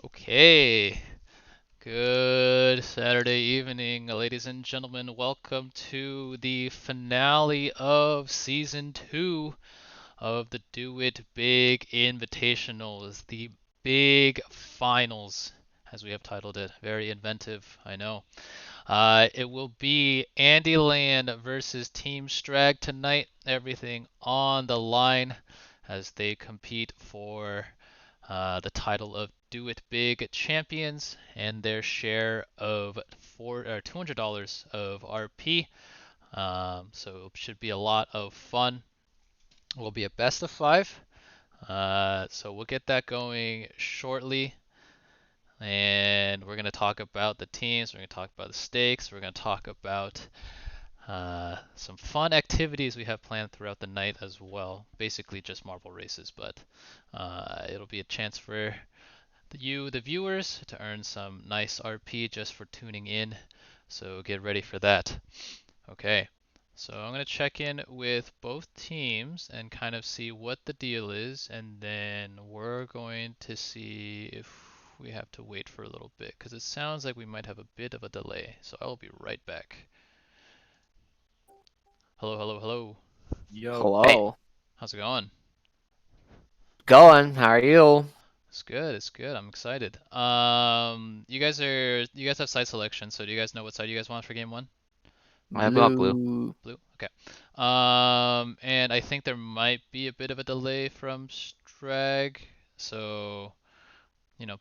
Okay, good Saturday evening, ladies and gentlemen. Welcome to the finale of Season 2 of the Do It Big Invitationals, the big finals, as we have titled it. Very inventive, I know. It will be Andyland versus Team Strag tonight. Everything on the line as they compete for the title of Do It Big champions and their share of $200 of RP. So it should be a lot of fun. It will be a best of five. So we'll get that going shortly. And we're going to talk about the teams. We're going to talk about the stakes. We're going to talk about some fun activities we have planned throughout the night as well. Basically just marble races, but it'll be a chance for you, the viewers, to earn some nice RP just for tuning in. So get ready for that. Okay, so I'm going to check in with both teams and kind of see what the deal is, and then we're going to see if we have to wait for a little bit because it sounds like we might have a bit of a delay. So I'll be right back. Hello, hello, hello. Yo. Hey, Hello. How's it going? Going. How are you? It's good. It's good. I'm excited. You guys have side selection, so do you guys know what side you guys want for game one? I want blue. Blue. Blue? Okay. And I think there might be a bit of a delay from Strag, so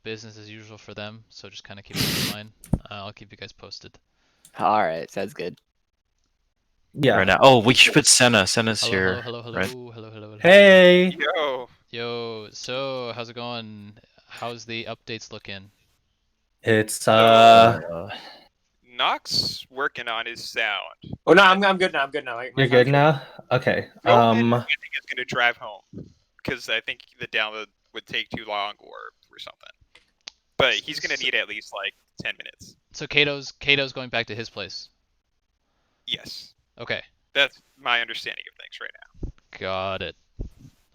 business as usual for them. So just kind of keep that in mind. I'll keep you guys posted. All right, sounds good. Yeah. Right now. Oh, we should put Senna. Senna's Hello, hello, here, hello, hello, right? hello, hello, hello. Hey. Yo, Yo, so how's it going? How's the updates looking? It's so Uh, Nox working on his sound. Oh no, I'm good now. I'm good now. My you're sound's good now? Okay. Roman, I think is gonna drive home because I think the download would take too long or something. But he's gonna need at least like 10 minutes. So Kato's going back to his place. Yes, Okay, that's my understanding of things right now. got it.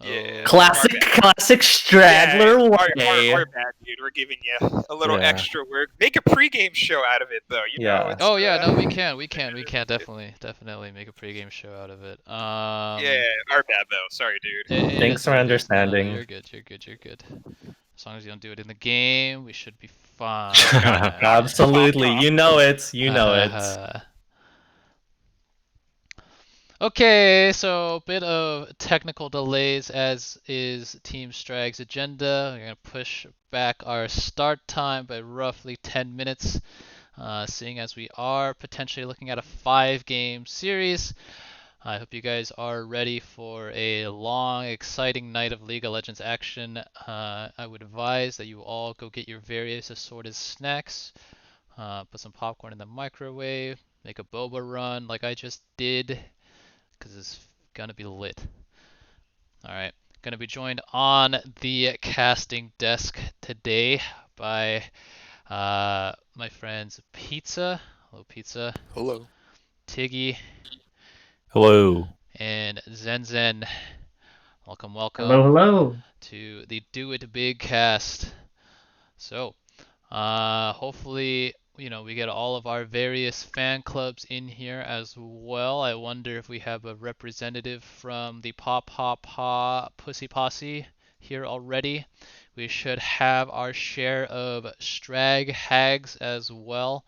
Yeah, Oh, our classic bad. classic Yeah, straggler our way. bad, dude. We're giving you a little Yeah. extra work. Make a pregame show out of it, though. You know, Yeah. it's Oh yeah, no, we can definitely make a pregame show out of it. yeah, our bad though. Sorry, dude. It is Thanks for what it is. No, no, understanding. you're good, you're good, you're good. As long as you don't do it in the game, we should be fine. Oh God, not pop Absolutely. off. You know it. You know it. Okay, so a bit of technical delays as is Team Strag's agenda. We're gonna push back our start time by roughly 10 minutes, seeing as we are potentially looking at a 5-game series. I hope you guys are ready for a long, exciting night of League of Legends action. I would advise that you all go get your various assorted snacks, put some popcorn in the microwave, make a boba run like I just did, because it's gonna be lit. Alright, gonna be joined on the casting desk today by my friends Pizza. Hello, Pizza. Hello. Tiggy Hello. and Zen Zen. Welcome, Hello, welcome hello. to the Do It Big cast. So, hopefully, we get all of our various fan clubs in here as well. I wonder if we have a representative from the Pop Hop Ha Pussy Posse here already. We should have our share of Strag Hags as well.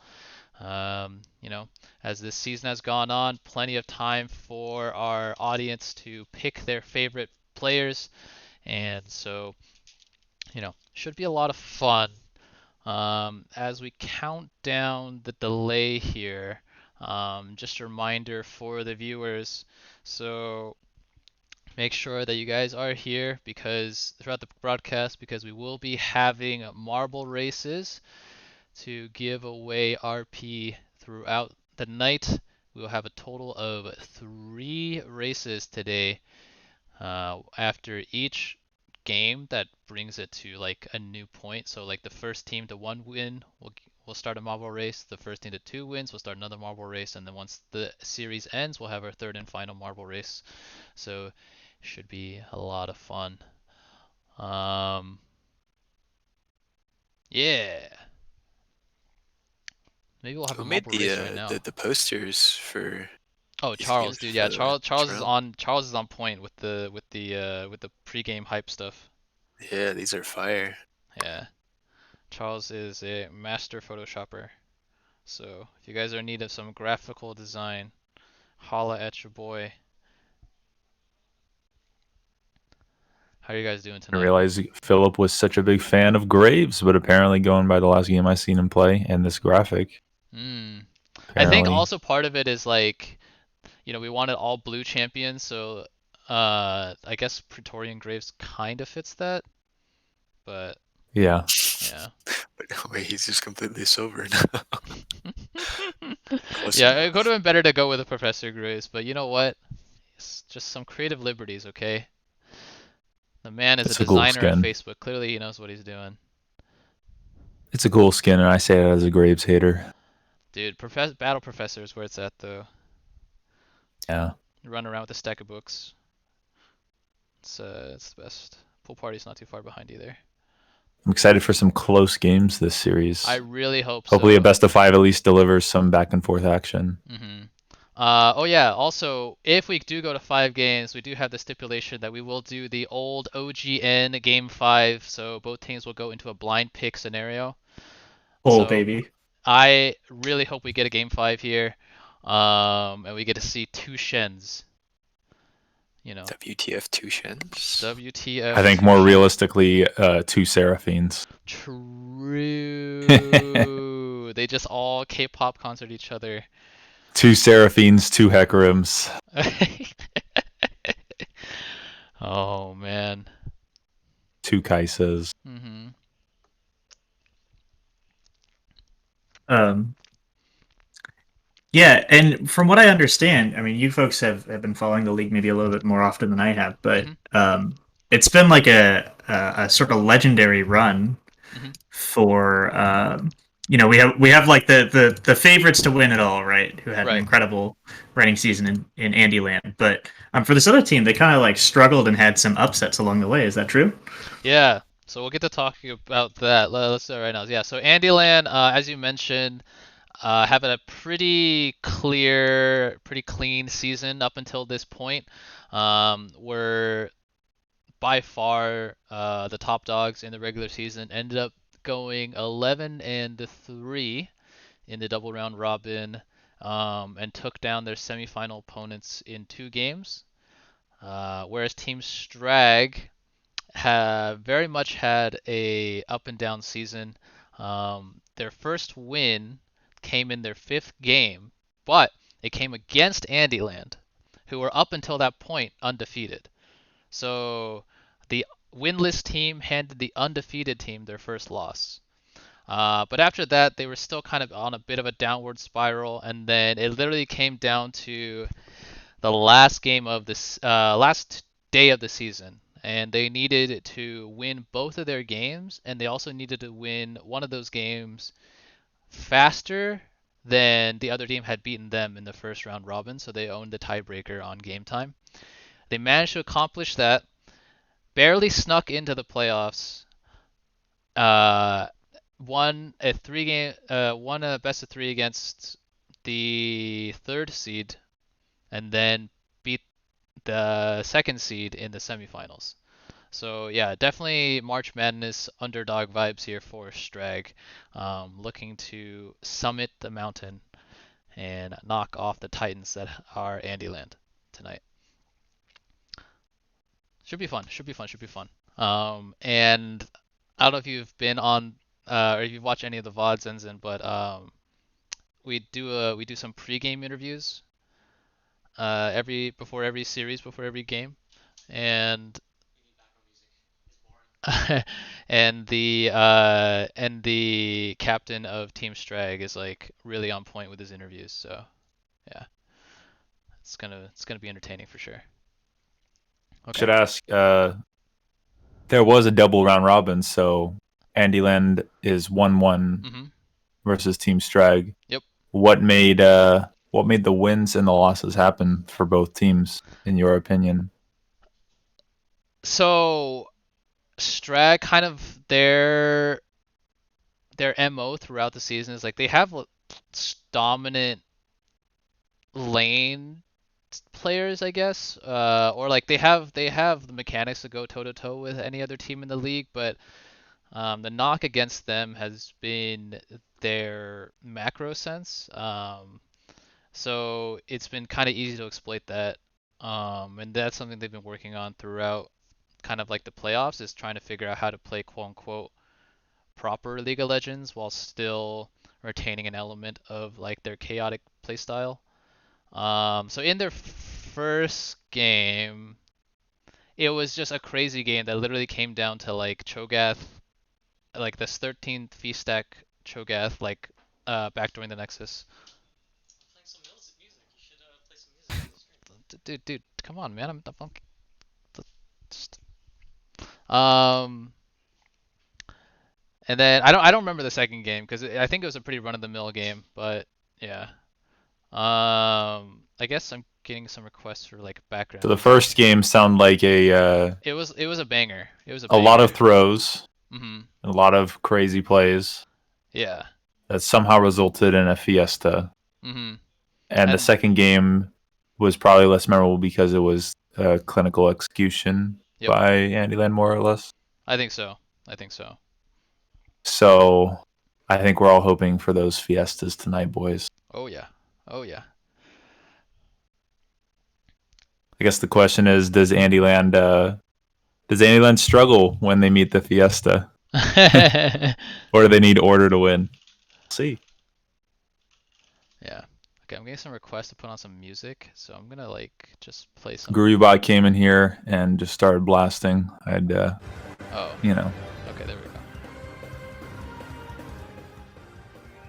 Um, you know, as this season has gone on, plenty of time for our audience to pick their favorite players, and so, should be a lot of fun. As we count down the delay here, just a reminder for the viewers. So make sure that you guys are here because throughout the broadcast, because we will be having marble races to give away RP throughout the night. We will have a total of 3 races today. After each game, that brings it to like a new point. So like the first team to 1 win will start a marble race. The first team to 2 wins will start another marble race, and then once the series ends, we'll have our third and final marble race. So it should be a lot of fun. Um, Yeah. Maybe we'll have Who a made marble race right now. the posters for Oh, these Charles, games dude. for Yeah, the Charles is trail? on point with the pregame hype stuff. Yeah, these are fire. Yeah. Charles is a master photoshopper. So, if you guys are in need of some graphical design, holla at your boy. How are you guys doing I tonight? realized Philip was such a big fan of Graves, but apparently going by the last game I seen him play and this graphic. I think Apparently, also part of it is like, we wanted all blue champions, so I guess Praetorian Graves kind of fits that, but yeah. yeah. But wait, he's just completely sober now. Close Yeah, it enough. could have been better to go with a Professor Graves, but you know what? It's just some creative liberties, okay? The man is a It's a cool designer at skin. Facebook. Clearly, he knows what he's doing. It's a cool skin, and I say that as a Graves hater. Dude, Battle Professor is where it's at, though. Yeah. You run around with a stack of books. It's the best. Pool Party's not too far behind either. I'm excited for some close games this series. I really hope Hopefully, so. a best of 5 at least delivers some back and forth action. Oh yeah, also, if we do go to 5 games, we do have the stipulation that we will do the old OGN Game 5, so both teams will go into a blind pick scenario. Oh, So, baby. I really hope we get a Game 5 here, and we get to see 2 Shens. WTF 2 Shens? WTF. I think 2 more Shens. realistically, 2 Seraphines. True. They just all K-pop concert each other. 2 Seraphines, 2 Hecarims. Oh man. 2 Kaisas. Yeah, and from what I understand, I mean, you folks have been following the league maybe a little bit more often than I have, but it's been like a sort of legendary run for we have like the favorites to win it all, right? Who had an incredible reigning season in Andyland, but for this other team, they kind of like struggled and had some upsets along the way. Is that true? Yeah. So we'll get to talking about that. Let's do it right now. Yeah. So Andyland, as you mentioned, having a pretty clear, pretty clean season up until this point. Were by far the top dogs in the regular season. Ended up going 11-3 in the double round robin, and took down their semifinal opponents in 2 games. Whereas Team Strag have very much had a up and down season. Their first win came in their 5th game, but it came against Andyland, who were up until that point undefeated. So the winless team handed the undefeated team their first loss. But after that, they were still kind of on a bit of a downward spiral, and then it literally came down to the last game of this last day of the season, and they needed to win both of their games, and they also needed to win one of those games faster than the other team had beaten them in the first round robin, so they owned the tiebreaker on game time. They managed to accomplish that, barely snuck into the playoffs, won a best of 3 against the 3rd seed, and then beat the 2nd seed in the semifinals. So yeah, definitely March Madness underdog vibes here for Strag, looking to summit the mountain and knock off the Titans that are Andyland tonight. Should be fun. And I don't know if you've been on or if you've watched any of the VODs, Enzin, but we do some pregame interviews before every series, before every game, and and the captain of Team Strag is like really on point with his interviews. So yeah, it's gonna be entertaining for sure. Okay. Should ask. There was a double round robin, so Andyland is 1-1 versus Team Strag. Yep. What made the wins and the losses happen for both teams, in your opinion? So Strag kind of their their MO throughout the season is like they have dominant lane players, I guess, or like they have the mechanics to go toe to toe with any other team in the league, but the knock against them has been their macro sense. So it's been kind of easy to exploit that, and that's something they've been working on throughout kind of like the playoffs, is trying to figure out how to play quote unquote proper League of Legends while still retaining an element of like their chaotic playstyle. So in their first game, it was just a crazy game that literally came down to like Cho'Gath, like this 13th fee stack Cho'Gath, like backdooring the Nexus. Dude, come on, man. I'm just, um, and then I don't remember the second game because I think it was a pretty run of the mill game, but yeah. I guess I'm getting some requests for like background. So the first game sounded like It was a banger. It was a a banger. lot of throws, Mhm. a lot of crazy plays Yeah. that somehow resulted in a fiesta. Mhm. And the And- second game was probably less memorable because it was clinical execution Yep. by Andyland, more or less. I think so. I think so. So I think we're all hoping for those fiestas tonight, boys. Oh yeah. Oh yeah. I guess the question is, does Andyland struggle when they meet the fiesta, or do they need order to win? We'll see. Yeah. Okay, I'm getting some requests to put on some music, so I'm gonna like just play some. Gurubot came in here and just started blasting. I'd, Oh. Okay, there we go.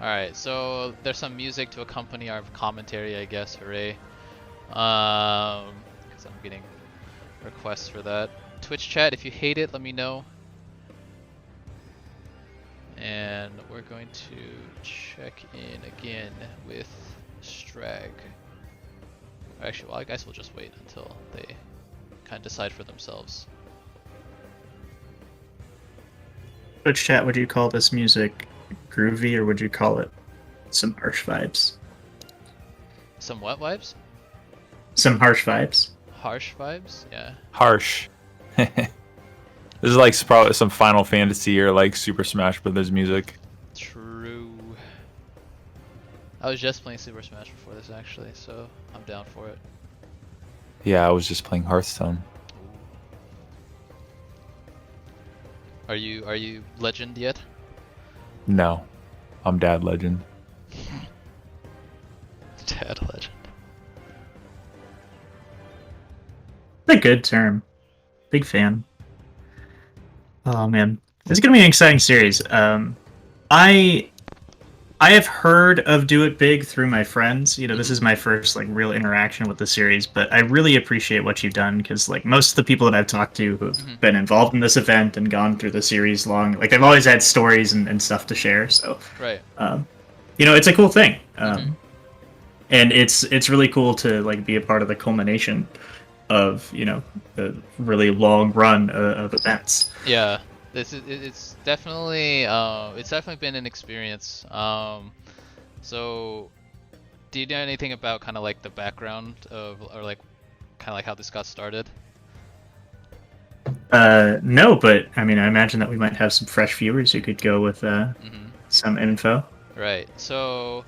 Alright, so there's some music to accompany our commentary, I guess. Hooray. Because I'm getting requests for that. Twitch chat, if you hate it, let me know. And we're going to check in again with Strag. Actually, well, I guess we'll just wait until they kind of decide for themselves. Twitch chat, would you call this music groovy, or would you call it some harsh vibes? Some what vibes? Some harsh vibes. Harsh vibes? Yeah. Harsh. This is like probably some Final Fantasy or like Super Smash Brothers music. True. I was just playing Super Smash before this actually, so I'm down for it. Yeah, I was just playing Hearthstone. Are you legend yet? No, I'm Dad Legend. Dad legend. It's a good term. Big fan. Oh man, this is gonna be an exciting series. I have heard of Do It Big through my friends. You know, this is my first like real interaction with the series, but I really appreciate what you've done because like most of the people that I've talked to who've been involved in this event and gone through the series long, like they've always had stories and stuff to share. So, Right. You know, it's a cool thing, and it's really cool to like be a part of the culmination of the really long run of events. Yeah. It's definitely been an experience. So do you know anything about kind of like the background of, or like kind of like how this got started? No, but I mean, I imagine that we might have some fresh viewers who could go with some info. Right. So,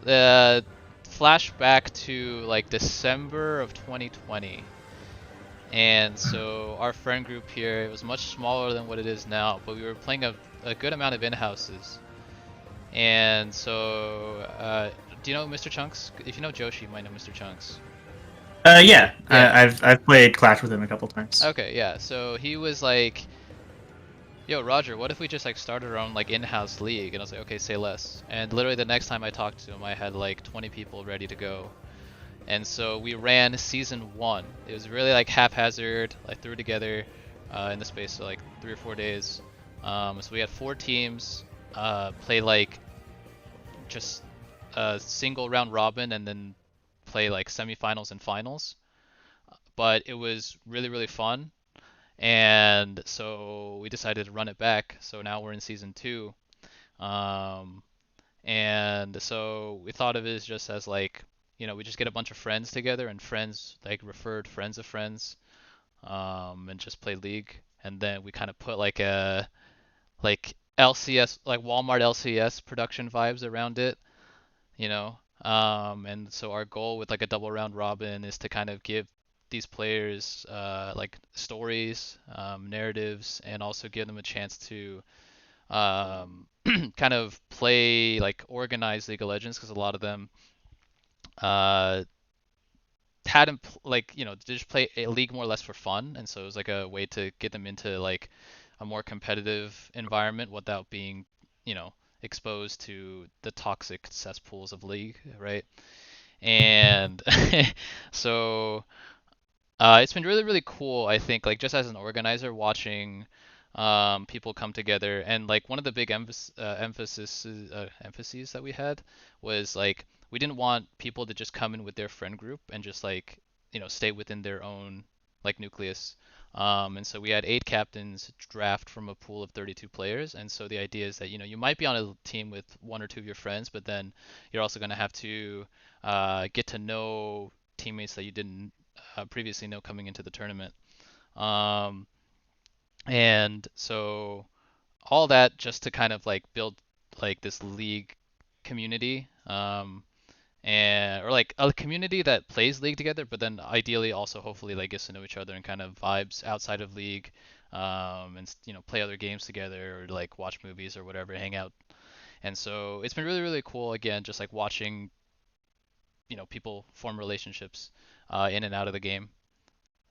flashback to like December of 2020. And so our friend group here, it was much smaller than what it is now, but we were playing a good amount of in-houses. And so, do you know Mr. Chunks? If you know Joshi, you might know Mr. Chunks. Yeah. I've played Clash with him a couple times. Okay, yeah. So he was like, "Yo, Roger, what if we just like started our own like in-house league?" And I was like, "Okay, say less." And literally the next time I talked to him, I had like 20 people ready to go. And so we ran season 1. It was really like haphazard. I threw it together in the space of like 3 or 4 days. So we had 4 teams play like just a single round robin and then play like semifinals and finals. But it was really, really fun. And so we decided to run it back. So now we're in season 2. And so we thought of it as just as like, we just get a bunch of friends together and friends like referred friends of friends, and just play League. And then we kind of put like a like LCS, like Walmart LCS production vibes around it, you know. And so our goal with like a double round robin is to kind of give these players like stories, narratives, and also give them a chance to kind of play like organized League of Legends, because a lot of them uh, hadn't like they just play a league more or less for fun, and so it was like a way to get them into like a more competitive environment without being exposed to the toxic cesspools of League, right? And so it's been really, really cool, I think, like just as an organizer, watching people come together. And like one of the big emphases that we had was like we didn't want people to just come in with their friend group and just like stay within their own like nucleus. And so we had 8 captains draft from a pool of 32 players. And so the idea is that you might be on a team with one or two of your friends, but then you're also going to have to get to know teammates that you didn't previously know coming into the tournament. Um, and so all that just to kind of like build like this League community, and or like a community that plays League together, but then ideally also hopefully like gets to know each other and kind of vibes outside of League, and play other games together or like watch movies or whatever, hang out. And so it's been really, really cool, again, just like watching people form relationships in and out of the game.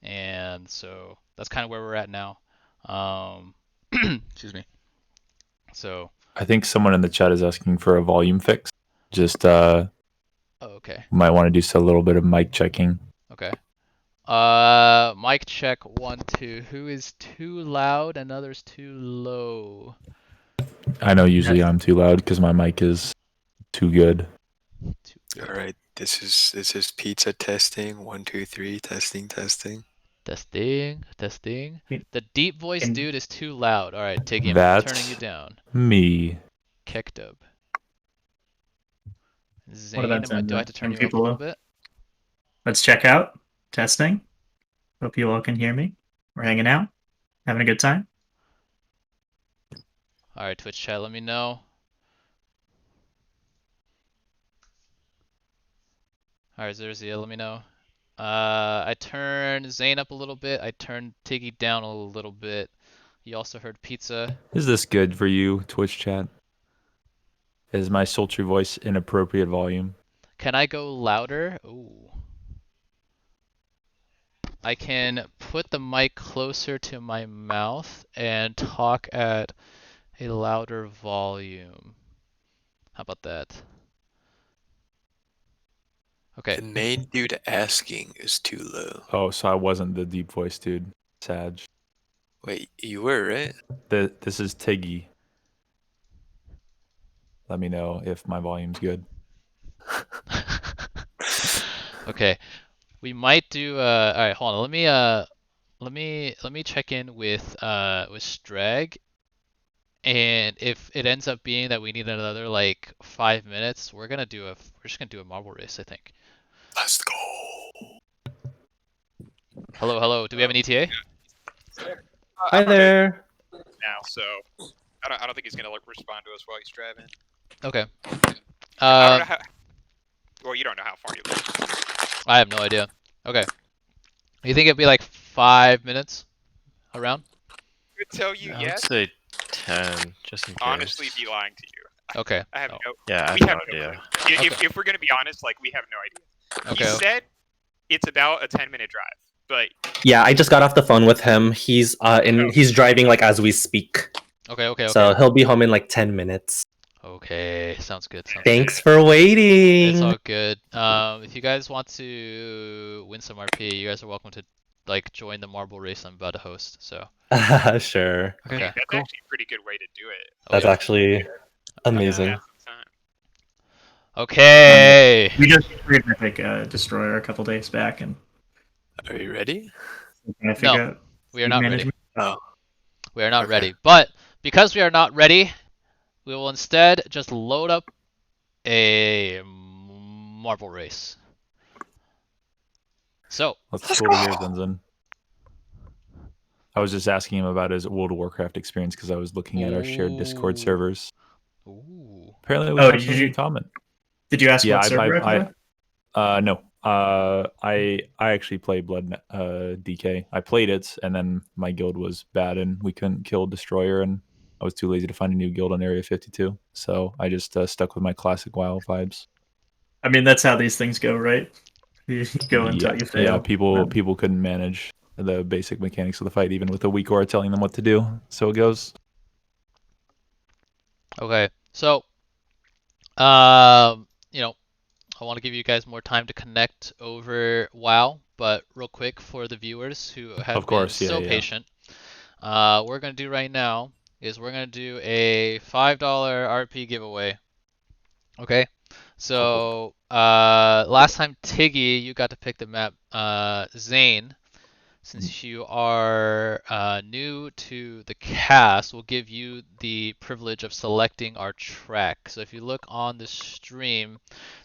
And so that's kind of where we're at now. Excuse me. So. I think someone in the chat is asking for a volume fix. Just Oh, okay. might want to do a little bit of mic checking. Okay. Mic check 1 2. Who is too loud and others too low? I know usually I'm too loud because my mic is too good. Too good. All right, this is pizza testing. 1 2 3 testing. Testing. The deep voice dude is too loud. All right, Tiggy, I'm turning you down. Me. Kekdub. What about Zane, do I have to turn you up a little bit? Let's check out. Testing. Hope you all can hear me. We're hanging out. Having a good time. Alright, Twitch chat, let me know. Alright, Zerzia, let me know. I turned Zane up a little bit. I turned Tiggy down a little bit. You also heard pizza. Is this good for you, Twitch chat? Is my sultry voice in appropriate volume? Can I go louder? Ooh. I can put the mic closer to my mouth and talk at a louder volume. How about that? Okay. The main dude asking is too low. Oh, so I wasn't the deep voice dude. Sag. Wait, you were, right? This is Tiggy. Let me know if my volume's good. Okay. We might do alright, hold on. Let me check in with Strag. And if it ends up being that we need another like 5 minutes, we're just gonna do a marble race, I think. Let's go. Hello. Do we have an ETA? Hi there. Now, so I don't think he's gonna respond to us while he's driving. Okay. I don't know how. Well, you don't know how far you live. I have no idea. Okay. You think it'd be like 5 minutes around? I would tell you I would yes. say 10, just in case. Honestly, be lying to you. Okay. I have no. Yeah, I We have have no no idea. clue. Okay. If we're gonna be honest, like we have no idea. Okay. He said it's about a 10-minute drive, but Yeah, I just got off the phone with him. He's he's driving like as we speak. Okay. So he'll be home in like 10 minutes. Okay. Sounds good. Thanks for waiting. It's all good. If you guys want to win some RP, you guys are welcome to like join the marble race I'm about to host. So. Sure. Okay. that's Cool. actually a pretty good way to do it. That's yeah. actually amazing. Pass the time. Okay. We just created an epic destroyer a couple days back, and Are you ready? I figure out We are not ready. management. Oh, We are not Okay. ready. But because we are not ready, we will instead just load up a marble race. So let's go to yours, Zenzen. I was just asking him about his World of Warcraft experience because I was looking at our shared Discord servers. Ooh. Apparently, we Oh, have something in common. Did you ask Yeah, what server I play? no. I actually play Blood DK. I played it, and then my guild was bad, and we couldn't kill Destroyer, and I was too lazy to find a new guild on Area 52. So I just stuck with my classic WoW vibes. I mean, that's how these things go, right? You go until Yeah, you fail. yeah. People couldn't manage the basic mechanics of the fight, even with a weak aura telling them what to do. So it goes. Okay, so you know, I want to give you guys more time to connect over WoW, but real quick for the viewers who have Of course, been so yeah. patient, what we're gonna do right now is we're gonna do a $5 RP giveaway. Okay, so last time Tiggy, you got to pick the map. Zane, since you are new to the cast, we'll give you the privilege of selecting our track. So if you look on the stream,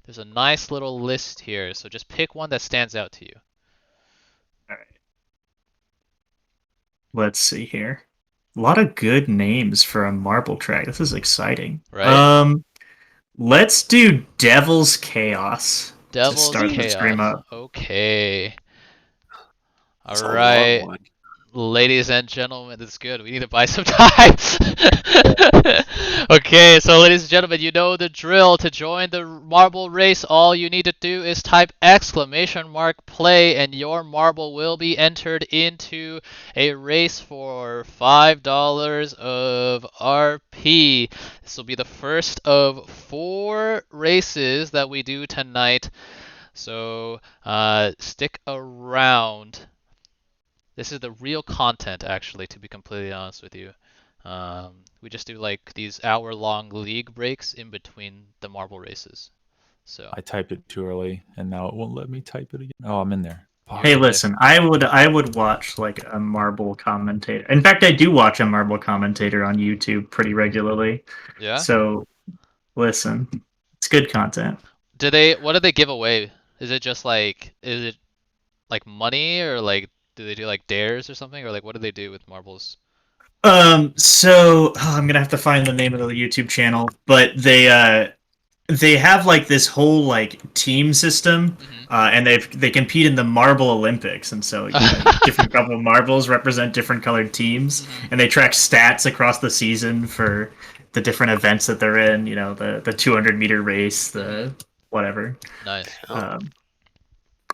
there's a nice little list here. So just pick one that stands out to you. All right. Let's see here. A lot of good names for a marble track. This is exciting. Right? Let's do Devil's Chaos to Devil's start the stream Chaos. up. Okay. It's All a long right. one. Ladies and gentlemen, this is good. We need to buy some time. Okay, so ladies and gentlemen, you know the drill. To join the marble race, all you need to do is type !play and your marble will be entered into a race for $5 of RP. This will be the first of 4 races that we do tonight. So stick around. This is the real content, actually, to be completely honest with you. We just do like these hour-long league breaks in between the marble races. So I typed it too early, and now it won't let me type it again. Oh, I'm in there. Fuck. Hey, in there. listen, I would watch like a marble commentator. In fact, I do watch a marble commentator on YouTube pretty regularly. Yeah. So listen, it's good content. What do they give away? Is it like money, or like do they do like dares or something, or like what do they do with marbles? I'm gonna have to find the name of the YouTube channel, but they have like this whole like team system, and they compete in the Marble Olympics, and so different couple of marbles represent different colored teams, and they track stats across the season for the different events that they're in. You know, the 200-meter race, the whatever. Nice.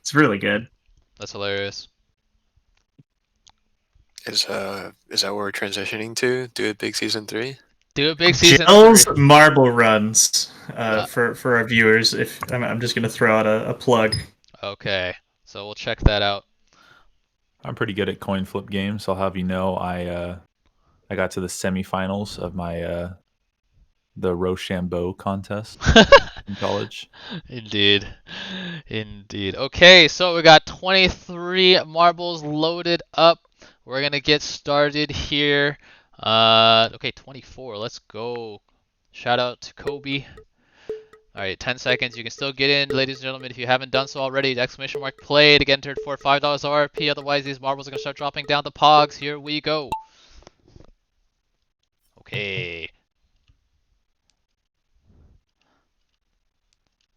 It's really good. That's hilarious. Is that what we're transitioning to? Do a big season 3? Do a big season Jill's 3. marble runs for our viewers. If I'm just gonna throw out a plug. Okay, so we'll check that out. I'm pretty good at coin flip games. So I'll have you know, I got to the semifinals of my the Rochambeau contest in college. Indeed. Okay, so we got 23 marbles loaded up. We're gonna get started here. Okay, 24. Let's go. Shout out to Kobe. All right, 10 seconds. You can still get in, ladies and gentlemen, if you haven't done so already. !play to get entered for $5 RP. Otherwise, these marbles are gonna start dropping down the pogs. Here we go. Okay.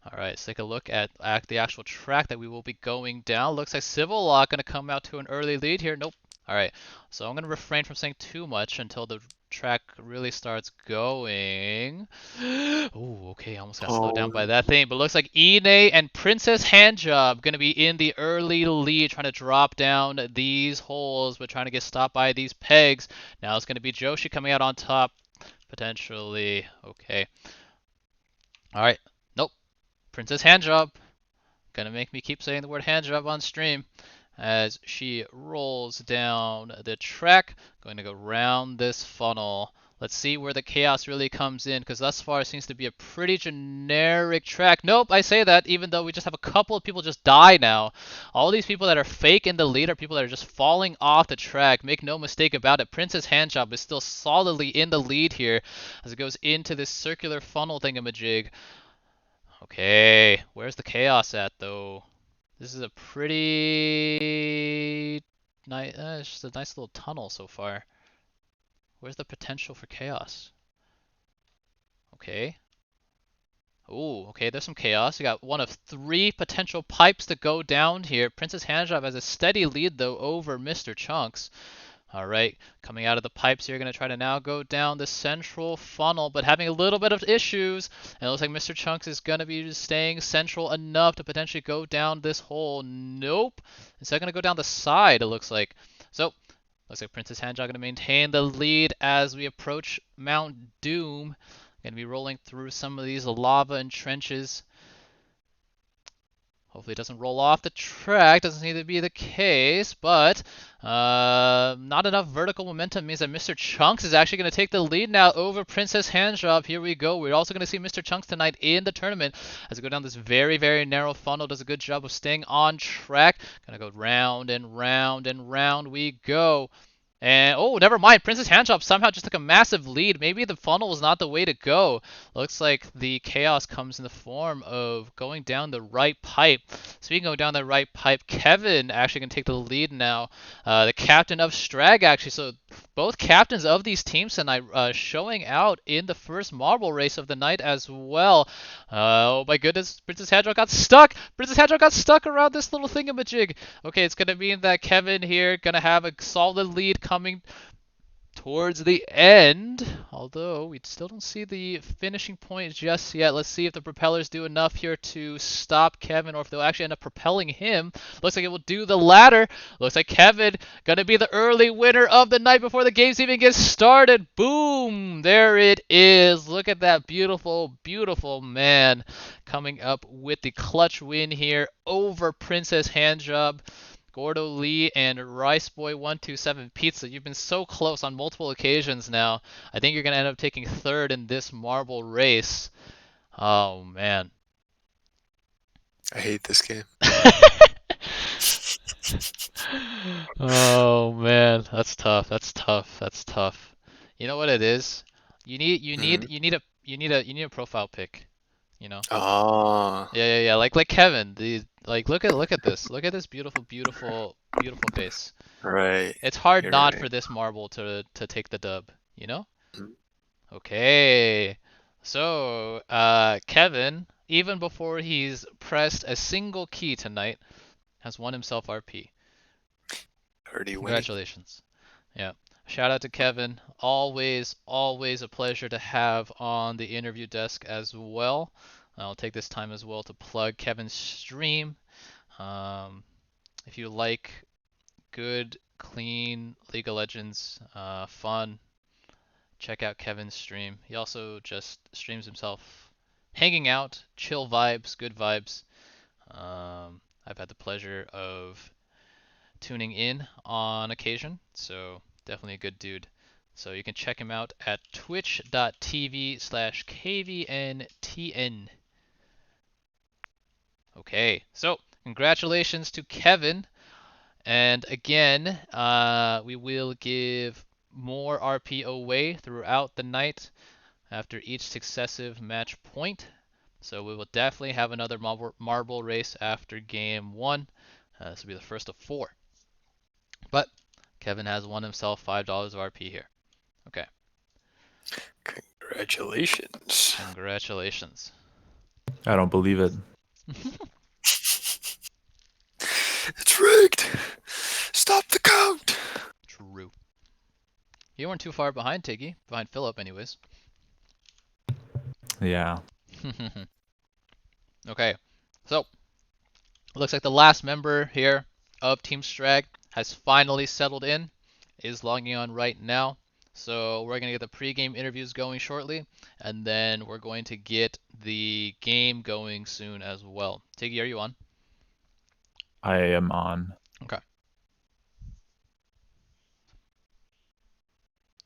All right, let's take a look at the actual track that we will be going down. Looks like Civil Law going to come out to an early lead here. Nope. All right, so I'm going to refrain from saying too much until the track really starts going. Oh, okay, almost got slowed down by that thing. But looks like Ine and Princess Handjob going to be in the early lead, trying to drop down these holes, but trying to get stopped by these pegs. Now it's going to be Joshi coming out on top, potentially. Okay. All right. Nope. Princess Handjob. Gonna make me keep saying the word handjob on stream as she rolls down the track. Going to go round this funnel. Let's see where the chaos really comes in, because thus far it seems to be a pretty generic track. Nope, I say that even though we just have a couple of people just die now. All these people that are fake in the lead are people that are just falling off the track. Make no mistake about it. Princess Handjob is still solidly in the lead here as it goes into this circular funnel thingamajig. Okay, where's the chaos at though? This is a pretty nice, it's just a nice little tunnel so far. Where's the potential for chaos? Okay. Ooh, okay, there's some chaos. We got one of 3 potential pipes to go down here. Princess Handjob has a steady lead though over Mr. Chunks. All right, coming out of the pipes here, going to try to now go down the central funnel, but having a little bit of issues. And it looks like Mr. Chunks is going to be staying central enough to potentially go down this hole. Nope. Instead, going to go down the side, it looks like. So, looks like Princess Handjob going to maintain the lead as we approach Mount Doom. Going to be rolling through some of these lava and trenches. Hopefully it doesn't roll off the track. Doesn't seem to be the case, but not enough vertical momentum means that Mr. Chunks is actually going to take the lead now over Princess Handjob. Here we go. We're also going to see Mr. Chunks tonight in the tournament as we go down this very, very narrow funnel. Does a good job of staying on track. Going to go round and round and round we go. And, oh, never mind. Princess Handjob somehow just took a massive lead. Maybe the funnel is not the way to go. Looks like the chaos comes in the form of going down the right pipe. Speaking of down the right pipe, Kevin actually can take the lead now. The captain of Strag, actually. So both captains of these teams tonight showing out in the first marble race of the night as well. Oh my goodness, Princess Handjob got stuck. Princess Handjob got stuck around this little thingamajig. Okay, it's going to mean that Kevin here going to have a solid lead coming towards the end, although we still don't see the finishing point just yet. Let's see if the propellers do enough here to stop Kevin, or if they'll actually end up propelling him. Looks like it will do the latter. Looks like Kevin gonna be the early winner of the night before the games even get started. Boom! There it is. Look at that beautiful, beautiful man coming up with the clutch win here over Princess Handjob. Gordo Lee and Rice Boy 127 Pizza, you've been so close on multiple occasions now. I think you're going to end up taking 3rd in this marble race. Oh, man. I hate this game. Oh, man. That's tough. That's tough. That's tough. You know what it is? You need a profile pic, you know? Oh, Yeah. Like Kevin. Look at this. Look at this beautiful, beautiful, beautiful face. right. It's hard You're not right. for this marble to take the dub, you know? Mhm. Okay. So, Kevin, even before he's pressed a single key tonight, has won himself RP. Already winning. Congratulations. Yeah. Shout out to Kevin. Always, always a pleasure to have on the interview desk as well. I'll take this time as well to plug Kevin's stream. If you like good, clean League of Legends, fun, check out Kevin's stream. He also just streams himself hanging out, chill vibes, good vibes. I've had the pleasure of tuning in on occasion, so definitely a good dude. So you can check him out at twitch.tv/kvntn. Okay, so congratulations to Kevin. And again, we will give more RP away throughout the night after each successive match point. So we will definitely have another marble race after game 1. This will be the first of 4. But Kevin has won himself $5 of RP here. Okay. Congratulations. Congratulations. I don't believe it. It's rigged. Stop the count. True. You weren't too far behind, Tiggy. Behind Philip, anyways. Yeah. Okay. So, looks like the last member here of Team Strag has finally settled in, is logging on right now. So we're going to get the pre-game interviews going shortly, and then we're going to get the game going soon as well. Tiggy, are you on? I am on. Okay.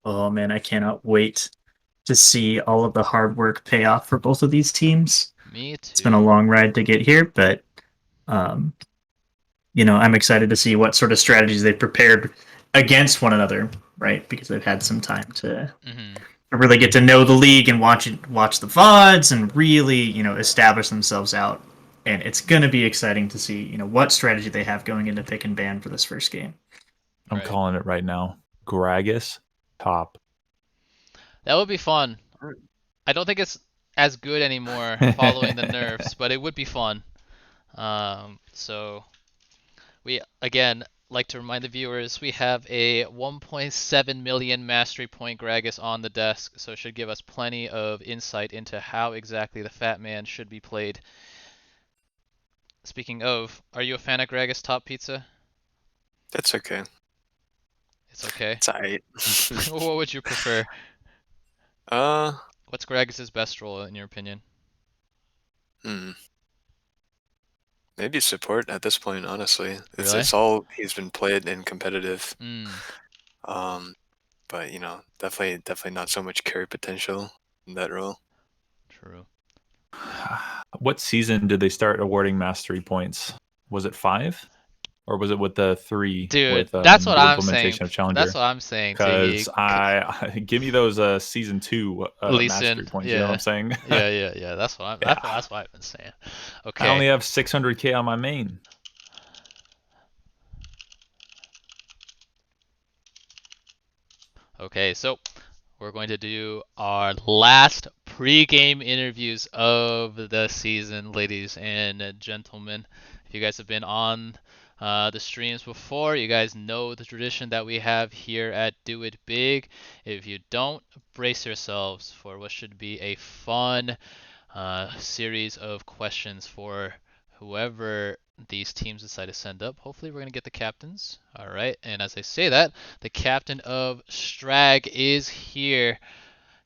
Oh man, I cannot wait to see all of the hard work pay off for both of these teams. Me too. It's been a long ride to get here, but um, I'm excited to see what sort of strategies they've prepared against one another, right? Because they've had some time to really get to know the league and watch the VODs and really, establish themselves out. And it's gonna be exciting to see, what strategy they have going into pick and ban for this first game. I'm Right. calling it right now. Gragas top. That would be fun. I don't think it's as good anymore following the nerfs, but it would be fun. So we again like to remind the viewers we have a 1.7 million mastery point Gragas on the desk, so it should give us plenty of insight into how exactly the Fat Man should be played. Speaking of, are you a fan of Gragas top pizza? That's okay. It's okay. It's alright. What would you prefer? uh, What's Gragas' best role in your opinion? Maybe support at this point. Honestly, Really? it's all he's been played in competitive. Mm. But definitely not so much carry potential in that role. True. What season did they start awarding mastery points? Was it 5? Or was it with the 3? Dude, with, that's what the I'm saying. implementation of Challenger? That's what I'm saying. Because give me those season 2 mastery points. You know what I'm saying? Yeah. That's what I've been saying. Okay. I only have 600k on my main. Okay, so we're going to do our last pre-game interviews of the season, ladies and gentlemen. If you guys have been on the streams before, you guys know the tradition that we have here at Do It Big. If you don't, brace yourselves for what should be a fun series of questions for whoever these teams decide to send up. Hopefully we're going to get the captains. All right, and as I say that, the captain of Strag is here.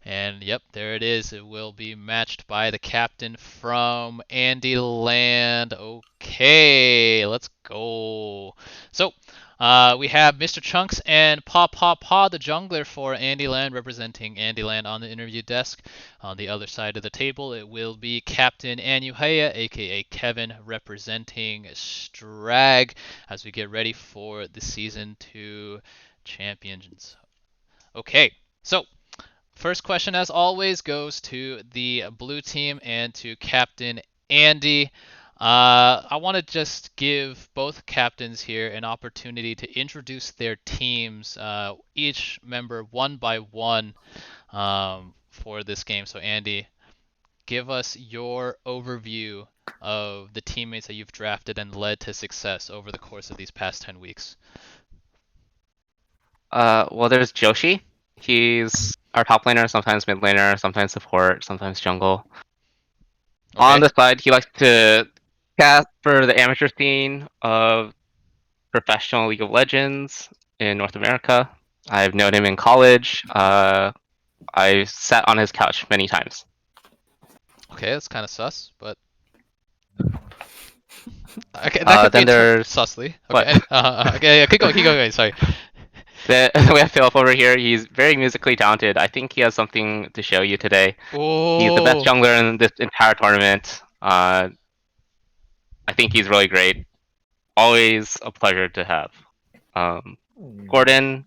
And yep, there it is. It will be matched by the captain from Andyland. Okay, let's go. So, we have Mr. Chunks and Pa, the jungler for Andyland, representing Andyland on the interview desk. On the other side of the table, it will be Captain Anuhaya, aka Kevin, representing Strag, as we get ready for the Season 2 Champions. Okay, so first question, as always, goes to the blue team and to Captain Andy. I want to just give both captains here an opportunity to introduce their teams, each member one by one, for this game. So, Andy, give us your overview of the teammates that you've drafted and led to success over the course of these past 10 weeks. Well, there's Joshi. He's our top laner, sometimes mid laner, sometimes support, sometimes jungle. Okay. On the side, he likes to cast for the amateur scene of professional League of Legends in North America. I've known him in college. I sat on his couch many times. Okay, that's kind of sus, but okay, that could then be there's sussly. what? Okay, okay, yeah, keep going. Sorry. Then we have Philip over here. He's very musically talented. I think he has something to show you today. He's the best jungler in this entire tournament. I think he's really great. Always a pleasure to have. Gordon,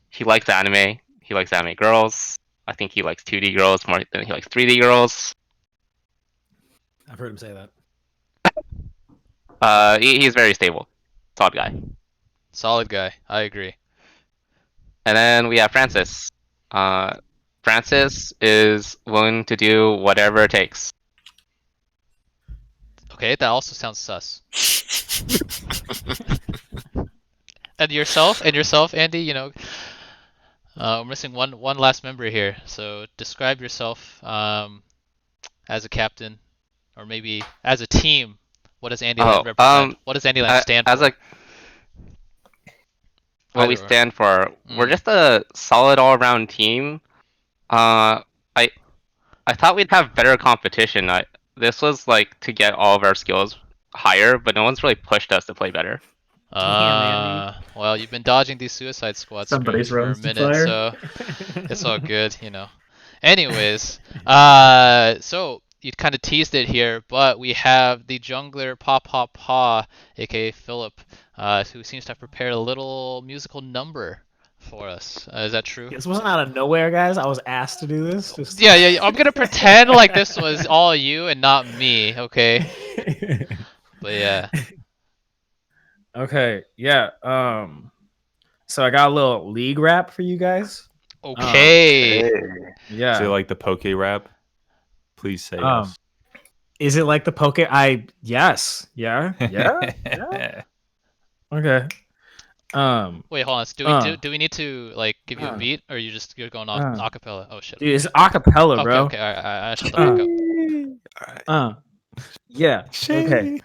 he likes anime. He likes anime girls. I think he likes 2D girls more than he likes 3D girls. I've heard him say that. He's very stable. Solid guy. Solid guy. I agree. And then we have Francis. Francis is willing to do whatever it takes. Okay, that also sounds sus. And yourself, Andy. We're missing one last member here. So describe yourself as a captain, or maybe as a team. What does Andyland represent? What does Andyland stand for? What we stand for, we're just a solid all-around team. I thought we'd have better competition. This was like to get all of our skills higher, but no one's really pushed us to play better. Well, you've been dodging these Suicide Squad Somebody's screams for a roasted minute, fire. so it's all good, you know. Anyways, so you kind of teased it here, but we have the jungler Pa, aka Philip, who seems to have prepared a little musical number for us. Is that true? This wasn't out of nowhere, guys. I was asked to do this. Just... Yeah. I'm gonna pretend like this was all you and not me, okay? But yeah. Okay, yeah. So I got a little league rap for you guys. Okay. Yeah. Is it like the Poke rap? Please say yes. Is it like the Poke? Yes. Yeah. Yeah. Okay. Wait, hold on. Do we need to like give you a beat, or you're going off acapella? Oh shit. Dude, it's acapella, bro. Okay. All right. I shut the fuck up. All right. Yeah. Okay.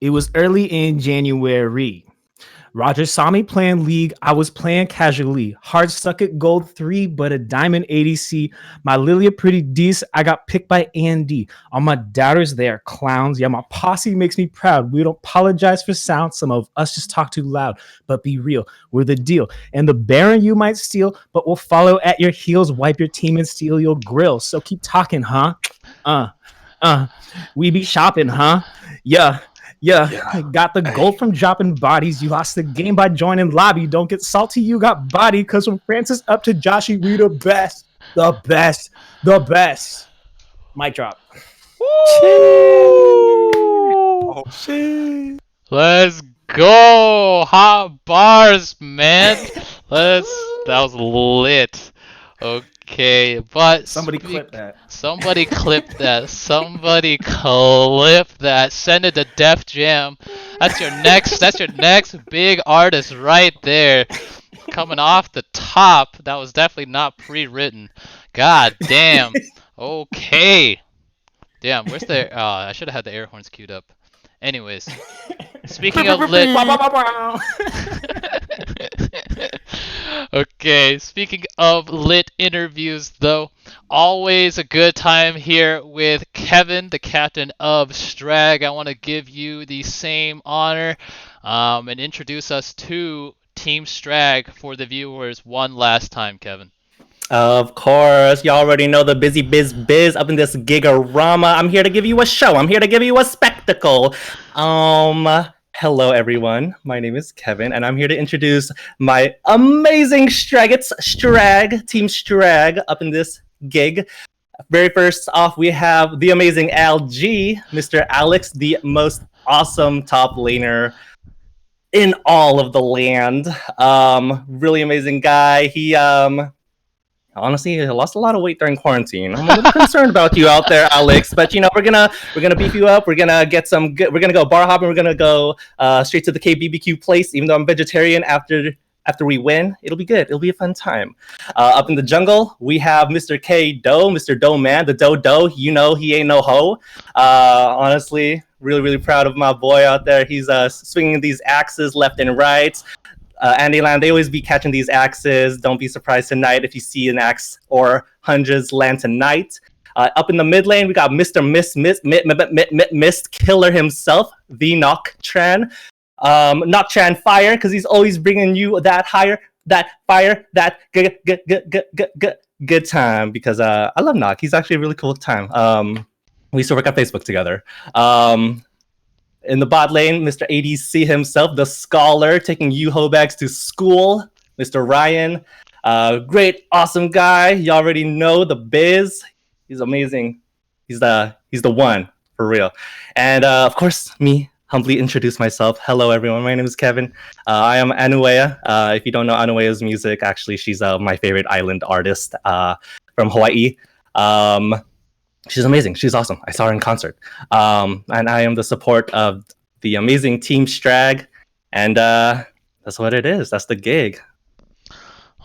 It was early in January. Roger saw me playing League. I was playing casually. Hard stuck at gold 3, but a diamond ADC. My Lilia pretty decent. I got picked by Andy. All my doubters, they are clowns. Yeah, my posse makes me proud. We don't apologize for sound. Some of us just talk too loud. But be real, we're the deal. And the Baron you might steal, but we'll follow at your heels, wipe your team and steal your grill. So keep talking, huh? We be shopping, huh? Yeah. I got the gold from dropping bodies. You lost the game by joining lobby. Don't get salty, you got body. Because from Francis up to Joshy, we the best. The best. Mic drop. Oh, shit. Let's go. Hot bars, man. That was lit. Okay, but somebody clip that. Somebody clip that. Somebody clip that. Send it to Def Jam. That's your next big artist right there. Coming off the top. That was definitely not pre-written. God damn. Okay. Damn, where's the I should have had the air horns queued up. Anyways, speaking of lit. Okay, speaking of lit interviews, though, always a good time here with Kevin, the captain of Strag. I want to give you the same honor and introduce us to Team Strag for the viewers one last time, Kevin. Of course, you already know the busy biz up in this gigarama. I'm here to give you a show. I'm here to give you a spectacle. Hello everyone, my name is Kevin, and I'm here to introduce my amazing Strag, Team Strag up in this gig. Very first off, we have the amazing LG, Mr. Alex, the most awesome top laner in all of the land. Really amazing guy. He honestly, I lost a lot of weight during quarantine. I'm a little concerned about you out there, Alex. But you know, we're gonna beef you up. We're gonna get some good. We're gonna go bar hopping. We're gonna go straight to the KBBQ place. Even though I'm vegetarian, after we win, it'll be good. It'll be a fun time. Up in the jungle, we have Mr. K Doe, Mr. Doe Man, the Doe. You know, he ain't no hoe. Honestly, really proud of my boy out there. He's swinging these axes left and right. Andyland, they always be catching these axes. Don't be surprised tonight if you see an axe or hundreds land tonight. Up in the mid lane, we got Mr. Mist Killer himself, the Noctran. Noctran Fire, because he's always bringing you that higher, that fire, that good time. Because I love Noc. He's actually a really cool time. We used to work on Facebook together. In the bot lane, Mr. ADC himself, the scholar, taking you hobags to school, Mr. Ryan. Great, awesome guy. You already know the biz. He's amazing. He's the one, for real. And of course, me, humbly introduce myself. Hello, everyone. My name is Kevin. I am Anuea. If you don't know Anuea's music, actually, she's my favorite island artist from Hawaii. She's amazing. She's awesome. I saw her in concert. And I am the support of the amazing Team Strag. And that's what it is. That's the gig.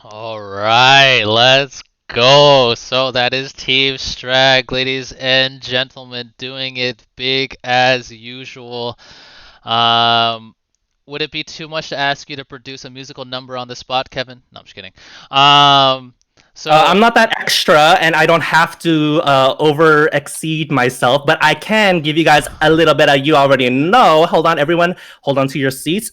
All right, let's go. So that is Team Strag, ladies and gentlemen, doing it big as usual. Would it be too much to ask you to produce a musical number on the spot, Kevin? No, I'm just kidding. So I'm not that extra, and I don't have to over exceed myself, but I can give you guys a little bit of you already know. Hold on, everyone. Hold on to your seats.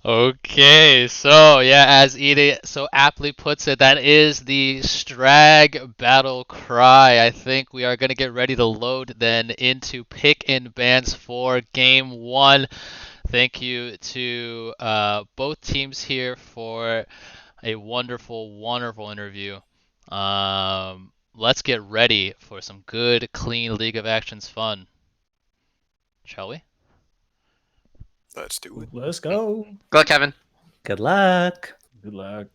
Okay, so yeah, as Edie so aptly puts it, that is the Strag battle cry. I think we are going to get ready to load then into pick and bans for game 1. Thank you to both teams here for a wonderful, wonderful interview. Let's get ready for some good, clean League of Actions fun. Shall we? Let's do it. Let's go. Go, Kevin. Good luck. Good luck.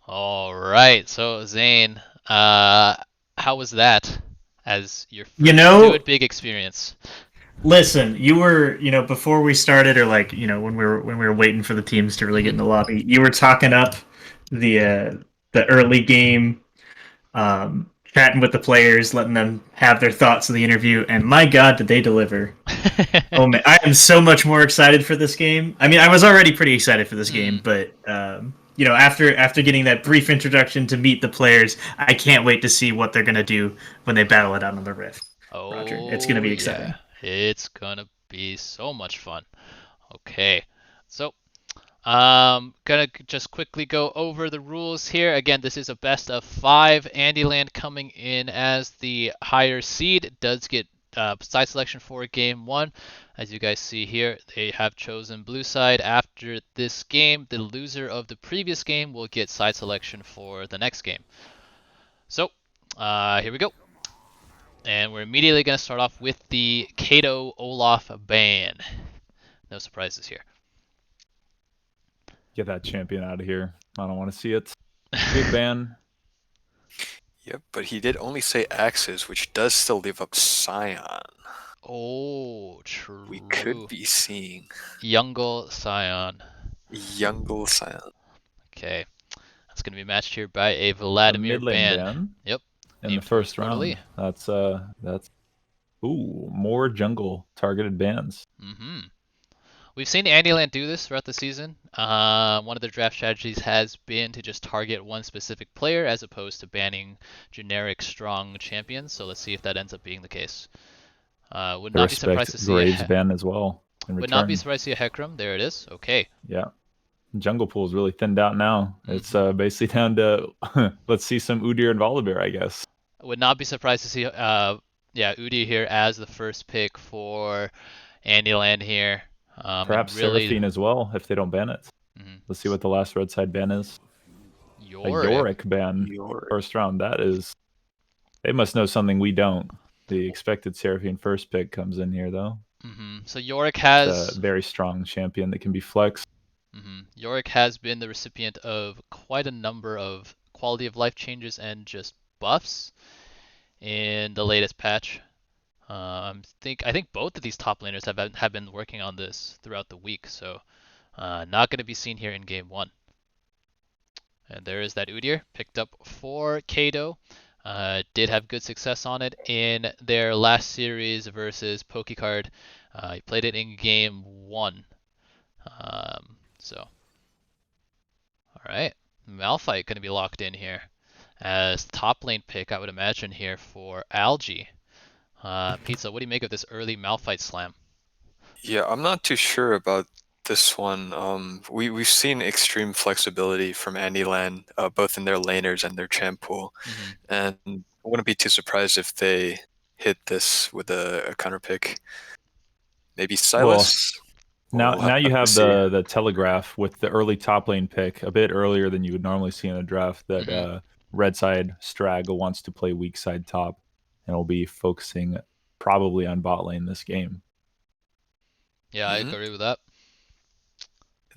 All right. So Zane, how was that as your first good big experience? Listen, you were, before we started, or like, when we were waiting for the teams to really get in the lobby, you were talking up the early game, chatting with the players, letting them have their thoughts of the interview, and my God, did they deliver! Oh man, I am so much more excited for this game. I mean, I was already pretty excited for this game, but after getting that brief introduction to meet the players, I can't wait to see what they're gonna do when they battle it out on the Rift. Oh, Roger, it's gonna be exciting. Yeah. It's gonna be so much fun. Okay, so gonna just quickly go over the rules here. Again, this is a best of 5. Andyland coming in as the higher seed. It does get side selection for game 1. As you guys see here, they have chosen blue side. After this game, the loser of the previous game will get side selection for the next game. So, here we go. And we're immediately going to start off with the Kato Olaf ban. No surprises here. Get that champion out of here. I don't want to see it. Good ban. Yep, but he did only say Axis, which does still leave up Scion. Oh, true. We could be seeing Youngle Scion. Youngle Scion. Okay. That's going to be matched here by a Vladimir ban. Yep. In the first round. That's more jungle targeted bans. We've seen Andyland do this throughout the season. One of their draft strategies has been to just target one specific player as opposed to banning generic strong champions. So let's see if that ends up being the case. Would not be surprised to see Graves ban as well. Would not be surprised to see a Hecarim. There it is. Okay. Yeah. Jungle pool is really thinned out now. It's basically down to let's see some Udyr and Volibear, I guess. Would not be surprised to see Udyr here as the first pick for Andyland here. Perhaps Seraphine as well if they don't ban it. Let's see what the last red side ban is. Yorick ban first round. That is, they must know something we don't. The expected Seraphine first pick comes in here though. So Yorick has a very strong champion that can be flexed. Yorick has been the recipient of quite a number of quality of life changes and just buffs in the latest patch. I think both of these top laners have been working on this throughout the week, so not going to be seen here in game 1. And there is that Udyr picked up for Kato. Did have good success on it in their last series versus Pokecard. He played it in game 1. Alright, Malphite going to be locked in here as top lane pick, I would imagine, here for Algae. Pizza, what do you make of this early Malphite slam? Yeah, I'm not too sure about this one. We've seen extreme flexibility from Andyland, both in their laners and their champ pool, and I wouldn't be too surprised if they hit this with a counter pick. Maybe Silas. Now you have the telegraph with the early top lane pick a bit earlier than you would normally see in a draft that red side Strag wants to play weak side top and will be focusing probably on bot lane this game. Yeah, I agree with that.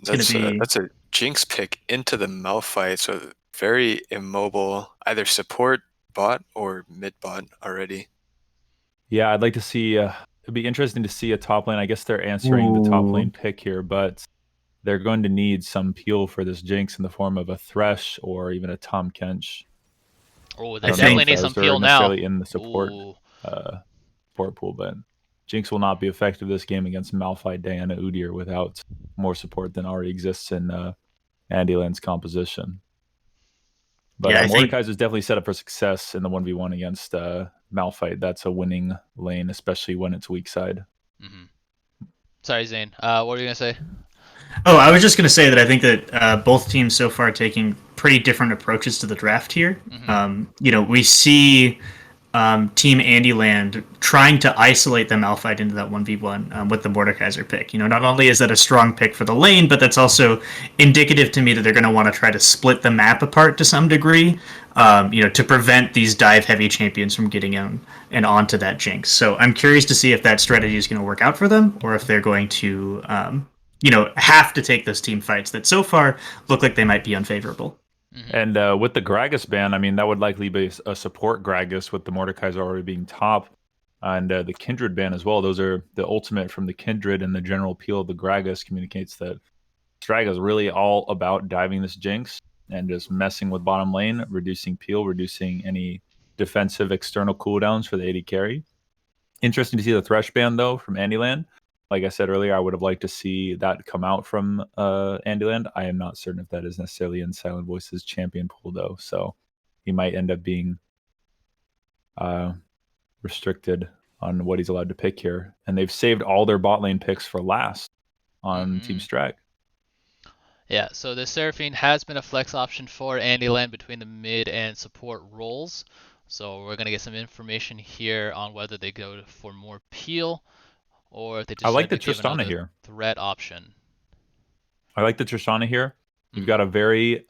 That's a Jinx pick into the Malphite, so very immobile, either support bot or mid bot already. Yeah, I'd like to see it'd be interesting to see a top lane. I guess they're answering the top lane pick here, but they're going to need some peel for this Jinx in the form of a Thresh or even a Tahm Kench. Oh, they definitely need some peel now. In the support pool, but Jinx will not be effective this game against Malphite, Diana, Udyr without more support than already exists in Andyland's composition. But Yeah, Mordekaiser is definitely set up for success in the 1v1 against Malphite. That's a winning lane, especially when it's weak side. Sorry, Zane. What were you going to say? Oh, I was just going to say that I think that both teams so far are taking pretty different approaches to the draft here. We see Team Andyland trying to isolate the Malphite into that 1v1 with the Mordekaiser pick. Not only is that a strong pick for the lane, but that's also indicative to me that they're going to want to try to split the map apart to some degree, to prevent these dive-heavy champions from getting in and onto that Jinx. So I'm curious to see if that strategy is going to work out for them, or if they're going to, have to take those team fights that so far look like they might be unfavorable. And with the Gragas ban, I mean, that would likely be a support Gragas with the Mordekaiser already being top. And the Kindred ban as well. Those are the ultimate from the Kindred, and the general appeal of the Gragas communicates that Strag is really all about diving this Jinx and just messing with bottom lane, reducing peel, reducing any defensive external cooldowns for the AD carry. Interesting to see the Thresh ban, though, from Andyland. Like I said earlier, I would have liked to see that come out from Andyland. I am not certain if that is necessarily in Silent Voice's champion pool, though. So he might end up being restricted on what he's allowed to pick here. And they've saved all their bot lane picks for last on Team Strag. Yeah, so the Seraphine has been a flex option for Andyland between the mid and support roles. So we're going to get some information here on whether they go for more peel, or if they just I like the give Tristana here. Threat option. I like the Tristana here. You've got a very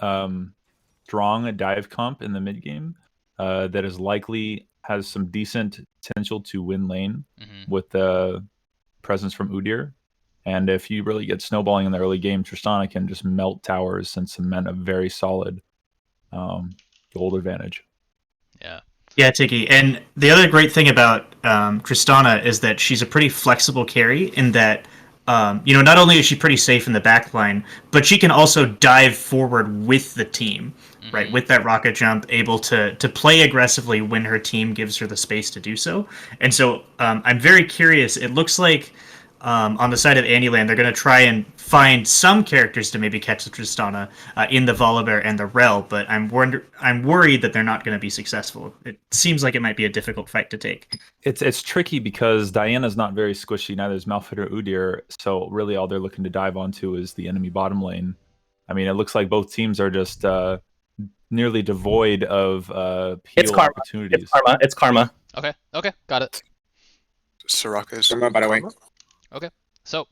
strong dive comp in the mid game that is likely has some decent potential to win lane with the presence from Udyr. And if you really get snowballing in the early game, Tristana can just melt towers and cement a very solid gold advantage. Yeah. Yeah, Tiki. And the other great thing about Tristana is that she's a pretty flexible carry in that, not only is she pretty safe in the back line, but she can also dive forward with the team, right? With that rocket jump, able to play aggressively when her team gives her the space to do so. And so I'm very curious. It looks like on the side of Andyland, they're going to try and find some characters to maybe catch the Tristana in the Volibear and the Rel, but I'm worried that they're not going to be successful. It seems like it might be a difficult fight to take. It's tricky because Diana's not very squishy, neither is Malphite or Udyr, so really all they're looking to dive onto is the enemy bottom lane. I mean, it looks like both teams are just nearly devoid of peel opportunities. It's karma. Okay, got it. Soraka is by the way. Okay, so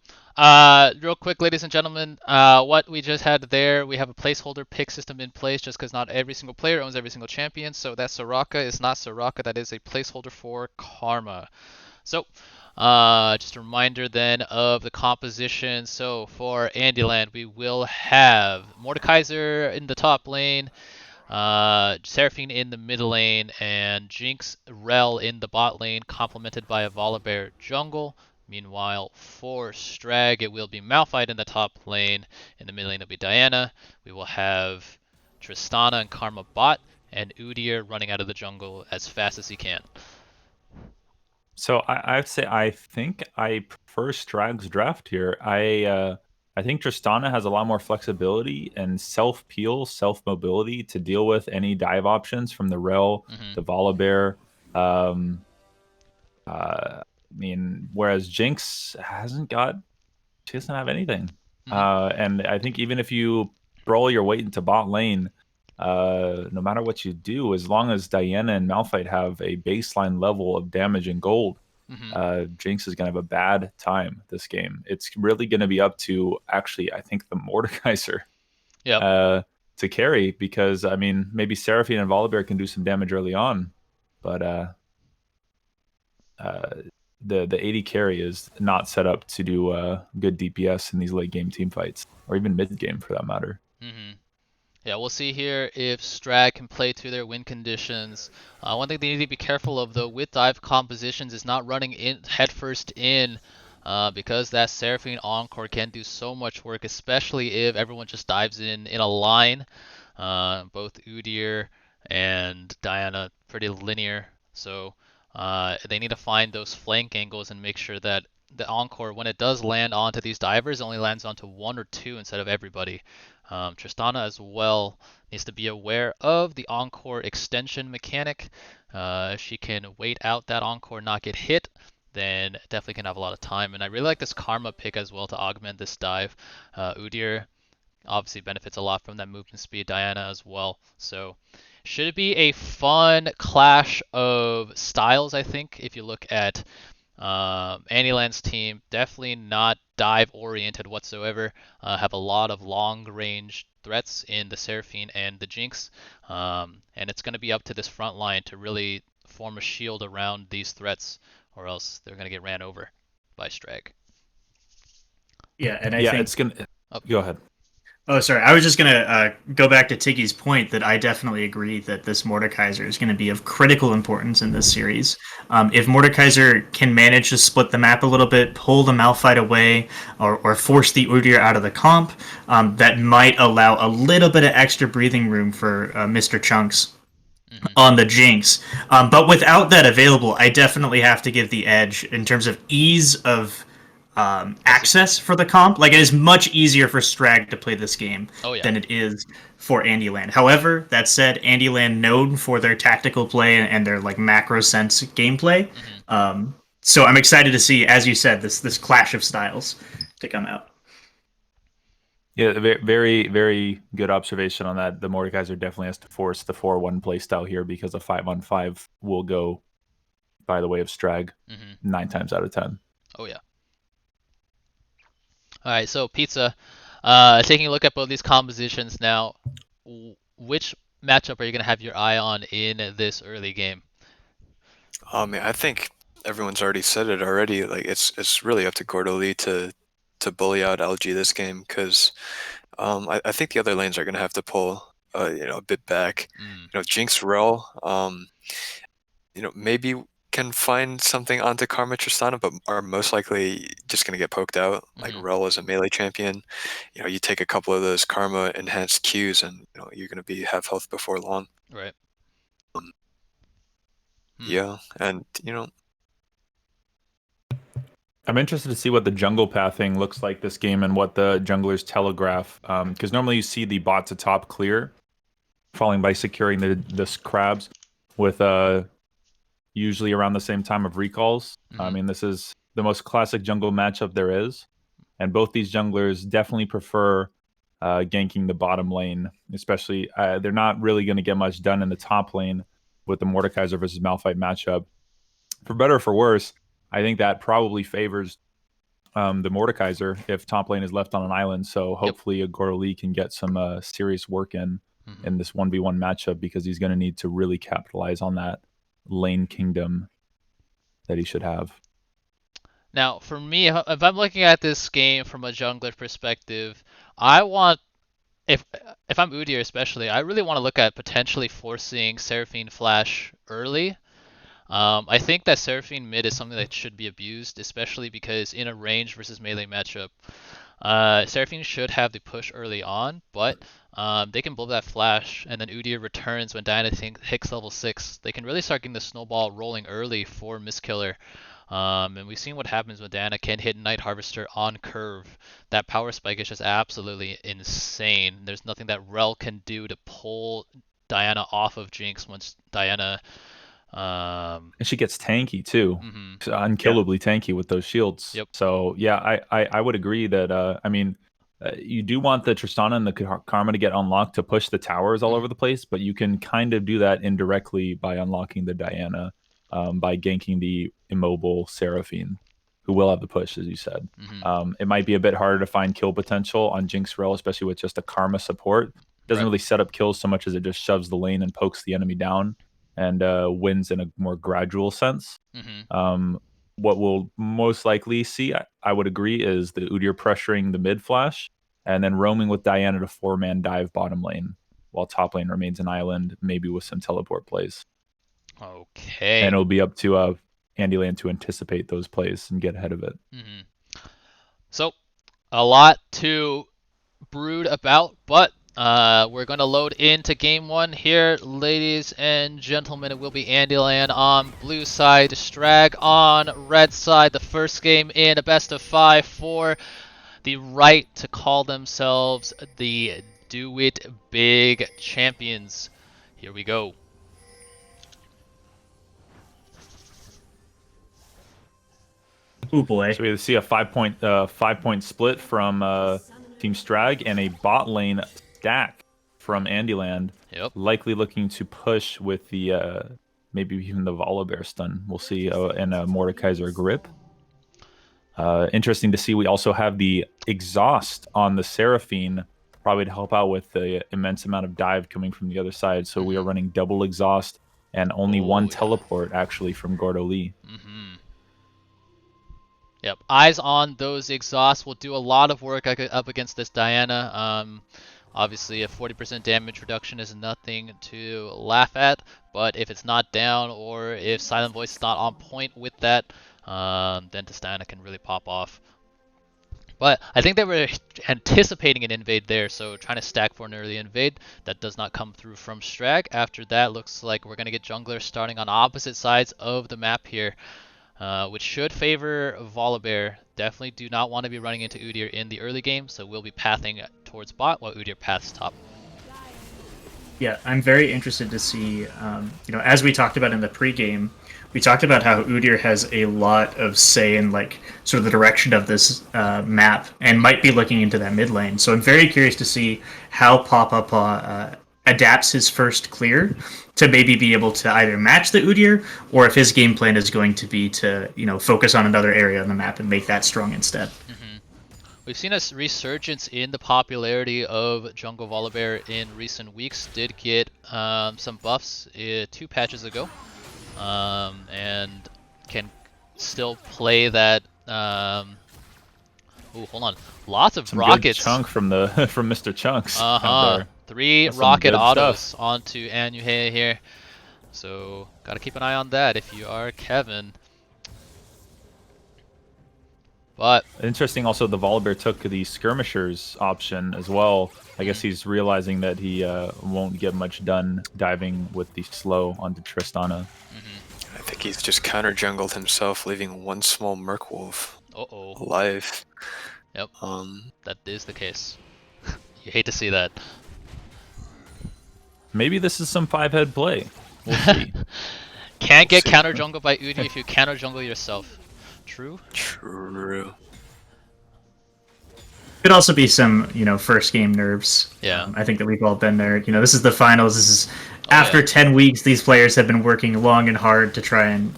real quick, ladies and gentlemen, what we just had there, we have a placeholder pick system in place just because not every single player owns every single champion. So that Soraka is not Soraka, that is a placeholder for Karma. So just a reminder then of the composition. So for Andyland, we will have Mordekaiser in the top lane, Seraphine in the middle lane, and Jinx Rel in the bot lane, complemented by a Volibear jungle. Meanwhile, for Strag, it will be Malphite in the top lane. In the mid lane, it'll be Diana. We will have Tristana and Karma bot, and Udyr running out of the jungle as fast as he can. So I'd say I think I prefer Strag's draft here. I think Tristana has a lot more flexibility and self-peel, self-mobility to deal with any dive options from the Rel, the Volibear. I mean, whereas Jinx she doesn't have anything. And I think even if you roll your weight into bot lane, no matter what you do, as long as Diana and Malphite have a baseline level of damage and gold, Jinx is going to have a bad time this game. It's really going to be up to, actually, I think, the Mordekaiser to carry, because, I mean, maybe Seraphine and Volibear can do some damage early on, but the AD carry is not set up to do good DPS in these late game team fights, or even mid game for that matter. Yeah, we'll see here if Strag can play to their win conditions. One thing they need to be careful of, though, with dive compositions is not running in headfirst in, because that Seraphine Encore can do so much work, especially if everyone just dives in a line. Both Udyr and Diana pretty linear, so They need to find those flank angles and make sure that the Encore, when it does land onto these divers, only lands onto 1 or 2 instead of everybody. Tristana as well needs to be aware of the Encore extension mechanic. If she can wait out that Encore, not get hit, then definitely can have a lot of time. And I really like this Karma pick as well to augment this dive. Udyr obviously benefits a lot from that movement speed, Diana as well. So should it be a fun clash of styles, I think, if you look at Andyland's team, definitely not dive-oriented whatsoever. Have a lot of long-range threats in the Seraphine and the Jinx. And it's going to be up to this front line to really form a shield around these threats, or else they're going to get ran over by Strag. Yeah, and I think... it's going to... Go ahead. Oh, sorry. I was just going to go back to Tiggy's point that I definitely agree that this Mordekaiser is going to be of critical importance in this series. If Mordekaiser can manage to split the map a little bit, pull the Malphite away, or force the Udyr out of the comp, that might allow a little bit of extra breathing room for Mr. Chunks on the Jinx. But without that available, I definitely have to give the edge in terms of ease of access for the comp. Like, it is much easier for Strag to play this game than it is for Andyland. However, that said, Andyland known for their tactical play and their like macro sense gameplay. So I'm excited to see, as you said, this clash of styles to come out. Yeah, very, very good observation on that. The Mordekaiser definitely has to force the 4-1 playstyle here because a 5-on-5 will go by the way of Strag 9 times out of 10. Oh, yeah. All right, so Pizza, taking a look at both these compositions now, which matchup are you going to have your eye on in this early game? I think everyone's already said it already. Like, it's really up to Gordoli to bully out LG this game, because I think the other lanes are going to have to pull a bit back. Jinx Rel, maybe can find something onto Karma Tristana, but are most likely just going to get poked out. Like, Rel is a melee champion. You take a couple of those Karma enhanced Qs and you're going to be half health before long. Right. Yeah, and I'm interested to see what the jungle pathing looks like this game and what the junglers telegraph. Because normally you see the bot to top clear, following by securing the crabs with usually around the same time of recalls. I mean, this is the most classic jungle matchup there is. And both these junglers definitely prefer ganking the bottom lane, especially they're not really going to get much done in the top lane with the Mordekaiser versus Malphite matchup. For better or for worse, I think that probably favors the Mordekaiser if top lane is left on an island. So hopefully Gordoli can get some serious work in this 1v1 matchup, because he's going to need to really capitalize on that lane kingdom that he should have. Now, for me, if I'm looking at this game from a jungler perspective, I want, if I'm Udyr especially, I really want to look at potentially forcing Seraphine Flash early. I think that Seraphine mid is something that should be abused, especially because in a range versus melee matchup, Seraphine should have the push early on, but they can blow that flash, and then Udyr returns when Diana hits level 6. They can really start getting the snowball rolling early for Misskiller. And we've seen what happens when Diana can hit Night Harvester on curve. That power spike is just absolutely insane. There's nothing that Rel can do to pull Diana off of Jinx once Diana... and she gets tanky too, unkillably tanky with those shields. So yeah, I would agree that I mean, you do want the Tristana and the Karma to get unlocked to push the towers all over the place, but you can kind of do that indirectly by unlocking the Diana, by ganking the immobile Seraphine, who will have the push, as you said. It might be a bit harder to find kill potential on Jinx Rel, especially with just a Karma support. Doesn't really set up kills so much as it just shoves the lane and pokes the enemy down, and wins in a more gradual sense. What we'll most likely see, I would agree, is the Udyr pressuring the mid flash and then roaming with Diana to 4-man dive bottom lane, while top lane remains an island, maybe with some teleport plays. Okay. And it'll be up to Andyland to anticipate those plays and get ahead of it. So, a lot to brood about, but We're going to load into game 1 here, ladies and gentlemen. It will be Andyland on blue side, Strag on red side. The first game in a best of 5 for the right to call themselves the Do It Big champions. Here we go. Oh boy. So we see a 5-point split from Team Strag and a bot lane stack from Andyland. Yep. Likely looking to push with the maybe even the Volibear stun. We'll see, and a Mordekaiser grip. Interesting to see. We also have the exhaust on the Seraphine, probably to help out with the immense amount of dive coming from the other side. So we are running double exhaust and only one teleport actually from Gordo Lee. Yep, eyes on those exhausts. Will do a lot of work up against this Diana. Obviously, a 40% damage reduction is nothing to laugh at, but if it's not down or if Silent Voice is not on point with that, then this Diana can really pop off. But I think they were anticipating an invade there, so trying to stack for an early invade. That does not come through from Strag. After that, looks like we're going to get junglers starting on opposite sides of the map here. Which should favor Volibear. Definitely do not want to be running into Udyr in the early game, so we'll be pathing towards bot while Udyr paths top. Yeah, I'm very interested to see, as we talked about in the pregame, we talked about how Udyr has a lot of say in like sort of the direction of this map and might be looking into that mid lane. So I'm very curious to see how Papa adapts his first clear to maybe be able to either match the Udyr or if his game plan is going to be to, focus on another area on the map and make that strong instead. We've seen a resurgence in the popularity of Jungle Volibear in recent weeks. Did get some buffs 2 patches ago, and can still play that. Oh, hold on! Lots of Some rockets. Good chunk from Mr. Chunks. 3 That's rocket autos stuff. onto Anuhe here, so gotta keep an eye on that if you are Kevin. But interesting also, the Volibear took the skirmishers option as well. I guess he's realizing that he won't get much done diving with the slow onto Tristana. I think he's just counter jungled himself, leaving one small Merc Wolf alive. Yep, that is the case. You hate to see that. Maybe this is some 5-head play. We'll see. Can't get counter jungled by Udyr if you counter jungle yourself. True? True. Could also be some, first game nerves. Yeah. I think that we've all been there. This is the finals. This is after 10 weeks. These players have been working long and hard to try and,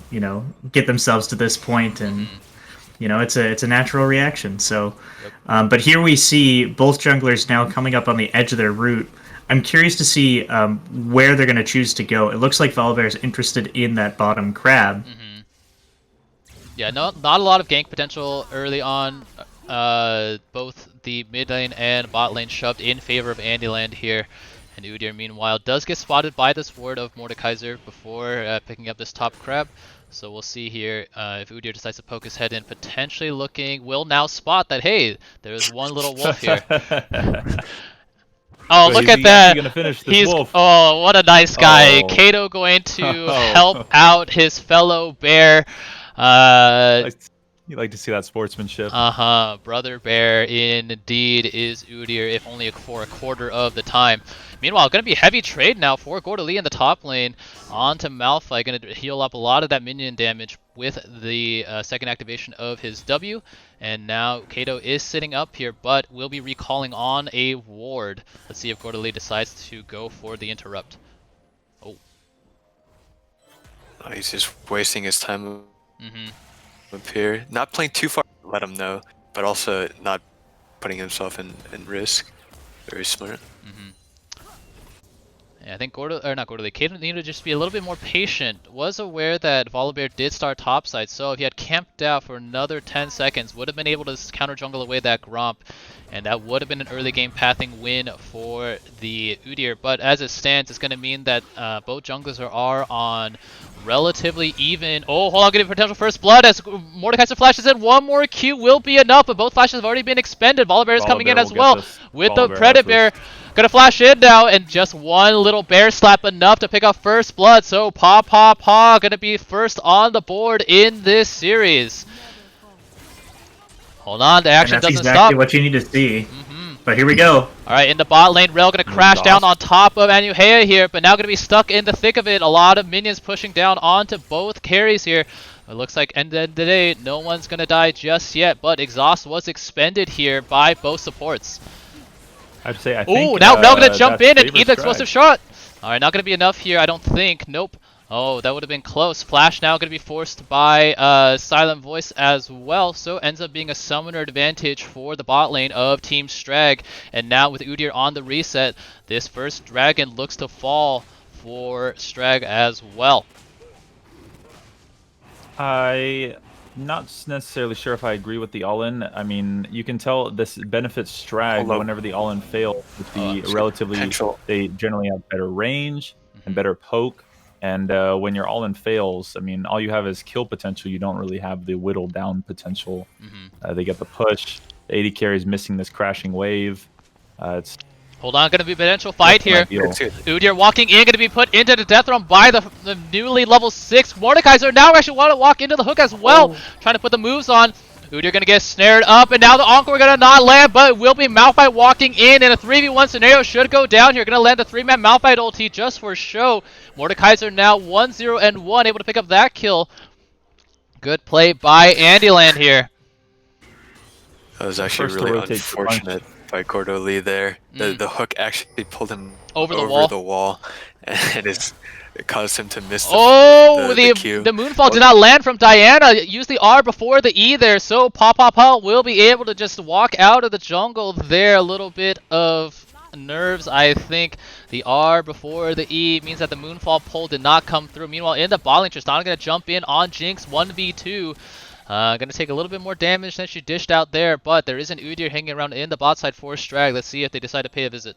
get themselves to this point, and it's a natural reaction. So, but here we see both junglers now coming up on the edge of their route. I'm curious to see where they're going to choose to go. It looks like Volibear is interested in that bottom crab. Yeah, not a lot of gank potential early on. Both the mid lane and bot lane shoved in favor of Andyland here. And Udyr, meanwhile, does get spotted by this ward of Mordekaiser before picking up this top crab. So we'll see here if Udyr decides to poke his head in, potentially will now spot that, hey, there's one little wolf here. Oh, look at that! Gonna finish this wolf. Oh, what a nice guy. Kato going to help out his fellow bear. You like to see that sportsmanship. Brother bear indeed is Udyr, if only for a quarter of the time. Meanwhile, going to be heavy trade now for Gordo Lee in the top lane. On to Malphite, going to heal up a lot of that minion damage with the second activation of his W. And now Kato is sitting up here, but will be recalling on a ward. Let's see if Gordo Lee decides to go for the interrupt. Oh. He's just wasting his time up here. Not playing too far, let him know, but also not putting himself in risk. Very smart. Yeah, I think Kato needed to just be a little bit more patient. Was aware that Volibear did start topside, so if he had camped out for another 10 seconds, would have been able to counter jungle away that Gromp, and that would have been an early game pathing win for the Udyr. But as it stands, it's going to mean that both junglers are on relatively even. Oh, hold on, getting potential first blood as Mordekaiser flashes in. One more Q will be enough, but both flashes have already been expended. Volibear is coming in as well with the Predator. Gonna flash in now, and just one little bear slap enough to pick up first blood. So Paw gonna be first on the board in this series. Hold on, the action doesn't stop. That's exactly stop. what you need to see. But here we go. Alright, in the bot lane, Rel gonna crash down on top of Anuhea here, but now gonna be stuck in the thick of it. A lot of minions pushing down onto both carries here. It looks like end of the day, no one's gonna die just yet, but exhaust was expended here by both supports. I'd say I think. Ooh, now Rel gonna jump in and eat the explosive shot. Alright, not gonna be enough here, I don't think. Nope. Oh, that would have been close. Flash now going to be forced by Silent Voice as well, so ends up being a summoner advantage for the bot lane of Team Strag. And now with Udyr on the reset, this first dragon looks to fall for Strag as well. I'm not necessarily sure if I agree with the all-in. I mean, you can tell this benefits Strag whenever the all-in fails with the relatively... They generally have better range and better poke. And when your all-in fails, I mean, all you have is kill potential. You don't really have the whittle down potential. They get the push. The AD carry is missing this crashing wave. It's Hold on, gonna be a potential fight here. ideal. Udyr walking in, gonna be put into the death realm by the newly level 6 Mordekaiser. Now actually want to walk into the hook as well, trying to put the moves on. Udyr gonna get snared up, and now the Encore gonna not land, but it will be Malphite walking in, and a 3v1 scenario should go down here. Gonna land the 3-man Malphite ulti just for show. Mordekaiser now 1-0-1, able to pick up that kill. Good play by Andyland here. That was actually really unfortunate by Gordo Lee there. The hook actually pulled him over the wall, and it caused him to miss the Q. The Moonfall did not land from Diana. Use the R before the E there, so Paw will be able to just walk out of the jungle there. A little bit of nerves, I think. The R before the E means that the Moonfall pull did not come through. Meanwhile, in the bot lane, Tristana gonna jump in on Jinx 1v2. Gonna take a little bit more damage than she dished out there, but there is an Udyr hanging around in the bot side for Strag. Let's see if they decide to pay a visit.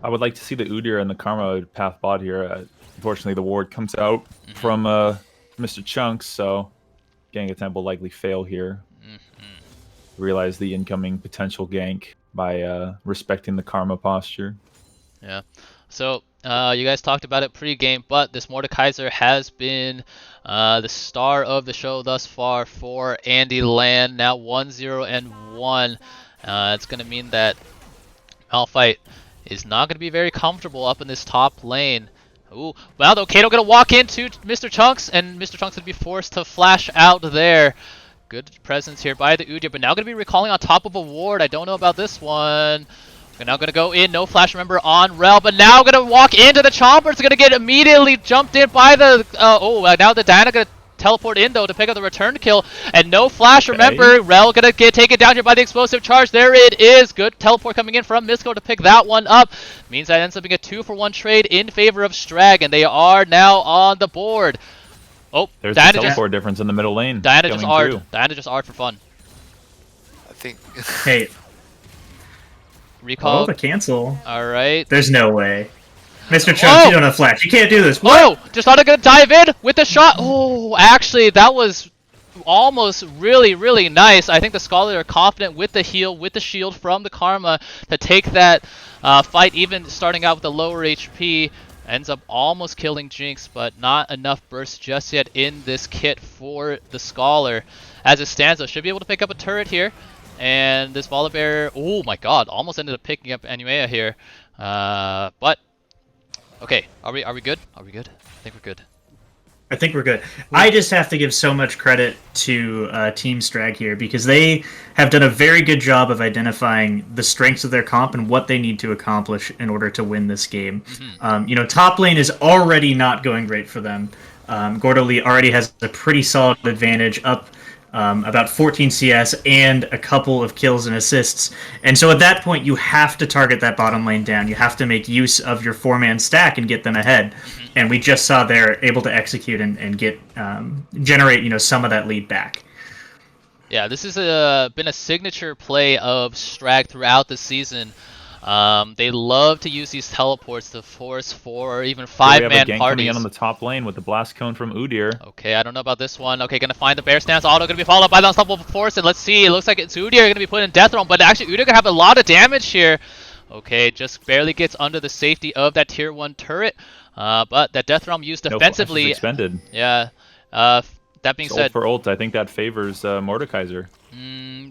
I would like to see the Udyr and the Karma path bot here. Unfortunately, the ward comes out from Mr. Chunks, so Gang Attempt will likely fail here. Realize the incoming potential gank by respecting the Karma posture. Yeah. So, you guys talked about it pre-game, but this Mordekaiser has been the star of the show thus far for Andyland. Now 1-0-1. It's going to mean that Malphite is not going to be very comfortable up in this top lane. Ooh, well, though, Kato going to walk into Mr. Chunks, and Mr. Chunks going to be forced to flash out there. Good presence here by the Udyr, but now going to be recalling on top of a ward. I don't know about this one. We're now going to go in, no flash, remember, on Rel, but now going to walk into the Chompers, going to get immediately jumped in by the, now the Diana going to teleport in, though, to pick up the return kill, and no flash, remember, Rel going to get taken down here by the explosive charge. There it is, good teleport coming in from Misko to pick that one up. Means that ends up being a 2-for-1 trade in favor of Strag, and they are now on the board. Oh, there's the teleport difference in the middle lane. Diana just R'd for fun. I think. Hey. Recall. Oh, the cancel. Alright. There's no way. Mr. Chunks, you don't have flash. You can't do this. What? Oh! Just thought I'm gonna dive in with the shot. Oh, actually, that was almost really, really nice. I think the Scholar are confident with the heal, with the shield from the Karma to take that fight, even starting out with the lower HP. Ends up almost killing Jinx, but not enough burst just yet in this kit for the Scholar. As it stands, though, should be able to pick up a turret here. And this Volibear, oh my god, almost ended up picking up Anumea here. But, okay, are we good? Are we good? I think we're good. I think we're good. I just have to give so much credit to Team Strag here because they have done a very good job of identifying the strengths of their comp and what they need to accomplish in order to win this game. Top lane is already not going great for them. Gordo Lee already has a pretty solid advantage up about 14 CS and a couple of kills and assists. And so at that point, you have to target that bottom lane down. You have to make use of your 4-man stack and get them ahead. And we just saw they're able to execute and get generate some of that lead back. Yeah, this has been a signature play of Strag throughout the season. They love to use these teleports to force 4 or even Here we have a 5-man gank parties. coming in on the top lane with the blast cone from Udyr. Okay, I don't know about this one. Okay, gonna find the bear stance. Auto gonna be followed up by the unstoppable force, and let's see. It looks like it's Udyr gonna be put in death realm, but actually Udyr gonna have a lot of damage here. Okay, just barely gets under the safety of that tier 1 turret, but that death realm used defensively. No expended. Yeah. That being said, ult for ult, I think that favors Mordekaiser.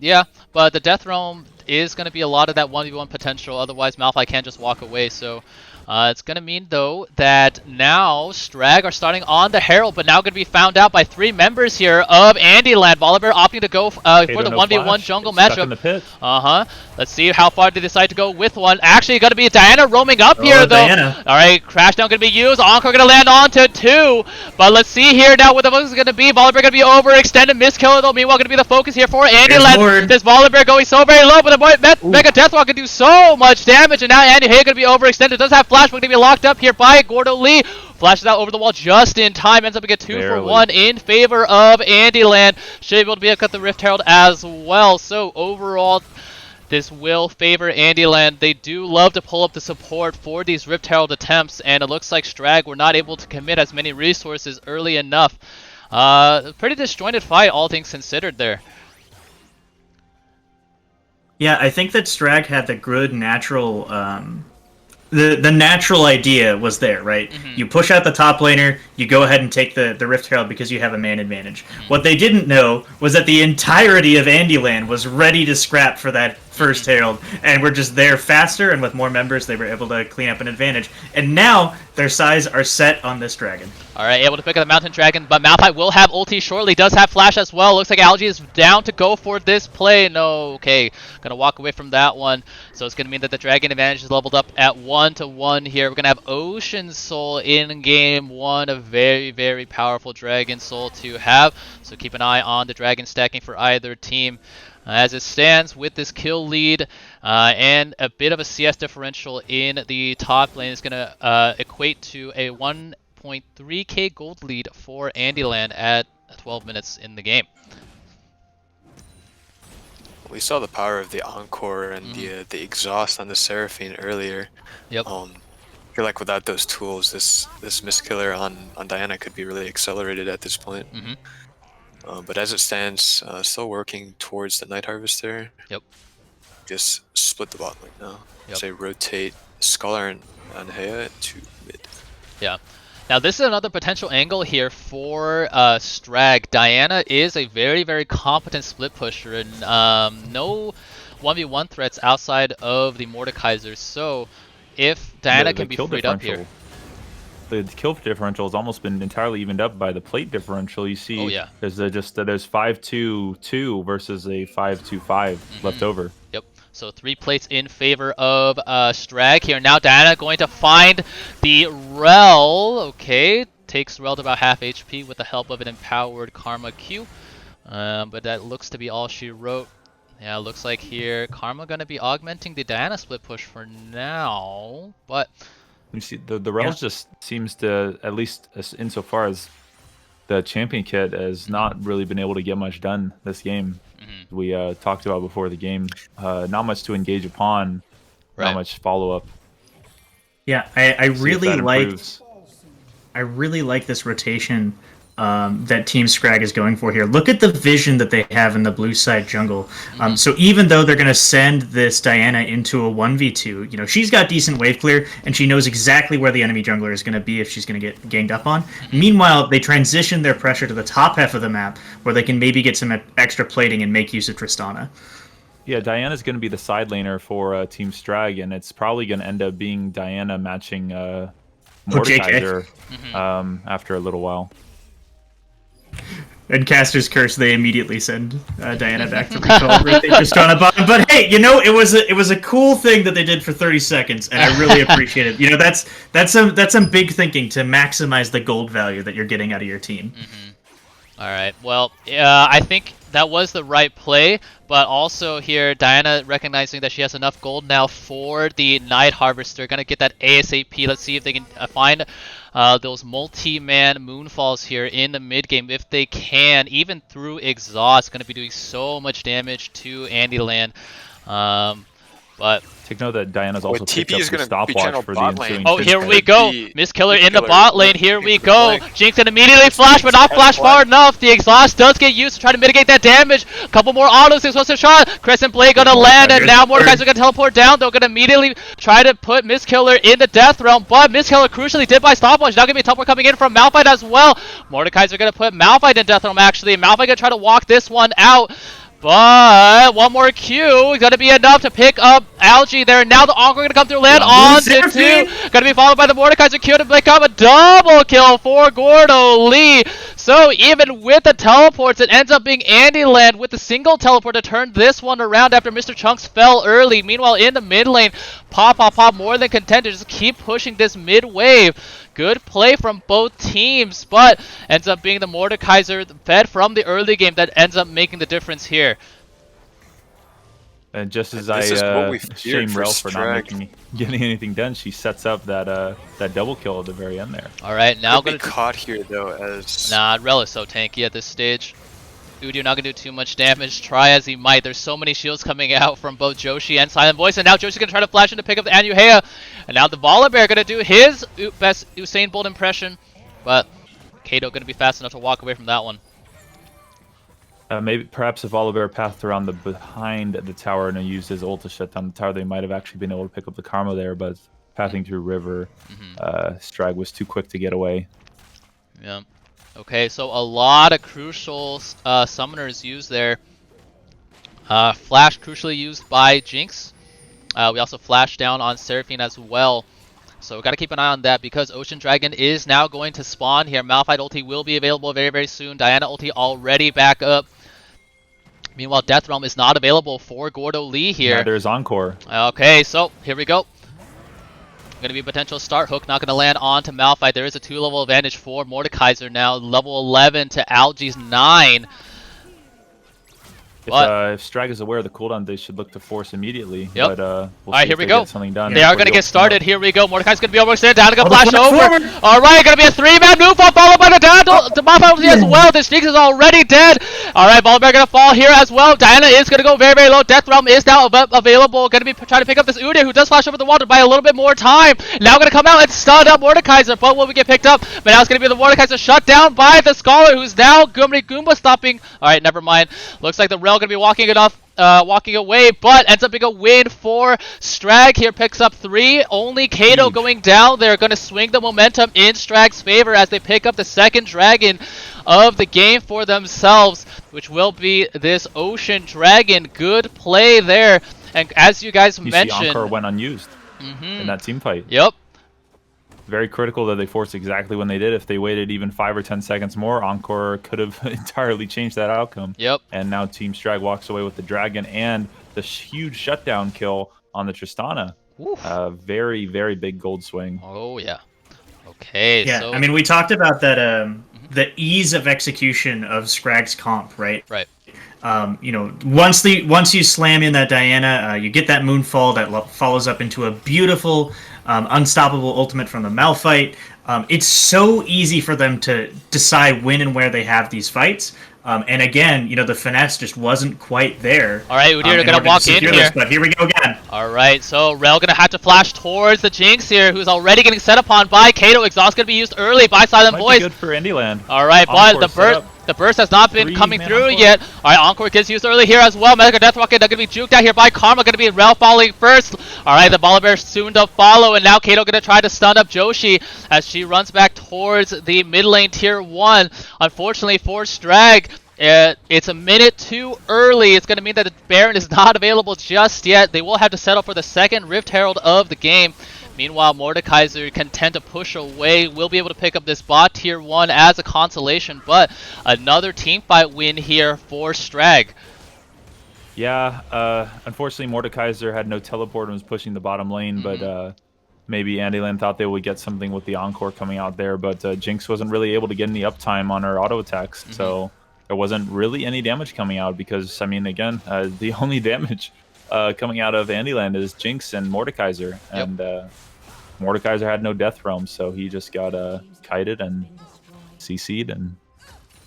Yeah, but the death realm is going to be a lot of that 1v1 potential, otherwise Malphite can't just walk away, so it's going to mean, though, that now Strag are starting on the Herald, but now going to be found out by 3 members here of Andyland. Volibear opting to go for the 1v1 jungle matchup. Let's see how far they decide to go with one. Actually, going to be Diana roaming up here, though. Alright, Crashdown going to be used. Encore going to land onto 2. But let's see here now what the focus is going to be. Volibear going to be overextended. Misskiller, though. Meanwhile, going to be the focus here for Andyland. This Volibear going so very low, but the Mega Deathwalk can do so much damage. And now Andy Hay going to be overextended. Does have Flash, but going to be locked up here by Gordo Lee. Flashes out over the wall just in time. Ends up getting 2 for 1 in favor of Andyland. Should be able to be able to cut the Rift Herald as well. So overall, this will favor Andyland. They do love to pull up the support for these Rift Herald attempts, and it looks like Strag were not able to commit as many resources early enough. Pretty disjointed fight, all things considered there. Yeah, I think that Strag had the good natural the natural idea was there, right? You push out the top laner, you go ahead and take the Rift Herald because you have a man advantage. What they didn't know was that the entirety of Andyland was ready to scrap for that first Herald, and we're just there faster, and with more members they were able to clean up an advantage. And now their size are set on this dragon. Alright, able to pick up the Mountain Dragon, but Malphite will have ulti shortly, does have Flash as well. Looks like Algae is down to go for this play. No, okay, gonna walk away from that one. So it's gonna mean that the Dragon advantage is leveled up at 1-1 here. We're gonna have Ocean Soul in game 1, a very, very powerful Dragon Soul to have. So keep an eye on the Dragon stacking for either team. As it stands with this kill lead and a bit of a CS differential in the top lane, is going to equate to a 1.3k gold lead for Andyland at 12 minutes in the game. We saw the power of the Encore and the exhaust on the Seraphine earlier. Yep. I feel like without those tools, this Mistkiller on Diana could be really accelerated at this point. But as it stands, still working towards the Night Harvester. Yep. Just split the bot lane now. Yep. Say rotate Scholar and Heya to mid. Yeah. Now this is another potential angle here for Strag. Diana is a very, very competent split pusher, and no 1v1 threats outside of the Mordekaiser. So if Diana can be freed up here. The kill differential has almost been entirely evened up by the plate differential. You see, there's there's 5-2-2 versus a 5-2-5 left over. Yep. So 3 plates in favor of Strag here. Now Diana going to find the Rel. Okay, takes Rel to about half HP with the help of an empowered Karma Q. But that looks to be all she wrote. Yeah, looks like here Karma gonna be augmenting the Diana split push for now, but. You see, the Rels just seems to, at least insofar as the champion kit, has not really been able to get much done this game. We talked about before the game, not much to engage upon, not much follow up. Yeah, I really like this rotation that Team Strag is going for here. Look at the vision that they have in the blue side jungle. So even though they're going to send this Diana into a 1v2, you know, she's got decent wave clear, and she knows exactly where the enemy jungler is going to be if she's going to get ganged up on. Meanwhile, they transition their pressure to the top half of the map, where they can maybe get some extra plating and make use of Tristana. Yeah, Diana's going to be the side laner for Team Strag, and it's probably going to end up being Diana matching Mordekaiser after a little while. And Caster's Curse, they immediately send Diana back to recall Tristana bottom. But hey, you know, it was a cool thing that they did for 30 seconds, and I really appreciate it. You know, that's some big thinking to maximize the gold value that you're getting out of your team. All right. Well, I think that was the right play, but also here Diana recognizing that she has enough gold now for the Night Harvester. Gonna get that ASAP. Let's see if they can find those multi-man moonfalls here in the mid game if they can, even through exhaust. Gonna be doing so much damage to Andyland. But take note that Diana's also TP picked up is the gonna be stopwatch channel for the bot ensuing lane. oh, Twitch here fight. we go. be Miss Killer Miss in the Killer bot lane. Here looking we for go. flank. Jinx can immediately Jinx flash, but not has flash far flank. enough. The exhaust does get used to try to mitigate that damage. A couple more autos. This was a shot. Crescent Blade gonna land, and now Mordekaiser gonna teleport down. They're gonna immediately try to put Miss Killer in the death realm, but Miss Killer crucially did by stopwatch. Now gonna be a teleport coming in from Malphite as well. Mordekaiser gonna put Malphite in death realm actually. Malphite gonna try to walk this one out. But one more Q is going to be enough to pick up Algae there. Now the Encore going to come through land on to 2. Going to be followed by the Mordekaiser Q to pick up a double kill for Gordo Lee. So even with the teleports, it ends up being Andyland with the single teleport to turn this one around after Mr. Chunks fell early. Meanwhile, in the mid lane, Pop more than content to just keep pushing this mid wave. Good play from both teams, but ends up being the Mordekaiser fed from the early game that ends up making the difference here. And just as This is what we shame feared for Rel for not Strag. getting anything done, she sets up that that double kill at the very end there. All right, now Could be caught here though as nah, Rel is so tanky at this stage. Udyr not gonna do too much damage. Try as he might. There's so many shields coming out from both Joshi and Silent Voice, and now Joshi's gonna try to flash in to pick up the Anuhea. And now the Volibear gonna do his best Usain Bolt impression, but Kato gonna be fast enough to walk away from that one. Maybe perhaps if Volibear pathed around the behind the tower and used his ult to shut down the tower, they might have actually been able to pick up the Karma there. But pathing through river, Strag was too quick to get away. Yeah. Okay, so a lot of crucial summoners used there. Flash crucially used by Jinx. We also flashed down on Seraphine as well. So we got to keep an eye on that because Ocean Dragon is now going to spawn here. Malphite ulti will be available very, very soon. Diana ulti already back up. Meanwhile, Death Realm is not available for Gordo Lee here. Neither is Encore. Okay, so here we go. Going to be a potential start. Hook not going to land onto Malphite. There is a 2-level advantage for Mordekaiser now. Level 11 to Algae's 9. If Strag is aware of the cooldown, they should look to force immediately. Yep. But we'll Alright, see here if we they go. get something done. They are going to get started. Here we go. Mordekaiser's going to be almost there. Down to go Oh, flash over. Alright, going to be a 3-man move followed by the down to Malphite as well. This Jinx is already dead. Alright, Volibear going to fall here as well. Diana is going to go very, very low. Death Realm is now available. Going to be trying to pick up this Udyr who does flash over the water by a little bit more time. Now going to come out and stun up Mordekaiser, but will we get picked up? But now it's going to be the Mordekaiser shut down by the Scholar who's now going to be Goomba stopping. Alright, never mind. Looks like the Rel going to be walking away, but ends up being a win for Strag. Here picks up 3. Only Kato going down. They're going to swing the momentum in Strag's favor as they pick up the second dragon of the game for themselves, which will be this Ocean Dragon. Good play there. And as you guys mentioned, Encore went unused in that team fight. Yep. Very critical that they forced exactly when they did. If they waited even 5 or 10 seconds more, Encore could have entirely changed that outcome. Yep. And now Team Strag walks away with the Dragon and the huge shutdown kill on the Tristana. Very, very big gold swing. Oh, yeah. Okay. Yeah, so... I mean, we talked about that, the ease of execution of Scrag's comp, right? Right. You know, once you slam in that Diana, you get that Moonfall that follows up into a beautiful, unstoppable ultimate from the Malphite. It's so easy for them to decide when and where they have these fights. And again, you know, the finesse just wasn't quite there. All right, Udyr going to walk in here. This, but here we go again. All right, so Rel going to have to flash towards the Jinx here, who's already getting set upon by Kato. Exhaust going to be used early by Silent Might Voice. be good for Andyland. All right, but the burst has not been coming through yet. All right, Encore gets used early here as well. Medical Death Rocket going to be juked out here by Karma. Going to be Rel falling first. All right, the Volibear soon to follow, and now Kato going to try to stun up Joshi as she runs back towards the mid lane tier 1. Unfortunately for Strag, it's a minute too early. It's going to mean that the Baron is not available just yet. They will have to settle for the second Rift Herald of the game. Meanwhile, Mordekaiser can tend to push away. Will be able to pick up this bot tier 1 as a consolation, but another teamfight win here for Strag. Yeah, unfortunately Mordekaiser had no teleport and was pushing the bottom lane, but maybe Andyland thought they would get something with the Encore coming out there, but Jinx wasn't really able to get any uptime on her auto attacks, so there wasn't really any damage coming out because, I mean, again, the only damage coming out of Andyland is Jinx and Mordekaiser, and Mordekaiser had no Death Realm, so he just got kited and CC'd and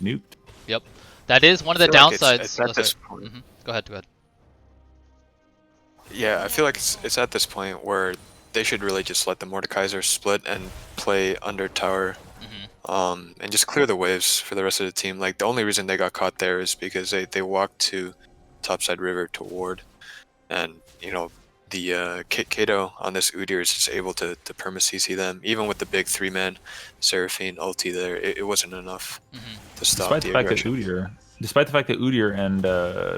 nuked. Yep, that is one of the downsides. At this point, Go ahead. Yeah, I feel like it's at this point where they should really just let the Mordekaiser split and play under tower, and just clear the waves for the rest of the team. Like, the only reason they got caught there is because they walked to topside river to ward, and you know the Kato on this Udyr is just able to perma CC them. Even with the big 3-man Seraphine ulti there, it wasn't enough to stop the aggression. Despite the fact that Udyr and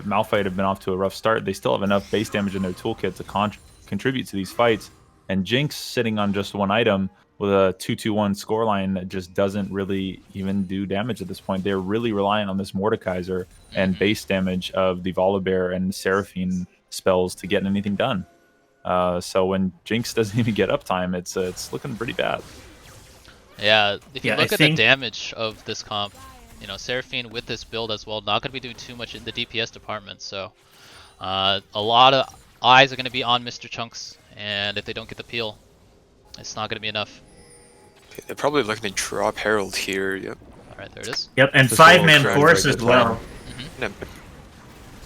Malphite have been off to a rough start, they still have enough base damage in their toolkit to contribute to these fights. And Jinx sitting on just one item with a 2-2-1 scoreline that just doesn't really even do damage at this point. They're really relying on this Mordekaiser and base damage of the Volibear and Seraphine spells to get anything done. So when Jinx doesn't even get uptime, it's looking pretty bad. Yeah, if you look at the damage of this comp, you know, Seraphine with this build as well, not going to be doing too much in the DPS department, so a lot of eyes are going to be on Mr. Chunks, and if they don't get the peel, it's not going to be enough. They're probably looking to drop Herald here. Yep. Alright, there it is. Yep, and 5-man force as well.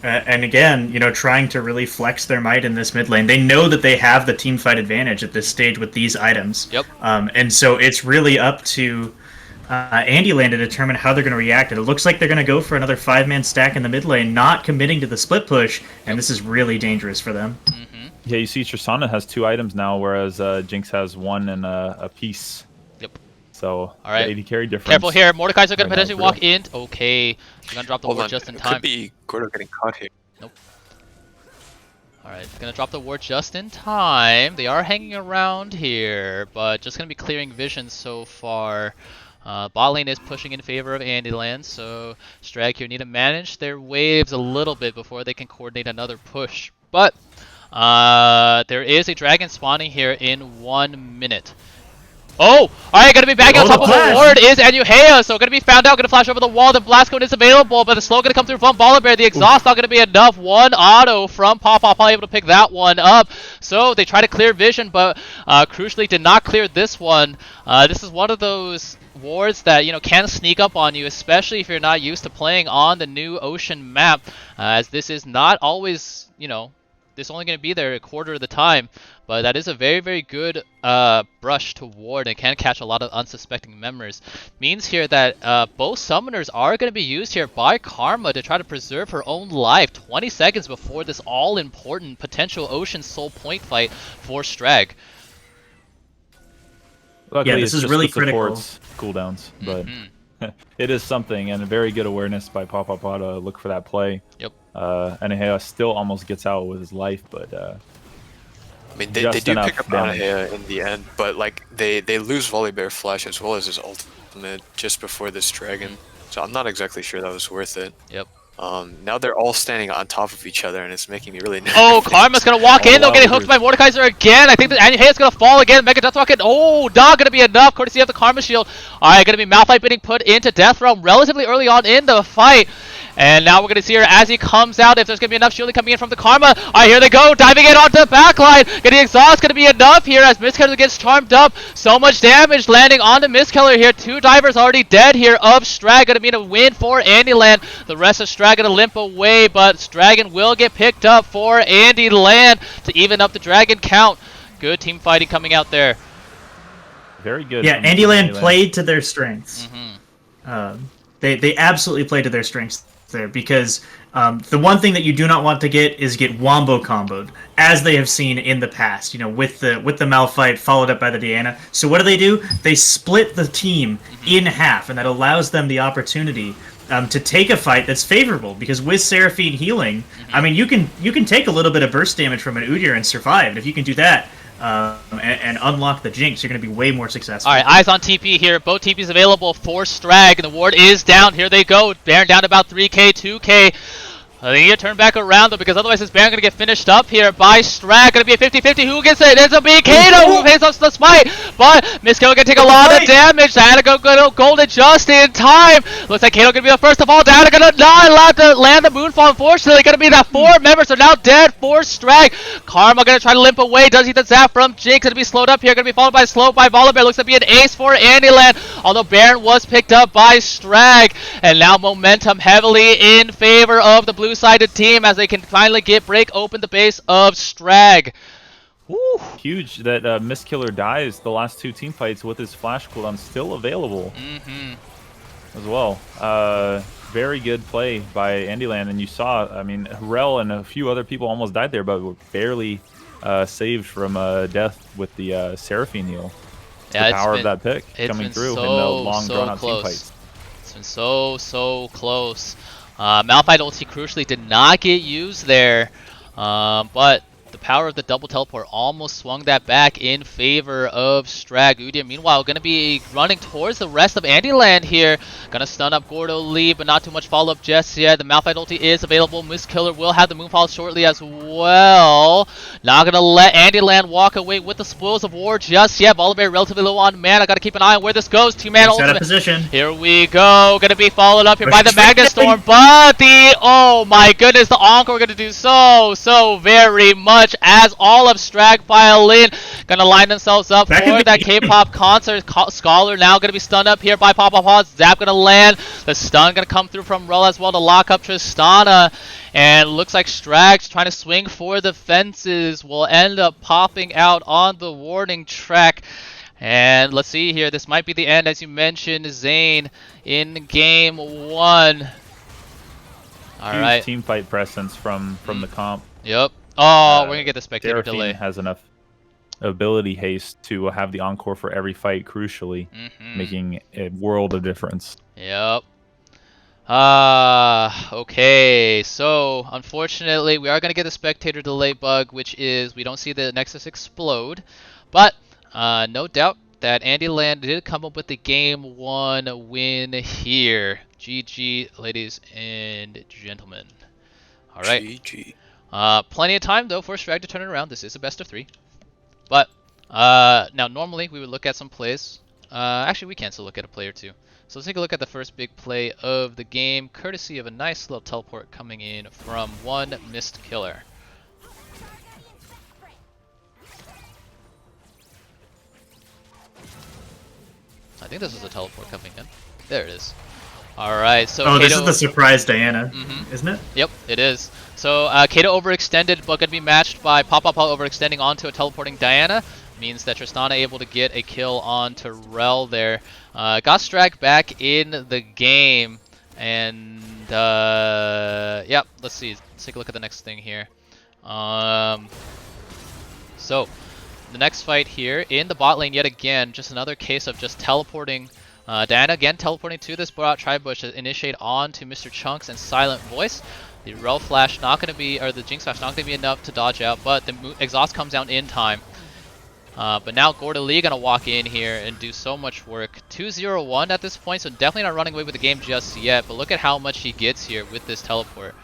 And again, you know, trying to really flex their might in this mid lane. They know that they have the team fight advantage at this stage with these items. Yep. And so it's really up to Andyland to determine how they're going to react. And it looks like they're going to go for another 5-man stack in the mid lane, not committing to the split push, and this is really dangerous for them. Yeah, you see Tristana has 2 items now, whereas Jinx has 1 and a piece. Yep. So, all right. the AD carry difference. Careful here. Mordekaiser going to potentially walk in. Okay. You're going to drop the ward just in time. Could be Gordo getting caught here. Nope. Alright, going to drop the ward just in time. They are hanging around here, but just going to be clearing vision so far. Bot lane is pushing in favor of Andyland, so Strag here need to manage their waves a little bit before they can coordinate another push. But there is a dragon spawning here in 1 minute. Oh! Alright, gonna be back on top of the ward is Anuhea, so gonna be found out, gonna flash over the wall, the blast cone is available, but the slow gonna come through from Volibear, the exhaust not gonna be enough, 1 auto from Pawpaw, probably able to pick that one up. So they try to clear vision, but crucially did not clear this one. This is one of those wards that, you know, can sneak up on you, especially if you're not used to playing on the new Ocean map, as this is not always, you know, this only going to be there a quarter of the time, but that is a very, very good brush to ward and can catch a lot of unsuspecting members. Means here that both summoners are going to be used here by Karma to try to preserve her own life 20 seconds before this all-important potential Ocean Soul point fight for Strag. Luckily, yeah, this is really critical. Cooldowns, but it is something, and a very good awareness by Pawpaw to look for that play. Yep. Anahea still almost gets out with his life, but I mean, they do pick up Anahea in the end, but like they lose Volibear Flash as well as his ultimate just before this dragon, so I'm not exactly sure that was worth it. Yep. Now they're all standing on top of each other, and it's making me really nervous. Oh, Karma's gonna walk in, though, getting hooked by Mordekaiser again. I think that Anuhea's gonna fall again. Mega Death Rocket. Oh, not gonna be enough, courtesy of the Karma Shield. Alright, gonna be Malphite being put into Death Realm relatively early on in the fight. And now we're going to see her as he comes out, if there's going to be enough shielding coming in from the Karma. Alright, here they go, diving in onto the backline. Getting exhaust going to be enough here as Mistkeller gets charmed up. So much damage landing onto Mistkeller here. 2 divers already dead here of Strag. Going to be a win for Andyland. The rest of Strag going to limp away, but Dragon will get picked up for Andyland to even up the Dragon count. Good team fighting coming out there. Very good. Yeah, Andyland played to their strengths. They absolutely played to their strengths there, because the one thing that you do not want to get is get wombo comboed, as they have seen in the past, you know, with the Malphite followed up by the Diana. So what do? They split the team in half, and that allows them the opportunity to take a fight that's favorable, because with Seraphine healing, I mean, you can take a little bit of burst damage from an Udyr and survive, and if you can do that, and unlock the Jinx, you're going to be way more successful. Alright, eyes on TP here. Both TPs available for Strag, and the ward is down. Here they go. Baron down to about 3k, 2k. They need to turn back around, though, because otherwise this Baron going to get finished up here by Strag. Going to be a 50-50. Who gets it? It's a big Kato who pays off the smite, but Mistkeller going to take a lot of damage. Diana going to golden just in time. Looks like Kato going to be the first of all. Diana going to not allow to land the Moonfall, unfortunately. Going to be that 4 members are now dead for Strag. Karma going to try to limp away. Does he the zap from Jinx? Going to be slowed up here. Going to be followed by slow by Volibear. Looks to be an ace for Andyland, although Baron was picked up by Strag. And now momentum heavily in favor of the blue blue-sided team as they can finally break open the base of Strag. Woo. Huge that Mistkiller dies the last 2 team fights with his flash cooldown still available as well. Very good play by Andyland, and you saw, I mean, Rel and a few other people almost died there, but were barely saved from death with the Seraphine heal. Yeah, the power of that pick coming through in the long drawn-out team fights. It's been so close. Malphite ulti crucially did not get used there, but the power of the double teleport almost swung that back in favor of Strag. Udia, meanwhile, going to be running towards the rest of Andyland here. Going to stun up Gordo Lee, but not too much follow-up just yet. The Malphite ulti is available. Mistkiller will have the Moonfall shortly as well. Not going to let Andyland walk away with the spoils of war just yet. Volibear relatively low on mana. Got to keep an eye on where this goes. Two-man ultimate. Out of position. Here we go. Going to be followed up here by the Magnet Storm, but oh my goodness, the Encore going to do so very much as all of Strag pile in. Gonna line themselves up for that K-pop concert. Scholar now gonna be stunned up here by Pop. Zap gonna land. The stun gonna come through from Rel as well to lock up Tristana. And looks like Strag's trying to swing for the fences. Will end up popping out on the warning track. And let's see here. This might be the end, as you mentioned, Zane, in game 1. Huge team fight presence from the comp. Yep. Oh, we're gonna get the spectator Seraphine delay. has enough ability haste to have the encore for every fight, crucially, making a world of difference. Yep. Okay, so unfortunately we are going to get the spectator delay bug, which is we don't see the Nexus explode, but no doubt that Andyland did come up with the game 1 win here. GG, ladies and gentlemen. Alright. GG. Plenty of time though for Strag to turn it around. This is a best of 3. But now normally we would look at some plays. Actually we can still look at a play or two. So let's take a look at the first big play of the game, courtesy of a nice little teleport coming in from one Mistkiller. I think this is a teleport coming in. There it is. Alright, so Kato... this is the surprise Diana, isn't it? Yep, it is. So Kato overextended, but gonna be matched by Pop overextending onto a teleporting Diana. Means that Tristana able to get a kill onto Rel there. Got Strag back in the game, and yeah, let's see. Let's take a look at the next thing here. So the next fight here in the bot lane yet again, just another case of just teleporting. Diana again teleporting to this bot tri bush to initiate on to Mr. Chunks and Silent Voice. The Rel flash not going to be, or the Jinx flash not going to be enough to dodge out, but the exhaust comes down in time. But now Gordo Lee gonna walk in here and do so much work. 2-0-1 at this point, so definitely not running away with the game just yet. But look at how much he gets here with this teleport.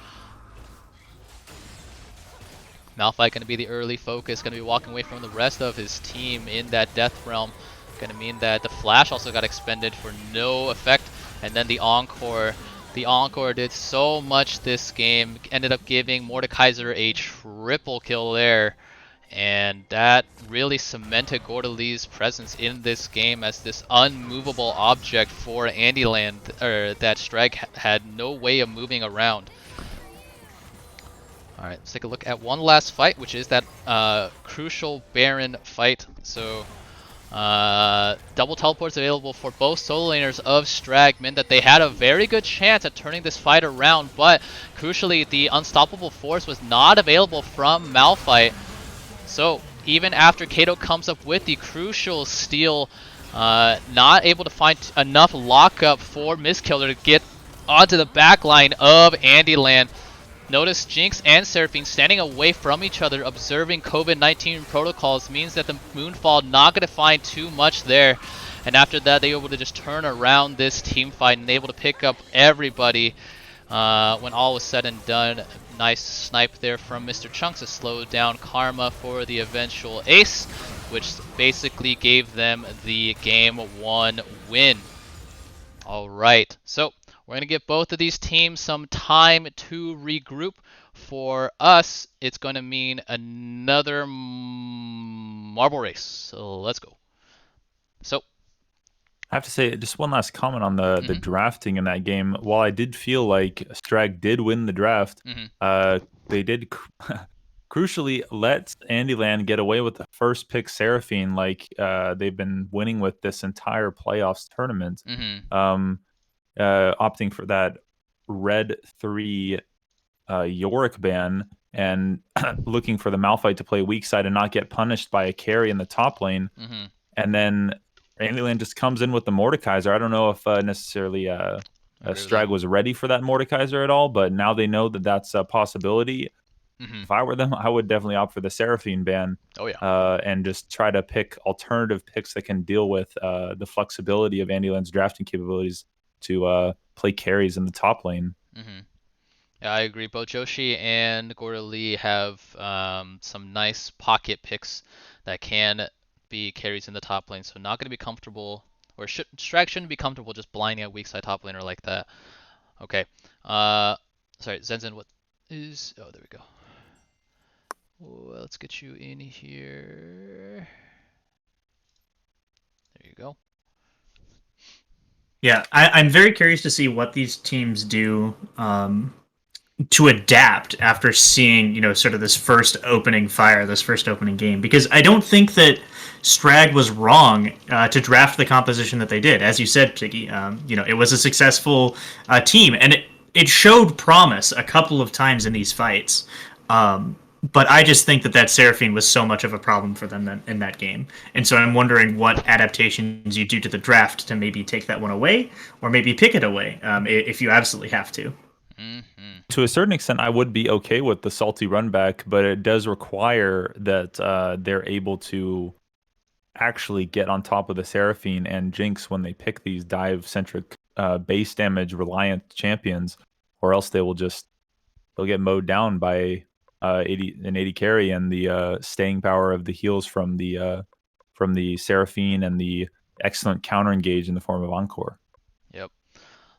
Malphite gonna be the early focus, gonna be walking away from the rest of his team in that Death Realm. Gonna mean that the flash also got expended for no effect, and then the Encore. The Encore did so much this game, ended up giving Mordekaiser a triple kill there. And that really cemented Gordo Lee's presence in this game as this unmovable object for Andyland, or that Strag had no way of moving around. Alright, let's take a look at one last fight, which is that crucial Baron fight. So, double teleports available for both solo laners of Strag meant that they had a very good chance at turning this fight around, but crucially the unstoppable force was not available from Malphite. So even after Kato comes up with the crucial steal, not able to find enough lockup for Mistkiller to get onto the back line of Andyland. Notice Jinx and Seraphine standing away from each other, observing COVID-19 protocols, means that the Moonfall not going to find too much there. And after that, they were able to just turn around this team fight and able to pick up everybody when all was said and done. Nice snipe there from Mr. Chunks to slow down Karma for the eventual ace, which basically gave them the game 1 win. Alright, so we're going to give both of these teams some time to regroup. For us, it's going to mean another marble race. So let's go. So I have to say, just one last comment on the drafting in that game. While I did feel like Strag did win the draft, they did crucially let Andyland get away with the first pick Seraphine, like they've been winning with this entire playoffs tournament. Opting for that red 3 Yorick ban and looking for the Malphite to play weak side and not get punished by a carry in the top lane. And then Andyland just comes in with the Mordekaiser. I don't know if necessarily Strag was ready for that Mordekaiser at all, but now they know that that's a possibility. If I were them, I would definitely opt for the Seraphine ban. Oh yeah. And just try to pick alternative picks that can deal with the flexibility of Andyland's drafting capabilities to play carries in the top lane. Yeah, I agree. Both Joshi and Gorda Lee have some nice pocket picks that can be carries in the top lane. So not going to be comfortable, or Strag shouldn't be comfortable just blinding a weak side top laner like that. Okay. Sorry, Zenzen, what is? Oh, there we go. Well, let's get you in here. There you go. Yeah, I'm very curious to see what these teams do to adapt after seeing, sort of this first opening fire, this first opening game, because I don't think that Strag was wrong to draft the composition that they did. As you said, Tiggy, it was a successful team, and it showed promise a couple of times in these fights. But I just think that Seraphine was so much of a problem for them in that game. And so I'm wondering what adaptations you do to the draft to maybe take that one away, or maybe pick it away if you absolutely have to. To a certain extent, I would be okay with the salty run back, but it does require that they're able to actually get on top of the Seraphine and Jinx when they pick these dive-centric base damage reliant champions, or else they'll get mowed down by 80 carry and the staying power of the heals from the Seraphine and the excellent counter engage in the form of Encore. Yep.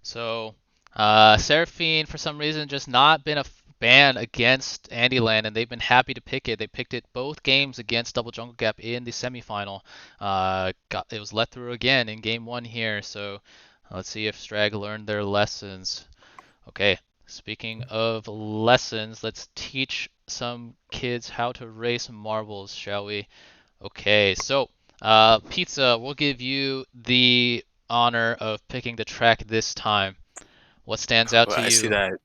So Seraphine, for some reason, just not been a ban against Andyland, and they've been happy to pick it. They picked it both games against Double Jungle Gap in the semifinal. It was let through again in game 1 here, so let's see if Strag learned their lessons. Okay, speaking of lessons, let's teach some kids how to race marbles, shall we? Okay, so Pizza, we'll give you the honor of picking the track this time. What stands out to you? I see that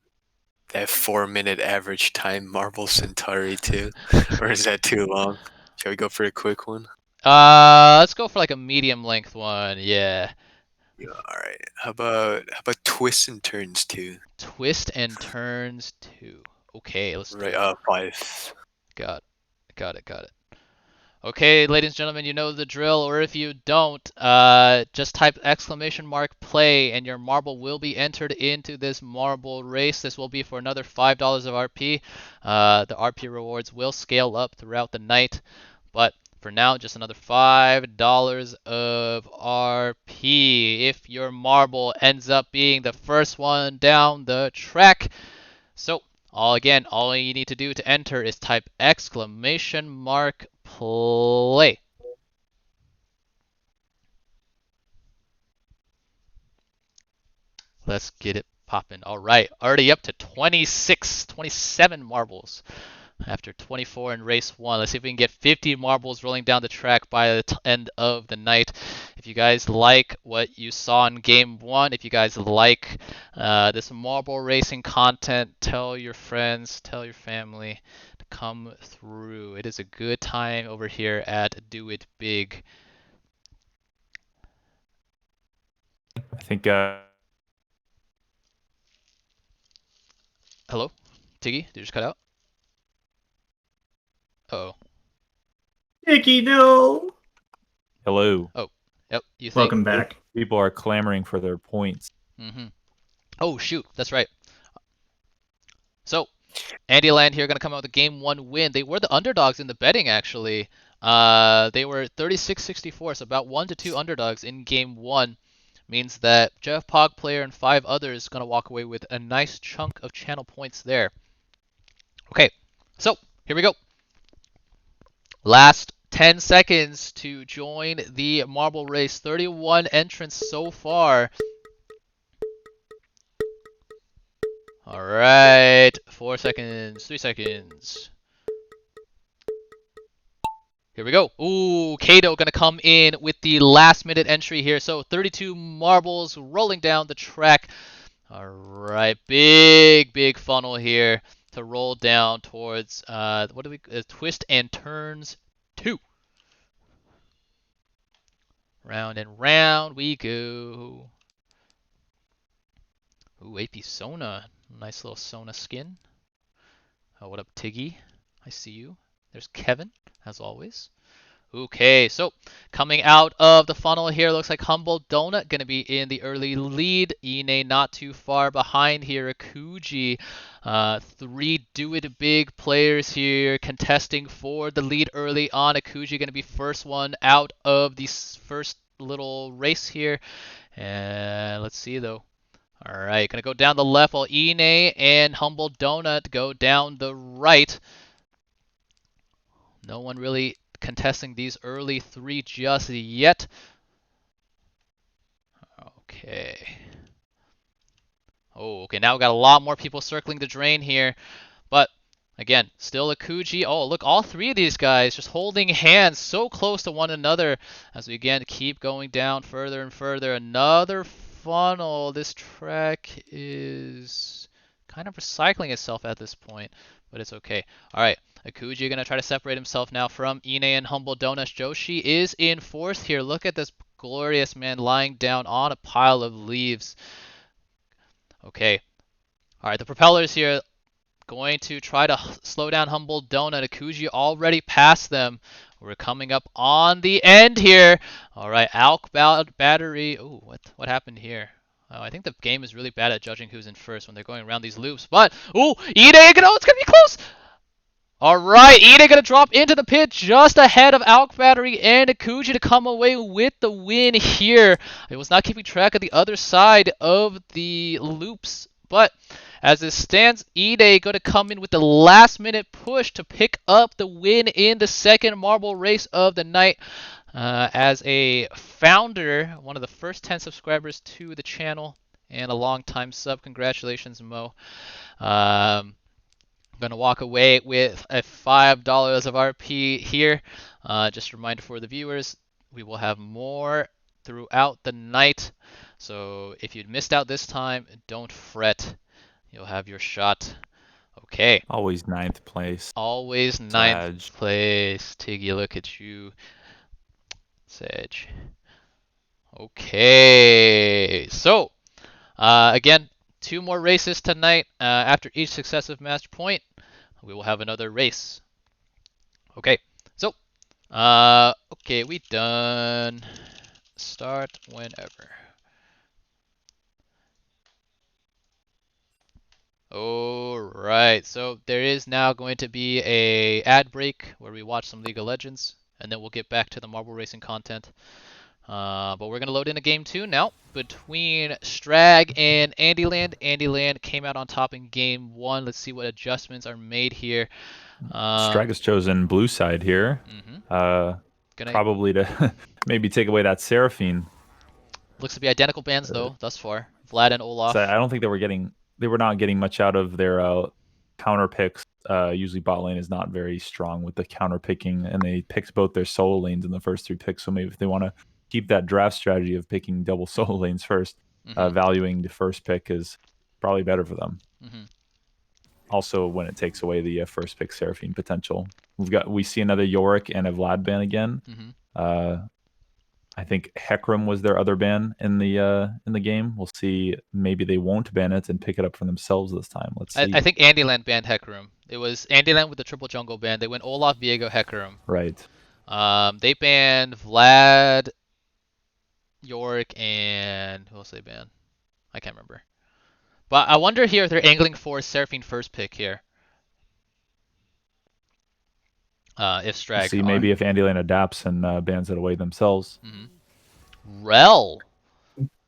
4-minute average time Marble Centauri too. Or is that too long? Shall we go for a quick one? Let's go for like a medium length one. Yeah. All right. How about Twists and Turns 2? Twist and Turns 2. Okay, let's do it. 5. Got it. Okay, ladies and gentlemen, you know the drill, or if you don't, just type !play and your marble will be entered into this marble race. This will be for another $5 of RP. The RP rewards will scale up throughout the night, but for now, just another $5 of RP if your marble ends up being the first one down the track. So, all you need to do to enter is type !play. Let's get it popping. All right, already up to 27 marbles after 24 in race 1. Let's see if we can get 50 marbles rolling down the track by the end of the night. If you guys like what you saw in game 1, if you guys like this marble racing content, tell your friends, tell your family to come through. It is a good time over here at Do It Big. I think Hello? Tiggy, did you just cut out? Uh-oh. Nicky, no! Hello. Oh, yep. You think... Welcome back. People are clamoring for their points. Oh, shoot. That's right. So, Andyland here going to come out with a game 1 win. They were the underdogs in the betting, actually. They were 36-64, so about 1 to 2 underdogs in game 1. Means that Jeff Pog player and 5 others going to walk away with a nice chunk of channel points there. Okay, so here we go. Last 10 seconds to join the marble race. 31 entrants so far. All right, 4 seconds, 3 seconds. Here we go. Ooh, Kato gonna come in with the last minute entry here. So 32 marbles rolling down the track. All right, big funnel here to roll down towards twist and turns 2. Round and round we go. Ooh, AP Sona. Nice little Sona skin. Oh, what up, Tiggy? I see you. There's Kevin, as always. Okay, so coming out of the funnel here, looks like Humble Donut going to be in the early lead. Ine not too far behind here. Akuji, 3 Do It Big players here contesting for the lead early on. Akuji going to be first one out of this first little race here. And let's see though. All right, going to go down the left while Ine and Humble Donut go down the right. No one really contesting these early 3 just yet. Okay. Oh, okay, now we got a lot more people circling the drain here. But again, still Akuji. Oh, look, all 3 of these guys just holding hands so close to one another as we again keep going down further and further. Another funnel. This track is kind of recycling itself at this point, but it's okay. All right. Akuji going to try to separate himself now from Ine and Humble Donuts. Joshi is in 4th here. Look at this glorious man lying down on a pile of leaves. Okay. All right, the propellers here going to try to slow down Humble Donut. Akuji already passed them. We're coming up on the end here. All right, outbound battery. Oh, what happened here? Oh, I think the game is really bad at judging who's in first when they're going around these loops. But, oh, Ine, it's going to be close. All right, Ine gonna drop into the pit just ahead of Alk Battery and Akuji to come away with the win here. It was not keeping track of the other side of the loops, but as it stands, Ine gonna come in with the last minute push to pick up the win in the second marble race of the night. As a founder, one of the first 10 subscribers to the channel and a long-time sub, congratulations, Mo. I'm going to walk away with a $5 of RP here. Just a reminder for the viewers, we will have more throughout the night. So if you missed out this time, don't fret. You'll have your shot. Okay. Always 9th place. Always 9th place. Tiggy, look at you. Sage. Okay. So, again, 2 more races tonight. After each successive match point, we will have another race. Okay, so, okay, we done. Start whenever. Alright, so there is now going to be a ad break where we watch some League of Legends, and then we'll get back to the marble racing content. But we're going to load in a game 2 now between Strag and Andyland. Andyland came out on top in game 1. Let's see what adjustments are made here. Strag has chosen blue side here. Probably to maybe take away that Seraphine. Looks to be identical bans though, thus far. Vlad and Olaf. So I don't think they were not getting much out of their counter picks. Usually bot lane is not very strong with the counter picking, and they picked both their solo lanes in the first 3 picks. So maybe if they want to keep that draft strategy of picking double solo lanes first, valuing the first pick is probably better for them. Also, when it takes away the first pick Seraphine potential, we see another Yorick and a Vlad ban again. I think Hecarim was their other ban in the game. We'll see. Maybe they won't ban it and pick it up for themselves this time. Let's see. I think Andyland banned Hecarim. It was Andyland with the triple jungle ban. They went Olaf, Viego, Hecarim. Right. They banned Vlad, Yorick, and who else they banned? I can't remember. But I wonder here if they're angling for Seraphine first pick here. If Strag. See, maybe if Andyland adapts and bans it away themselves. Rel.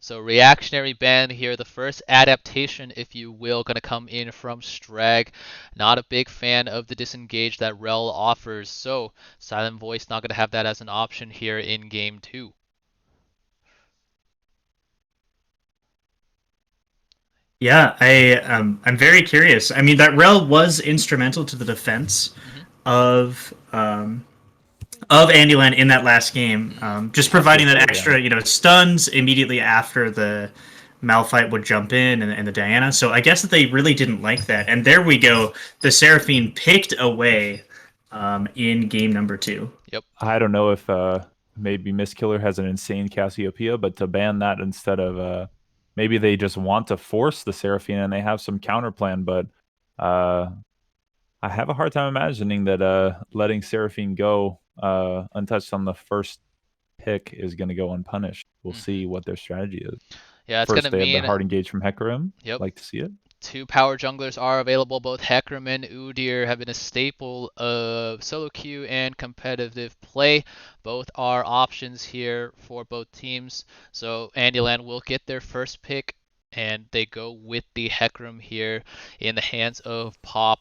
So reactionary ban here, the first adaptation, if you will, going to come in from Strag. Not a big fan of the disengage that Rel offers, so Silent Voice not going to have that as an option here in game 2. Yeah, I'm very curious. I mean, that Rel was instrumental to the defense of Andyland in that last game, just providing that extra, stuns immediately after the Malphite would jump in and the Diana. So I guess that they really didn't like that. And there we go. The Seraphine picked away in game number 2. Yep. I don't know if maybe Miss Killer has an insane Cassiopeia, but to ban that instead of maybe they just want to force the Seraphine and they have some counter plan, but I have a hard time imagining that letting Seraphine go untouched on the first pick is going to go unpunished. We'll see what their strategy is. Yeah, it's First, going to mean they have the hard engage from Hecarim. Yep. Like to see it. 2 power junglers are available. Both Hecarim and Udyr have been a staple of solo queue and competitive play. Both are options here for both teams. So Andyland will get their first pick, and they go with the Hecarim here in the hands of Pa.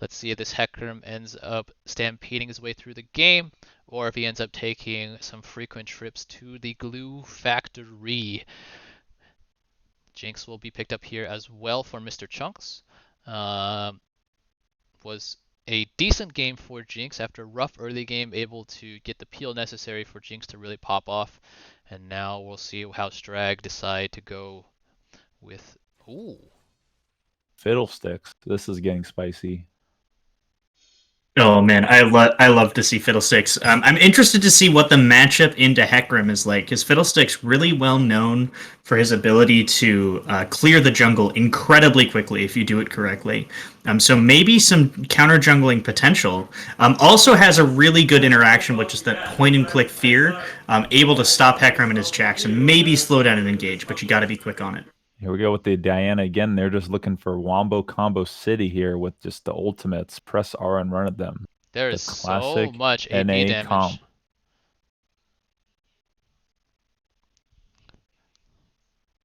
Let's see if this Hecarim ends up stampeding his way through the game, or if he ends up taking some frequent trips to the glue factory. Jinx will be picked up here as well for Mr. Chunks. Was a decent game for Jinx after a rough early game, able to get the peel necessary for Jinx to really pop off. And now we'll see how Strag decide to go with... Ooh. Fiddlesticks. This is getting spicy. Oh man, I love to see Fiddlesticks. I'm interested to see what the matchup into Hecarim is like, because Fiddlesticks really well known for his ability to clear the jungle incredibly quickly if you do it correctly. So maybe some counter jungling potential. Also has a really good interaction with just that point and click fear, able to stop Hecarim in his tracks and maybe slow down and engage, but you got to be quick on it. Here we go with the Diana again. They're just looking for Wombo Combo City here with just the ultimates. Press R and run at them. There is so much AP damage. Comp.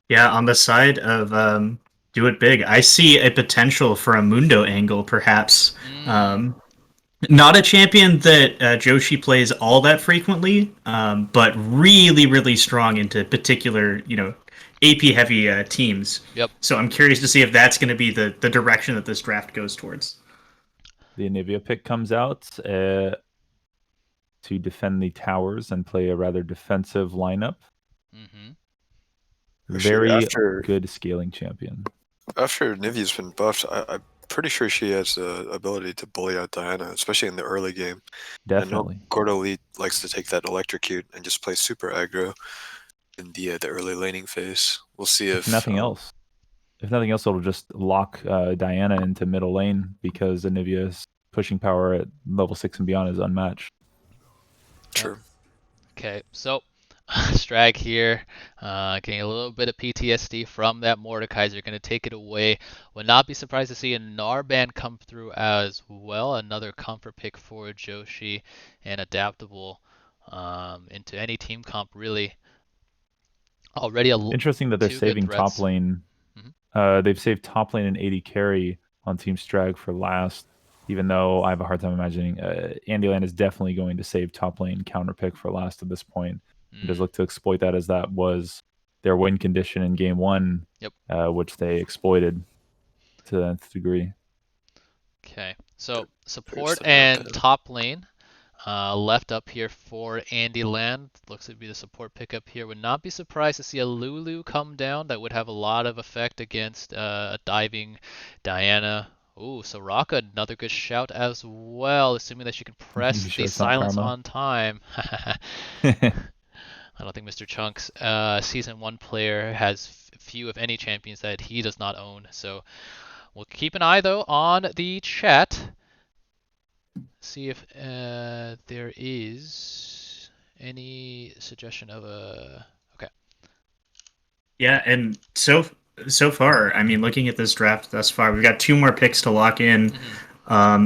Yeah, on the side of do it big, I see a potential for a Mundo angle, perhaps. Not a champion that Joshi plays all that frequently, but really, really strong into particular, AP-heavy teams. Yep. So I'm curious to see if that's going to be the direction that this draft goes towards. The Anivia pick comes out to defend the towers and play a rather defensive lineup. Very good scaling champion. After Nivea's been buffed, I'm pretty sure she has the ability to bully out Diana, especially in the early game. Definitely. I know Gordo Elite likes to take that electrocute and just play super aggro in the early laning phase. We'll see if nothing else. If nothing else, it'll just lock Diana into middle lane because Anivia's pushing power at level 6 and beyond is unmatched. True. Okay, so Strag here, getting a little bit of PTSD from that Mordekaiser, going to take it away. Would not be surprised to see a Narban come through as well. Another comfort pick for Joshi and adaptable into any team comp, really. Already interesting that they're saving top lane. They've saved top lane and 80 carry on Team Strag for last, even though I have a hard time imagining Andyland is definitely going to save top lane counter pick for last at this point. And just look to exploit that, as that was their win condition in game 1, which they exploited to the nth degree. Okay, so support and top lane left up here for Andyland. Looks to be the support pickup here. Would not be surprised to see a Lulu come down. That would have a lot of effect against a diving Diana. Ooh, Soraka, another good shout as well, assuming that she can press the silence on time. I don't think Mr. Chunks, Season 1 player, has few, if any, champions that he does not own. So we'll keep an eye, though, on the chat. See if there is any suggestion of a... Okay. Yeah, and so far, I mean, looking at this draft thus far, we've got 2 more picks to lock in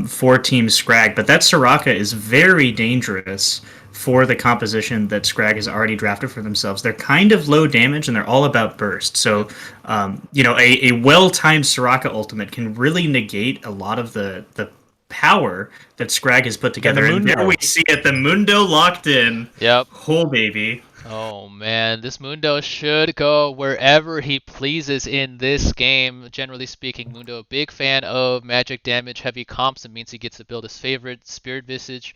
for Team Scrag, but that Soraka is very dangerous for the composition that Scrag has already drafted for themselves. They're kind of low damage and they're all about burst. So, a well-timed Soraka ultimate can really negate a lot of the power that Scrag has put together. And there we see it, the Mundo locked in. Yep. Oh, baby. Oh man, this Mundo should go wherever he pleases in this game. Generally speaking, Mundo, a big fan of magic damage heavy comps. It means he gets to build his favorite Spirit Visage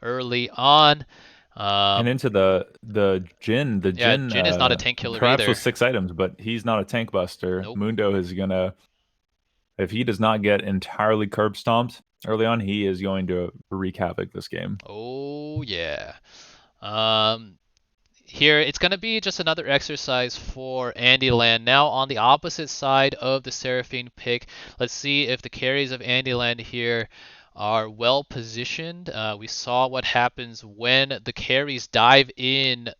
early on. And into the Jhin. The Jhin, Jhin is not a tank killer perhaps either. with 6 items, but he's not a tank buster. Nope. Mundo is gonna, if he does not get entirely curb stomped early on, he is going to wreak havoc this game. Oh yeah. Here, it's going to be just another exercise for Andyland. Now, on the opposite side of the Seraphine pick, let's see if the carries of Andyland here are well positioned. We saw what happens when the carries dive in,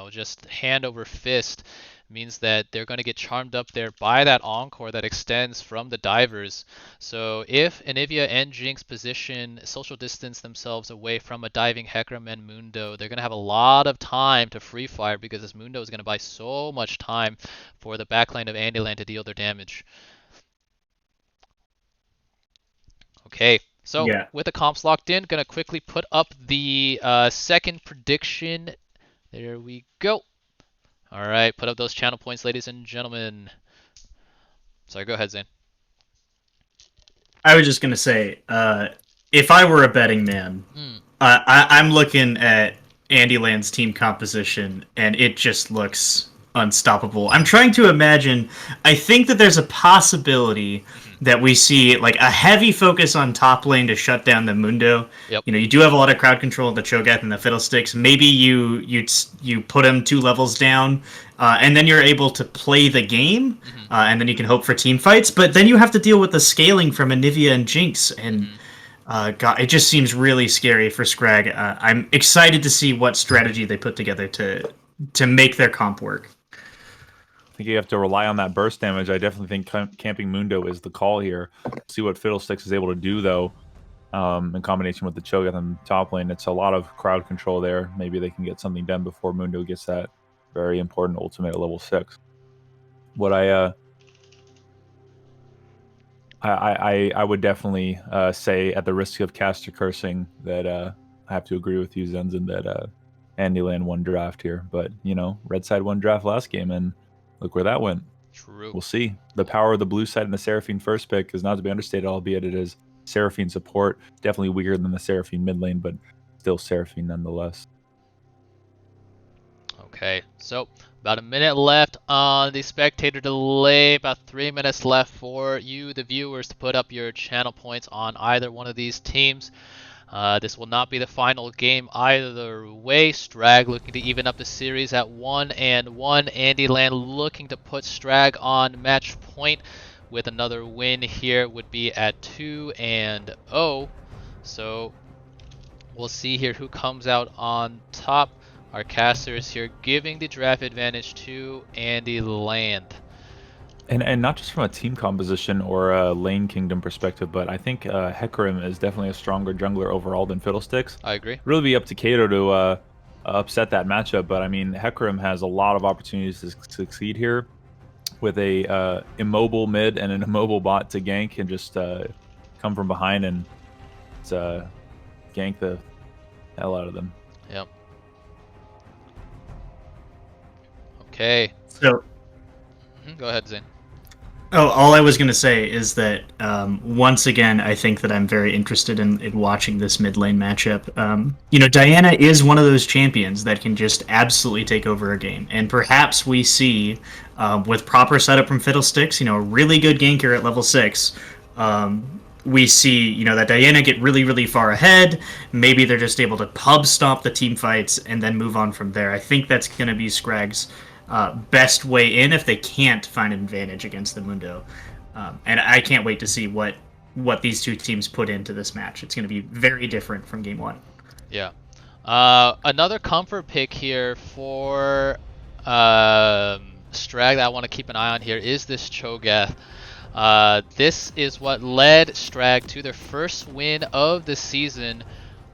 just hand over fist. Means that they're going to get charmed up there by that encore that extends from the divers. So if Anivia and Jinx position social distance themselves away from a diving Hecarim and Mundo, they're going to have a lot of time to free fire because this Mundo is going to buy so much time for the backline of Andyland to deal their damage. Okay, so with the comps locked in, going to quickly put up the second prediction. There we go. All right, put up those channel points, ladies and gentlemen. Sorry, go ahead, Zane. I was just gonna say, if I were a betting man, I'm looking at Andyland's team composition, and it just looks unstoppable. I'm trying to imagine. I think that there's a possibility that we see like a heavy focus on top lane to shut down the Mundo. Yep. You do have a lot of crowd control of the Cho'Gath and the Fiddlesticks. Maybe you put them 2 levels down, and then you're able to play the game, and then you can hope for team fights. But then you have to deal with the scaling from Anivia and Jinx, and God, it just seems really scary for Scrag. I'm excited to see what strategy they put together to make their comp work. I think you have to rely on that burst damage. I definitely think camping Mundo is the call here. See what Fiddlesticks is able to do, though, in combination with the Cho'Gath on top lane. It's a lot of crowd control there. Maybe they can get something done before Mundo gets that very important ultimate at level 6. What I would definitely say, at the risk of caster cursing, that I have to agree with you, Zenzen, that Andyland won draft here. But, Red side won draft last game, and look where that went. True. We'll see. The power of the blue side in the Seraphine first pick is not to be understated, albeit it is Seraphine support. Definitely weaker than the Seraphine mid lane, but still Seraphine nonetheless. Okay, so about a minute left on the spectator delay. About 3 minutes left for you, the viewers, to put up your channel points on either one of these teams. This will not be the final game either way. Strag looking to even up the series at 1-1. Andyland looking to put Strag on match point with another win here would be at 2-0. So we'll see here who comes out on top. Our casters here giving the draft advantage to Andyland. And not just from a team composition or a lane kingdom perspective, but I think Hecarim is definitely a stronger jungler overall than Fiddlesticks. I agree. Really be up to Kato to upset that matchup, but I mean, Hecarim has a lot of opportunities to succeed here with a immobile mid and an immobile bot to gank and just come from behind and gank the hell out of them. Yep. Okay. So, go ahead, Zane. Oh, all I was going to say is that once again, I think that I'm very interested in watching this mid lane matchup. Diana is one of those champions that can just absolutely take over a game. And perhaps we see, with proper setup from Fiddlesticks, a really good ganker at level 6, we see, that Diana get really, really far ahead. Maybe they're just able to pub stomp the team fights and then move on from there. I think that's going to be Scrag's best way in if they can't find an advantage against the Mundo. And I can't wait to see what these two teams put into this match. It's going to be very different from game 1. Yeah. Another comfort pick here for Strag that I want to keep an eye on here is this Cho'Gath. This is what led Strag to their first win of the season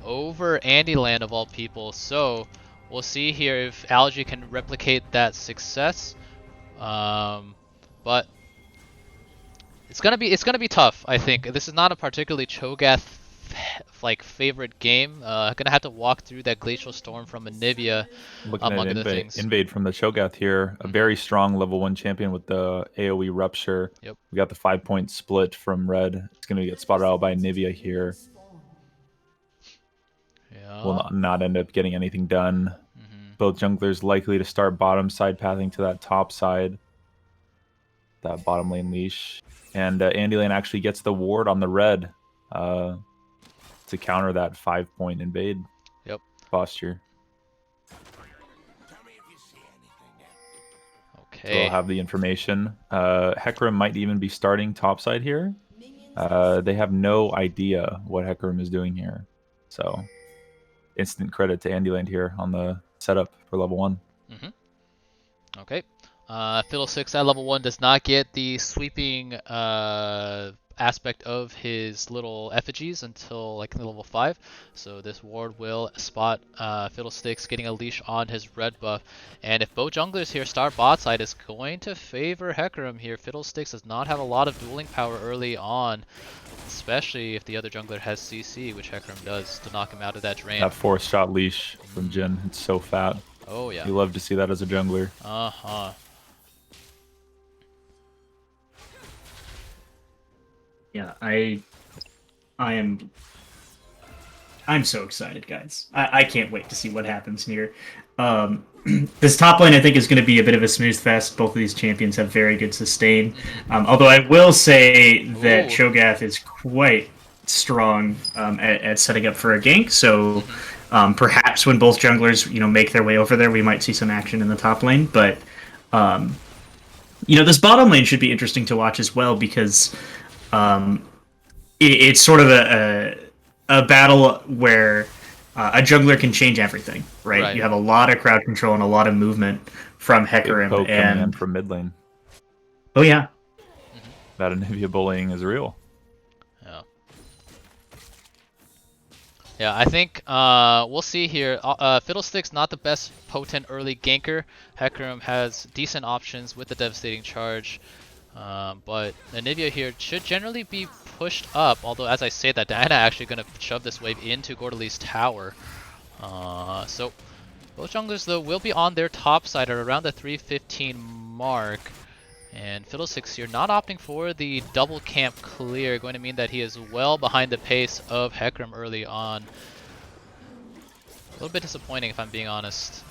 over Andyland of all people. So we'll see here if Algae can replicate that success. But it's gonna be tough. I think this is not a particularly Cho'Gath like favorite game. Gonna have to walk through that Glacial Storm from Anivia, Looking among at other things. invade from the Cho'Gath here, a very strong level 1 champion with the AoE Rupture. Yep. We got the 5-point split from red. It's going to get spotted out by Anivia here. Yeah. Will not end up getting anything done. Both junglers likely to start bottom side pathing to that top side. That bottom lane leash. And Andyland actually gets the ward on the red to counter that 5-point invade posture. Okay. So we'll have the information. Hecarim might even be starting topside here. They have no idea what Hecarim is doing here. So instant credit to Andyland here on the setup for level 1. Okay. Fiddlesticks at level 1 does not get the sweeping aspect of his little effigies until like level 5. So this ward will spot Fiddlesticks getting a leash on his red buff. And if both junglers here start bot side, it's going to favor Hecarim here. Fiddlesticks does not have a lot of dueling power early on, especially if the other jungler has CC, which Hecarim does to knock him out of that drain. That 4-shot leash from Jhin, it's so fat. Oh yeah. You love to see that as a jungler. Yeah, I'm so excited, guys. I can't wait to see what happens here. This top lane, I think, is going to be a bit of a smooth fest. Both of these champions have very good sustain. Although I will say that Cho'Gath is quite strong at setting up for a gank. So perhaps when both junglers, make their way over there, we might see some action in the top lane. But this bottom lane should be interesting to watch as well, because it's sort of a battle where a jungler can change everything, right? You have a lot of crowd control and a lot of movement from Hecarim, and from mid lane. Oh yeah, that Anivia bullying is real. Yeah, I think we'll see here. Fiddlesticks not the best potent early ganker. Hecarim has decent options with the devastating charge. But Anivia here should generally be pushed up, although as I say that, Diana actually going to shove this wave into Gordeli's tower. So both junglers though will be on their top side at around the 315 mark. And Fiddlesticks here not opting for the double camp clear, going to mean that he is well behind the pace of Hecarim early on. A little bit disappointing if I'm being honest.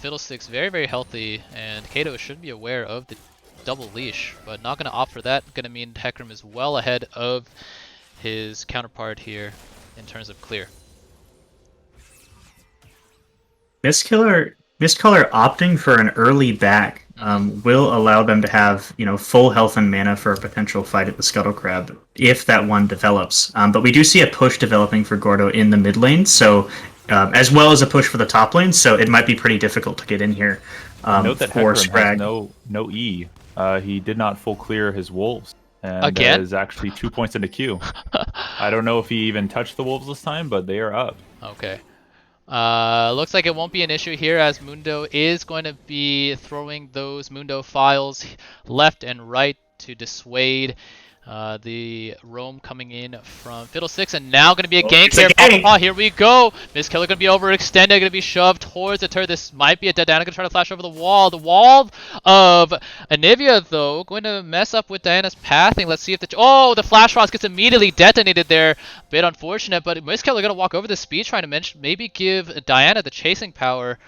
Fiddlesticks very, very healthy, and Kato should be aware of the double leash, but not going to opt for that. Going to mean Hecarim is well ahead of his counterpart here in terms of clear. Mistcaller opting for an early back will allow them to have full health and mana for a potential fight at the Scuttle Crab if that one develops. But we do see a push developing for Gordo in the mid lane, so as well as a push for the top lane. So it might be pretty difficult to get in here. Note that for Hecarim Strag. has no E. He did not full clear his wolves, and Again? is actually 2 points into Q. I don't know if he even touched the wolves this time, but they are up. Okay. Looks like it won't be an issue here, as Mundo is going to be throwing those Mundo files left and right to dissuade the roam coming in from Fiddlesticks, and now going to be a gank here. Here we go. Mistcaller going to be overextended, going to be shoved towards the turret. This might be a dead Diana going to try to flash over the wall. The wall of Anivia, though, going to mess up with Diana's pathing. Let's see if the Flash Rods gets immediately detonated there. A bit unfortunate, but Mistcaller going to walk over the speed, trying to maybe give Diana the chasing power.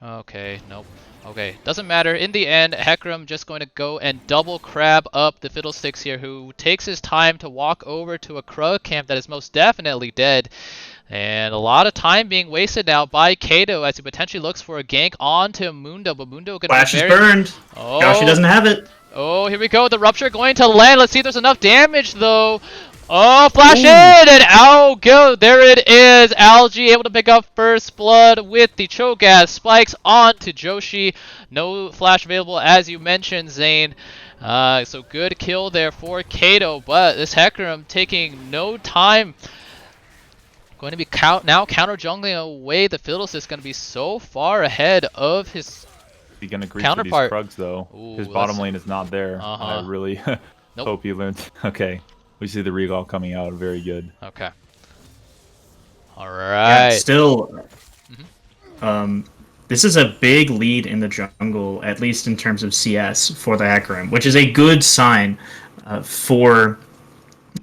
Okay, nope. Okay, doesn't matter. In the end, Hecarim just going to go and double crab up the Fiddlesticks here, who takes his time to walk over to a Krug camp that is most definitely dead. And a lot of time being wasted now by Kato as he potentially looks for a gank onto Mundo, but Mundo going to Flash is burned. Gosh, he doesn't have it. Oh, here we go. The Rupture going to land. Let's see if there's enough damage, though. Oh, flash in, and go. There it is. Algae able to pick up first blood with the Cho'Gath spikes onto Joshi. No flash available, as you mentioned, Zane. So good kill there for Kato, but this Hecarim taking no time. going to be now counter jungling away. The Fiddlestick's going to be so far ahead of his He's gonna grease counterpart. For these Krugs though. Ooh, his bottom lane is not there. I really hope he learns. Okay, we see the Regal coming out. Very good. Okay. All right. Yeah, still, this is a big lead in the jungle, at least in terms of CS for the Hecarim, which is a good sign for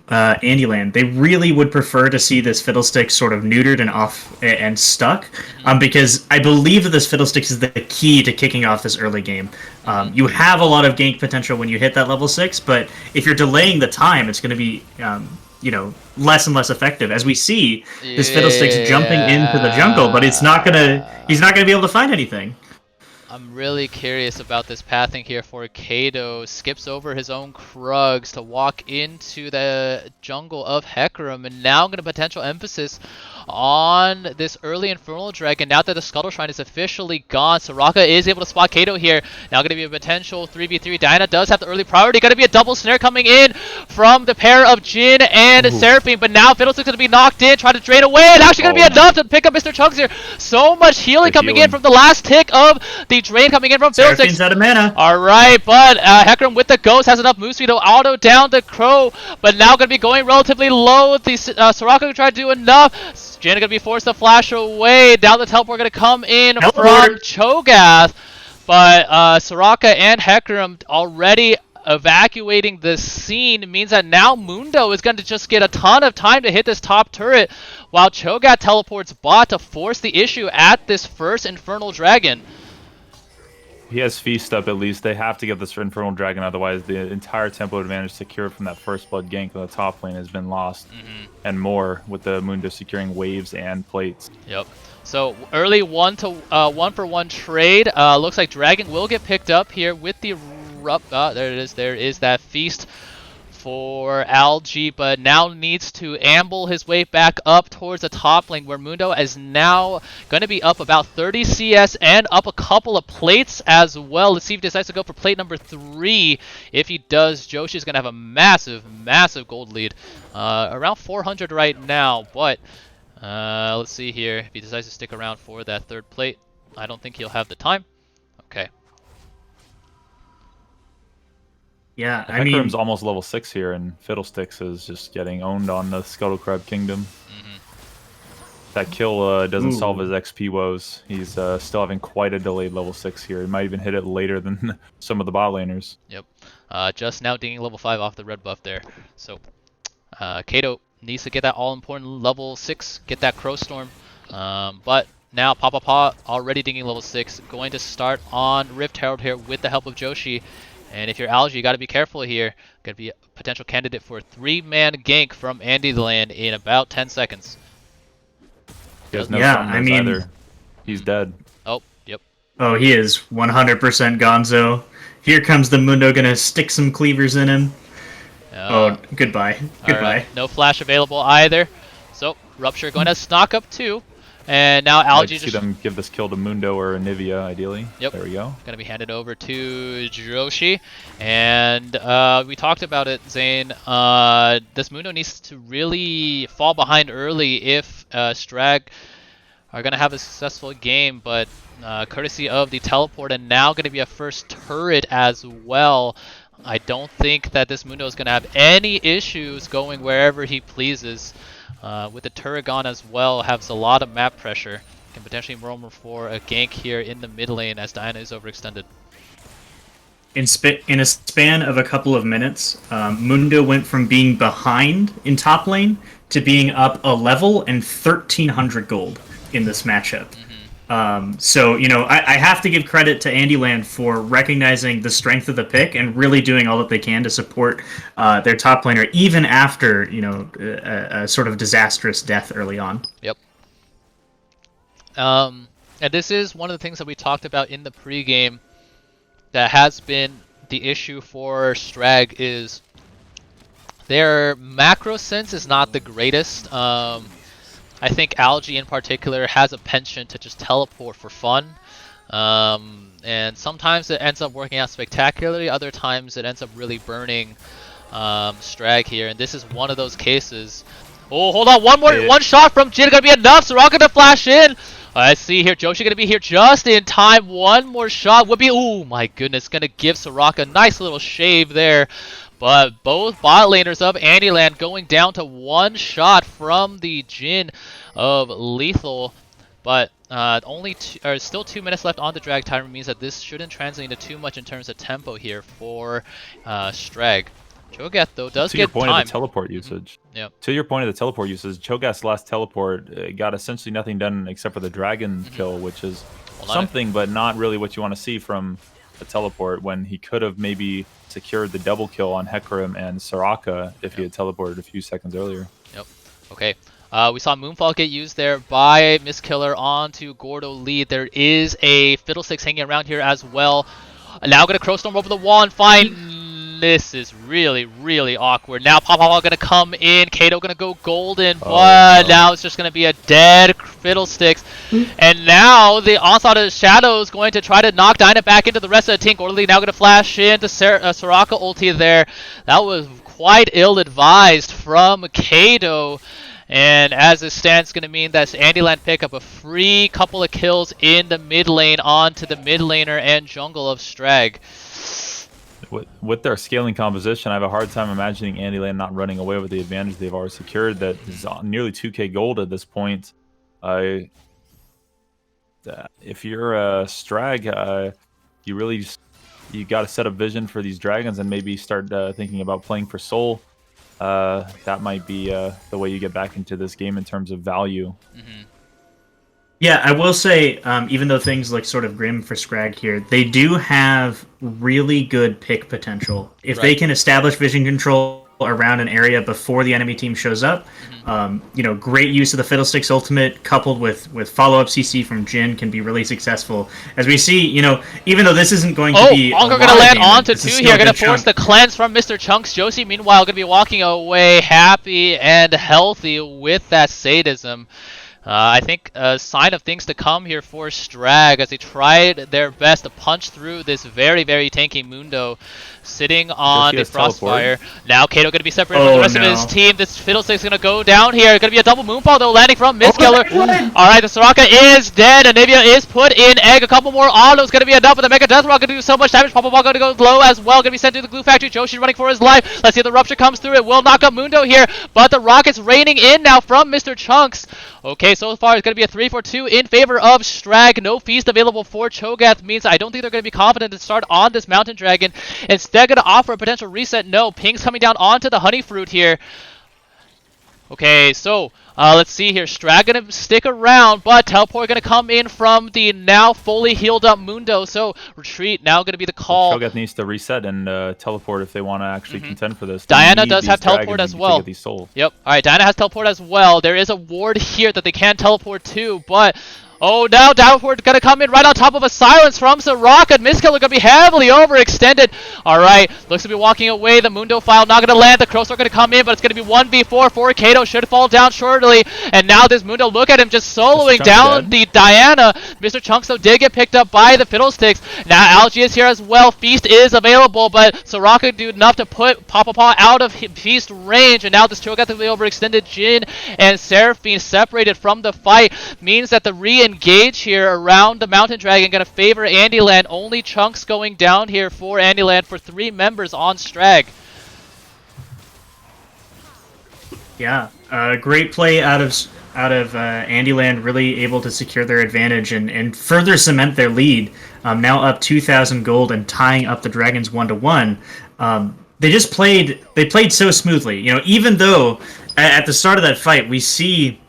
Andyland. They really would prefer to see this Fiddlestick sort of neutered and off and stuck, because I believe that this Fiddlestick is the key to kicking off this early game. You have a lot of gank potential when you hit that level 6, but if you're delaying the time, it's going to be less and less effective. As we see, this Fiddlestick's jumping into the jungle, but he's not gonna be able to find anything. I'm really curious about this pathing here for Kato. Skips over his own Krugs to walk into the jungle of Hecarim, and now going to potential emphasis on this early Infernal Dragon. Now that the Scuttle Shrine is officially gone, Soraka is able to spot Kato here. Now going to be a potential 3v3. Diana does have the early priority. Going to be a double snare coming in from the pair of Jhin and Seraphine, but now Fiddlestick's going to be knocked in, try to drain away, and actually going to be enough to pick up Mr. Chunks here. So much healing coming in from the last tick of the drain coming in from Fiddlestick. Seraphine's out of mana. Alright, but Hecarim with the Ghost has enough move speed to auto down the Crow, but now going to be going relatively low. The Soraka going to try to do enough. Jhin going to be forced to flash away. Down the teleport going to come in from Cho'Gath, but Soraka and Hecarim already evacuating the scene means that now Mundo is going to just get a ton of time to hit this top turret, while Cho'Gath teleports bot to force the issue at this first Infernal Dragon. He has Feast up at least. They have to get this Infernal Dragon, otherwise the entire tempo advantage secured from that first blood gank on the top lane has been lost. And more, with the Mundo securing waves and plates. Yep. So early 1-for-1 trade. Looks like Dragon will get picked up here with the there it is. There is that Feast for Algae, but now needs to amble his way back up towards the top lane, where Mundo is now going to be up about 30 CS and up a couple of plates as well. Let's see if he decides to go for plate number 3. If he does, Joshi's going to have a massive, massive gold lead. Around 400 right now, but let's see here. If he decides to stick around for that third plate, I don't think he'll have the time. Okay. Yeah, I Hecarim's almost level 6 here, and Fiddlesticks is just getting owned on the Scuttle Crab Kingdom. That kill doesn't solve his XP woes. He's still having quite a delayed level 6 here. He might even hit it later than some of the bot laners. Yep. Just now dinging level 5 off the red buff there. So Kato needs to get that all-important level 6, get that Crow Storm. But now Papa already dinging level 6, going to start on Rift Herald here with the help of Joshi. And if you're Algae, you got to be careful here. Going to be a potential candidate for a 3-man gank from Andyland in about 10 seconds. He has no either. He's dead. Oh, yep. Oh, he is 100% gonzo. Here comes the Mundo, gonna stick some cleavers in him. Oh, goodbye. Goodbye. Right. No flash available either. So, Rupture going to stock up 2. And now Algae just see them give this kill to Mundo or Anivia, ideally. Yep. There we go. Going to be handed over to Joshi. And we talked about it, Zane. This Mundo needs to really fall behind early if Strag are going to have a successful game. But courtesy of the teleport, and now going to be a first turret as well, I don't think that this Mundo is going to have any issues going wherever he pleases. With the Turrigon as well, has a lot of map pressure. Can potentially roam for a gank here in the mid lane as Diana is overextended. In a span of a couple of minutes, Mundo went from being behind in top lane to being up a level and 1,300 gold in this matchup. So, I have to give credit to Andyland for recognizing the strength of the pick and really doing all that they can to support their top laner, even after, a sort of disastrous death early on. Yep. And this is one of the things that we talked about in the pregame that has been the issue for Strag is their macro sense is not the greatest. I think Algae in particular has a penchant to just teleport for fun. And sometimes it ends up working out spectacularly, other times it ends up really burning Strag here. And this is one of those cases Oh, hold on. One shot from Jin gonna be enough. Soraka to flash in. Let's see here. Joshi gonna be here just in time. One more shot would be. Oh my goodness, gonna give Soraka a nice little shave there. But both bot laners of Andyland going down to one shot from the Jin of Lethal. But still 2 minutes left on the drag timer, means that this shouldn't translate into too much in terms of tempo here for Strag. Cho'Gath though does get time. To your point of the teleport usage. Yep. To your point of the teleport usage, Cho'Gath's last teleport got essentially nothing done except for the dragon kill, which is something, but not really what you want to see from a teleport, when he could have maybe secured the double kill on Hecarim and Soraka if he had teleported a few seconds earlier. Yep. Okay. We saw Moonfall get used there by Miss Killer onto Gordo lead. There is a Fiddlesticks hanging around here as well. Now gonna Crowstorm over the wall and find. This is really, really awkward. Now Papa gonna come in. Kato gonna go golden, but now it's just gonna be a dead Fiddlesticks. And now the Onslaught of the Shadow is going to try to knock Dyna back into the rest of the team. Gordo now gonna flash into Soraka ulti there. That was quite ill-advised from Kato. And as it stands, going to mean that Andyland pick up a free couple of kills in the mid lane onto the mid laner and jungle of Strag. With their scaling composition, I have a hard time imagining Andyland not running away with the advantage they've already secured. That is nearly 2k gold at this point. If you're a Strag, you got to set a vision for these dragons and maybe start thinking about playing for soul. That might be the way you get back into this game in terms of value. Yeah, I will say, even though things look sort of grim for Scrag here, they do have really good pick potential. If they can establish vision control around an area before the enemy team shows up, great use of the Fiddlesticks ultimate coupled with follow-up CC from Jin can be really successful. As we see, even though this isn't going to be Onker gonna land onto 2 here, gonna force the cleanse from Mr. Chunks. Josie, meanwhile, gonna be walking away happy and healthy with that sadism. I think a sign of things to come here for Strag as they tried their best to punch through this very, very tanky Mundo sitting on the Frostfire. Now Kato going to be separated from the rest of his team. This Fiddlestick's going to go down here. Going to be a double Moonfall though, landing from Mizkiller. Alright, the Soraka is dead. Anivia is put in egg. A couple more autos going to be enough, but the Mega Death Rock going to do so much damage. Papa Ball going to go low as well. Going to be sent to the Glue Factory. Joshi running for his life. Let's see if the Rupture comes through. It will knock up Mundo here, but the Rocket's raining in now from Mr. Chunks. Okay, so far it's going to be a 3-4-2 in favor of Strag. No feast available for Cho'Gath means I don't think they're going to be confident to start on this Mountain Dragon. Instead, going to offer a potential reset. No, Ping's coming down onto the Honey Fruit here. Okay, so let's see here. Strag going to stick around, but Teleport going to come in from the now fully healed up Mundo. So retreat now going to be the call. Cho'Gath needs to reset and teleport if they want to actually contend for this. Diana does have teleport as well. Yep. All right, Diana has teleport as well. There is a ward here that they can teleport to, but now Downward gonna come in right on top of a silence from Soraka. Mizkiller gonna be heavily overextended. Alright, looks to be walking away. The Mundo file not gonna land. The Crowstar gonna come in, but it's gonna be 1v4 for Kato. Should fall down shortly. And now this Mundo, look at him just soloing down the Diana. Mr. Chunks though did get picked up by the Fiddlesticks. Now Algae is here as well. Feast is available, but Soraka do enough to put Papa out of Feast range. And now this Cho'Gath will be overextended. Jin and Seraphine separated from the fight means that the engage here around the Mountain Dragon going to favor Andyland. Only Chunks going down here for Andyland for 3 members on Strag. Yeah, great play out of Andyland, really able to secure their advantage and further cement their lead. Now up 2,000 gold and tying up the Dragons 1-1. They played so smoothly. Even though at the start of that fight we see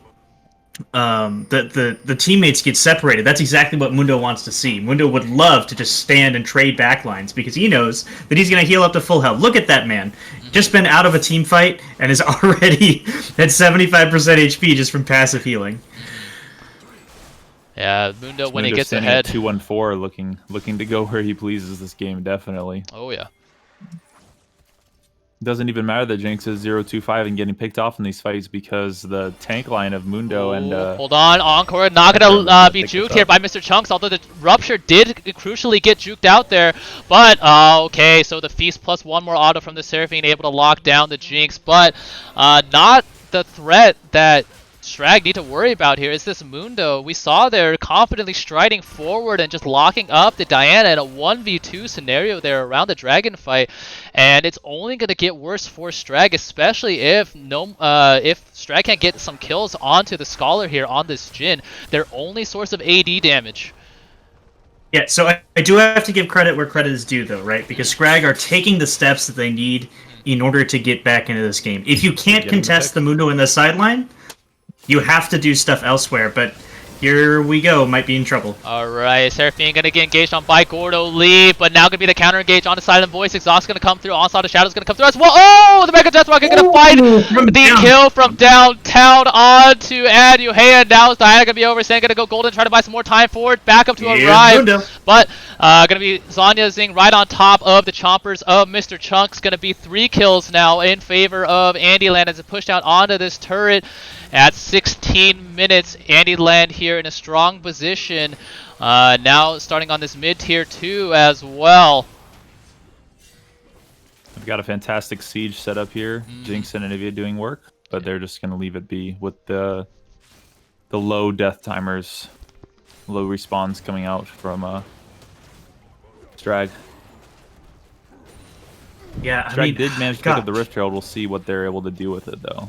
the teammates get separated. That's exactly what Mundo wants to see. Mundo would love to just stand and trade backlines because he knows that he's going to heal up to full health. Look at that man. Just been out of a team fight and is already at 75% HP just from passive healing. Yeah, Mundo when he gets ahead. 2-1-4 looking to go where he pleases this game, definitely. Oh yeah. Doesn't even matter that Jinx is 0-2-5 and getting picked off in these fights because the tank line of Mundo and hold on, Encore not gonna be juked here by Mr. Chunks, although the Rupture did crucially get juked out there. But okay, so the Feast plus 1 more auto from the Seraphine able to lock down the Jinx, but not the threat that Strag need to worry about here is this Mundo. We saw they're confidently striding forward and just locking up the Diana in a 1v2 scenario there around the dragon fight, and it's only going to get worse for Strag, especially if Strag can't get some kills onto the Scholar here on this Jhin, their only source of AD damage. Yeah, so I do have to give credit where credit is due, though, right? Because Scrag are taking the steps that they need in order to get back into this game. If you can't contest the Mundo in the sideline, you have to do stuff elsewhere, but here we go, might be in trouble. Alright, Seraphine gonna get engaged on by Gordo Lee, but now gonna be the counter engage on the Silent Voice. Exhaust gonna come through, Onslaught of Shadows gonna come through as well. Oh, the Mega Death Rocket gonna find the kill from downtown on to Aduhea. Now is Diana gonna be over, Sand gonna go golden, try to buy some more time for it, back up to arrive. Mundo. But gonna be Zanya Zing right on top of the chompers of Mr. Chunks. Gonna be 3 kills now in favor of Andyland as it pushed out onto this turret. At 16 minutes, Andyland here in a strong position. Now starting on this mid-tier 2 as well. We've got a fantastic siege set up here. Jinx and Anivia doing work, but they're just going to leave it be with the low death timers, low respawns coming out from Strag. Yeah, Strag did manage to pick up the Rift Herald. We'll see what they're able to do with it, though.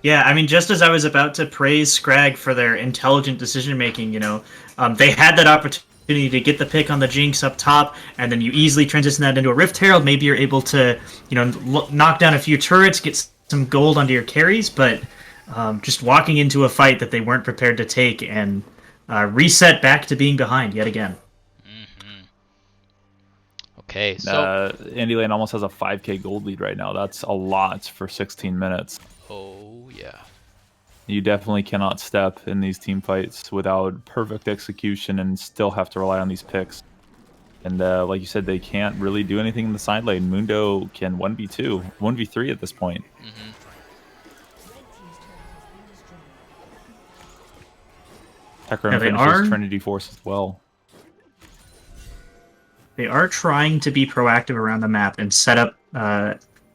Yeah, I mean, just as I was about to praise Scrag for their intelligent decision-making, they had that opportunity to get the pick on the Jinx up top, and then you easily transition that into a Rift Herald. Maybe you're able to, knock down a few turrets, get some gold onto your carries, but just walking into a fight that they weren't prepared to take and reset back to being behind yet again. Okay, so Andyland almost has a 5k gold lead right now. That's a lot for 16 minutes. Oh, yeah. You definitely cannot step in these team fights without perfect execution and still have to rely on these picks. And like you said, they can't really do anything in the side lane. Mundo can 1v2, 1v3 at this point. Hecarim finishes Trinity Force as well. They are trying to be proactive around the map and set up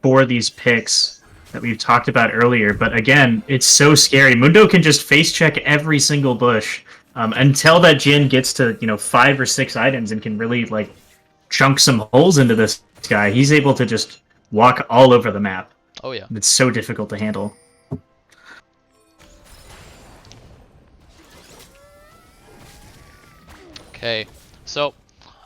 for these picks that we've talked about earlier, but again, it's so scary. Mundo can just face check every single bush until that Jhin gets to 5 or 6 items and can really chunk some holes into this guy. He's able to just walk all over the map. Oh yeah, it's so difficult to handle. Okay, so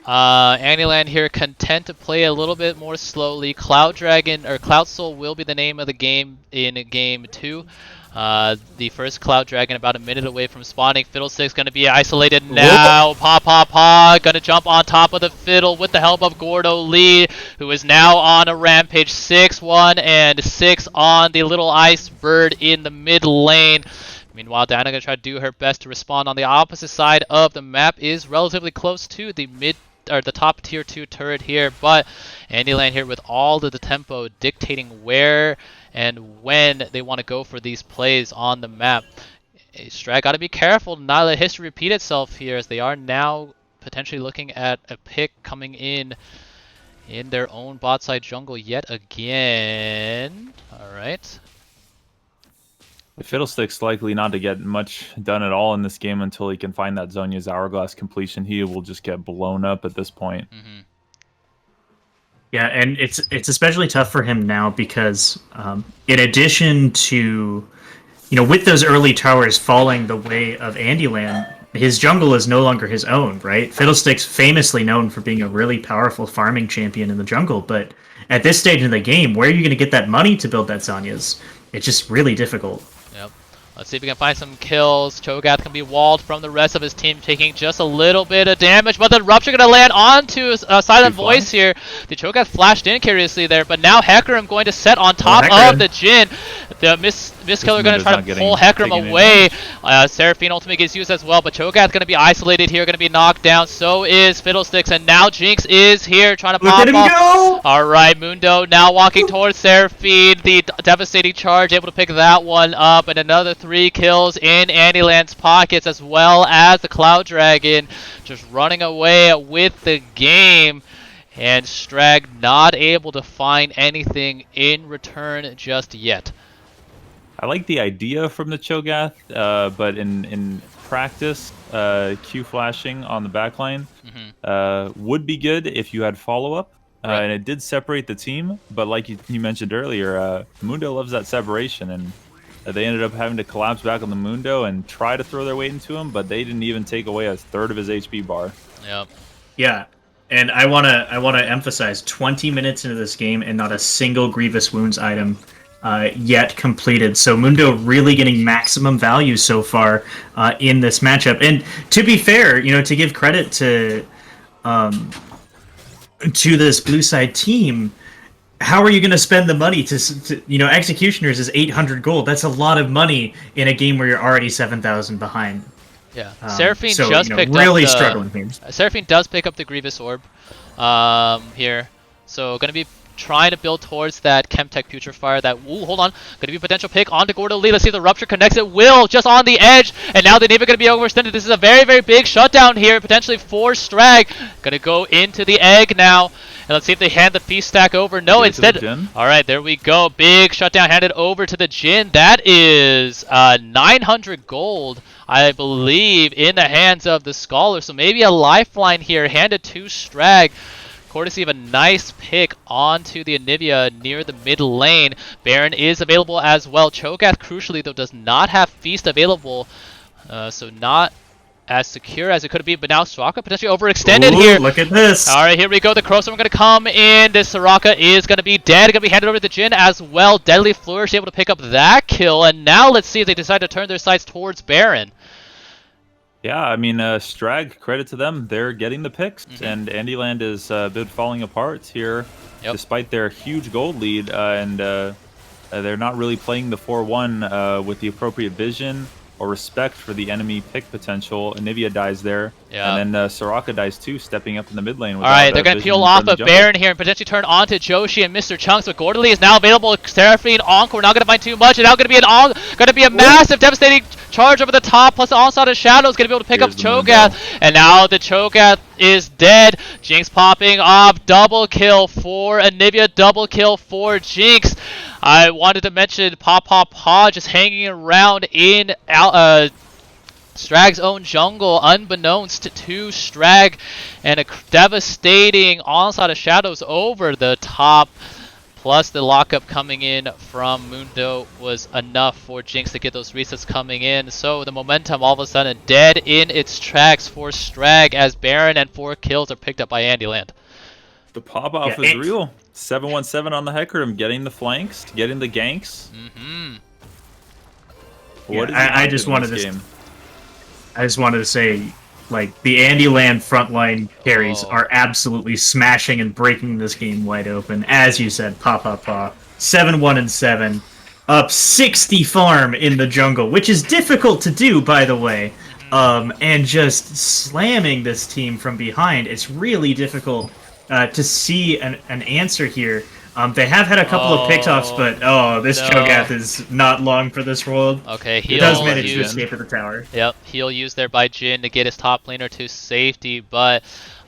Andyland here content to play a little bit more slowly. Cloud Dragon or Cloud Soul will be the name of the game in game 2. The first Cloud Dragon about a minute away from spawning. Fiddlestick's gonna be isolated now. Pa gonna jump on top of the Fiddle with the help of Gordo Lee, who is now on a rampage. 6-1 and 6 on the little ice bird in the mid lane. Meanwhile, Diana gonna try to do her best to respond on the opposite side of the map. Is relatively close to the the top tier 2 turret here, but Andyland here with all of the tempo dictating where and when they want to go for these plays on the map. Strag got to be careful to not let history repeat itself here, as they are now potentially looking at a pick coming in their own bot side jungle yet again. All right. Fiddlestick's likely not to get much done at all in this game until he can find that Zhonya's Hourglass completion. He will just get blown up at this point. Yeah, and it's especially tough for him now because in addition to, with those early towers falling the way of Andyland, his jungle is no longer his own, right? Fiddlestick's famously known for being a really powerful farming champion in the jungle, but at this stage in the game, where are you going to get that money to build that Zhonya's? It's just really difficult. Yep. Let's see if we can find some kills. Cho'Gath can be walled from the rest of his team, taking just a little bit of damage, but the Rupture going to land onto Silent Voice here. The Cho'Gath flashed in curiously there, but now Hecarim going to set on top of the Jhin. The Mistkiller going to try to pull Hecarim away. Seraphine ultimate gets used as well, but Cho'Gath going to be isolated here, going to be knocked down. So is Fiddlesticks, and now Jinx is here trying to pop off. Alright, Mundo now walking towards Seraphine. The devastating charge, able to pick that one up, and another 3 kills in Andyland's pockets, as well as the Cloud Dragon just running away with the game. And Strag not able to find anything in return just yet. I like the idea from the Cho'Gath, but in practice, Q flashing on the backline would be good if you had follow-up. Right. And it did separate the team, but like you mentioned earlier, Mundo loves that separation, and they ended up having to collapse back on the Mundo and try to throw their weight into him, but they didn't even take away a third of his HP bar. Yep. Yeah. And I wanna emphasize 20 minutes into this game and not a single Grievous Wounds item yet completed. So Mundo really getting maximum value so far in this matchup. And to be fair, to give credit to this blue side team, how are you going to spend the money to Executioners is 800 gold. That's a lot of money in a game where you're already 7,000 behind. Yeah, Seraphine so, just picked really up the, struggling here. Seraphine does pick up the Grievous Orb here. So going to be trying to build towards that Chemtech Putrefier. That, ooh, hold on. Going to be a potential pick onto Gordo Lee. Let's see if the Rupture connects. It will, just on the edge. And now the Neva going to be overextended. This is a very, very big shutdown here, potentially for Strag. Going to go into the egg now. And let's see if they hand the feast stack over. No, instead. Alright, there we go. Big shutdown handed over to the Jhin. That is 900 gold, I believe, in the hands of the Scholar. So maybe a lifeline here handed to Strag, courtesy of a nice pick onto the Anivia near the mid lane. Baron is available as well. Cho'Gath, crucially, though, does not have Feast available, so not as secure as it could be, but now Soraka potentially overextended here. Look at this. Alright, here we go. The Crowstorm going to come in. This Soraka is going to be dead. Going to be handed over to the Jhin as well. Deadly Flourish able to pick up that kill. And now let's see if they decide to turn their sights towards Baron. Yeah, I mean, Strag, credit to them. They're getting the picks, and Andyland is a bit falling apart here, despite their huge gold lead, and they're not really playing the 4-1 with the appropriate vision or respect for the enemy pick potential. Anivia dies there, and then Soraka dies too, stepping up in the mid lane. Alright, they're going to peel off of Baron here and potentially turn onto Joshi and Mr. Chunks, but Gordelie is now available. Seraphine, Encore, not going to find too much, and now going to be a massive, devastating charge over the top, plus the onslaught of Shadows, going to be able to pick up Cho'Gath, and now the Cho'Gath is dead. Jinx popping off, double kill for Anivia, double kill for Jinx. I wanted to mention Pa just hanging around in Strag's own jungle, unbeknownst to Strag, and a devastating onslaught of Shadows over the top. Plus the lockup coming in from Mundo was enough for Jinx to get those resets coming in. So the momentum all of a sudden dead in its tracks for Strag as Baron and 4 kills are picked up by Andyland. The pop-off is real. 717 on the Hecarim, getting the flanks, getting the ganks. What is I just wanted to say, like, the Andyland frontline carries are absolutely smashing and breaking this game wide open. As you said, 7-1-7, up 60 farm in the jungle, which is difficult to do, by the way. And just slamming this team from behind. It's really difficult to see an answer here. They have had a couple of pickoffs, but this Cho'Gath is not long for this world. Okay, he does manage to escape at the tower. Yep, he'll use there by Jhin to get his top laner to safety, but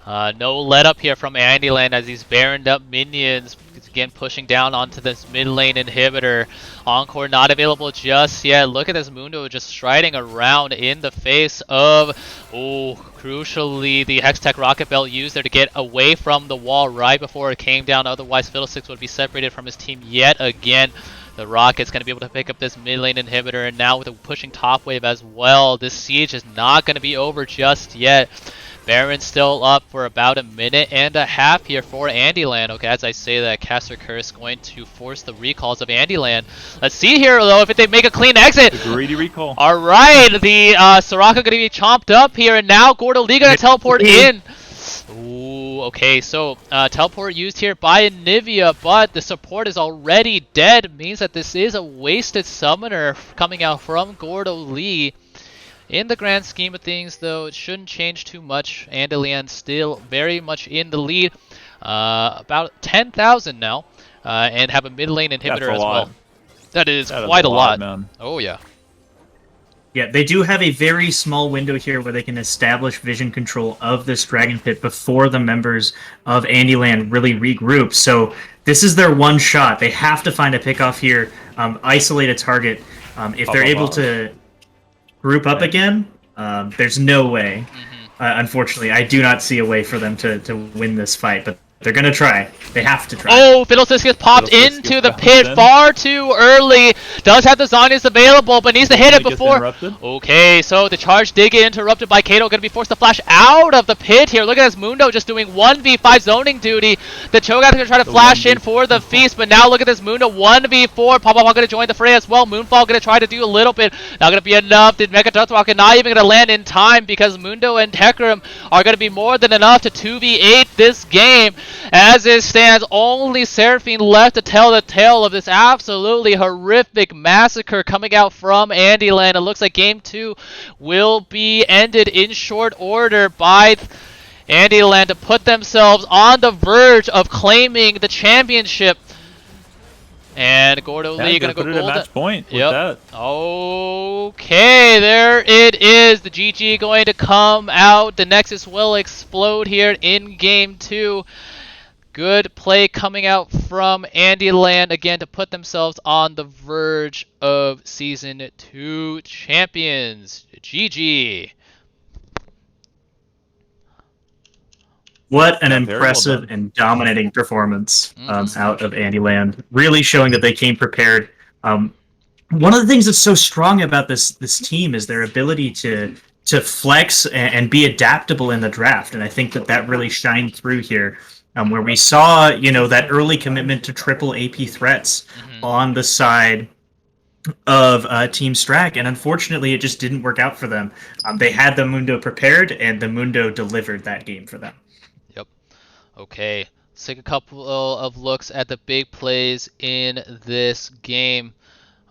no let up here from Andyland as these Baroned up minions again pushing down onto this mid lane inhibitor. Encore not available just yet. Look at this Mundo just striding around in the face of, crucially, the Hextech Rocket Belt used there to get away from the wall right before it came down. Otherwise, Fiddlesticks would be separated from his team yet again. The Rocket's going to be able to pick up this mid lane inhibitor, and now with a pushing top wave as well, this siege is not going to be over just yet. Baron's still up for about a minute and a half here for Andyland. Okay, as I say that, Caster Curse going to force the recalls of Andyland. Let's see here, though, if they make a clean exit. The greedy recall. All right, the Soraka going to be chomped up here, and now Gordo Lee going to teleport in. Ooh, okay, so teleport used here by Anivia, but the support is already dead. Means that this is a wasted summoner coming out from Gordo Lee. In the grand scheme of things, though, it shouldn't change too much. Andyland still very much in the lead, about 10,000 now, and have a mid lane inhibitor as well. That is quite a lot, man. Oh yeah. Yeah, they do have a very small window here where they can establish vision control of this Dragon Pit before the members of Andyland really regroup. So this is their one shot. They have to find a pickoff here, isolate a target, If they're able to group up again, there's no way. Unfortunately, I do not see a way for them to win this fight, but they're going to try. They have to try. Oh, Fiddlesticks gets popped into the pit far too early. Does have the Zonias available, but needs to hit it before. Okay, so the charge did get interrupted by Kato. Going to be forced to flash out of the pit here. Look at this Mundo just doing 1v5 zoning duty. The Cho'Gath going to try to flash in for the feast, but now look at this Mundo 1v4. Papa going to join the fray as well. Moonfall going to try to do a little bit. Not going to be enough. Did Mega Death Rocket not even going to land in time because Mundo and Hecarim are going to be more than enough to 2v8 this game. As it stands, only Seraphine left to tell the tale of this absolutely horrific massacre coming out from Andyland. It looks like Game 2 will be ended in short order by Andyland to put themselves on the verge of claiming the championship. And Gordo Lee gonna go put it at match point with that. Okay, there it is. The GG going to come out. The Nexus will explode here in Game 2. Good play coming out from Andyland again to put themselves on the verge of Season 2 champions. GG. What an impressive and dominating performance out of Andyland. Really showing that they came prepared. One of the things that's so strong about this team is their ability to flex and be adaptable in the draft, and I think that really shined through here. Where we saw, that early commitment to triple AP threats on the side of Team Strag, and unfortunately, it just didn't work out for them. They had the Mundo prepared, and the Mundo delivered that game for them. Yep. Okay. Let's take a couple of looks at the big plays in this game.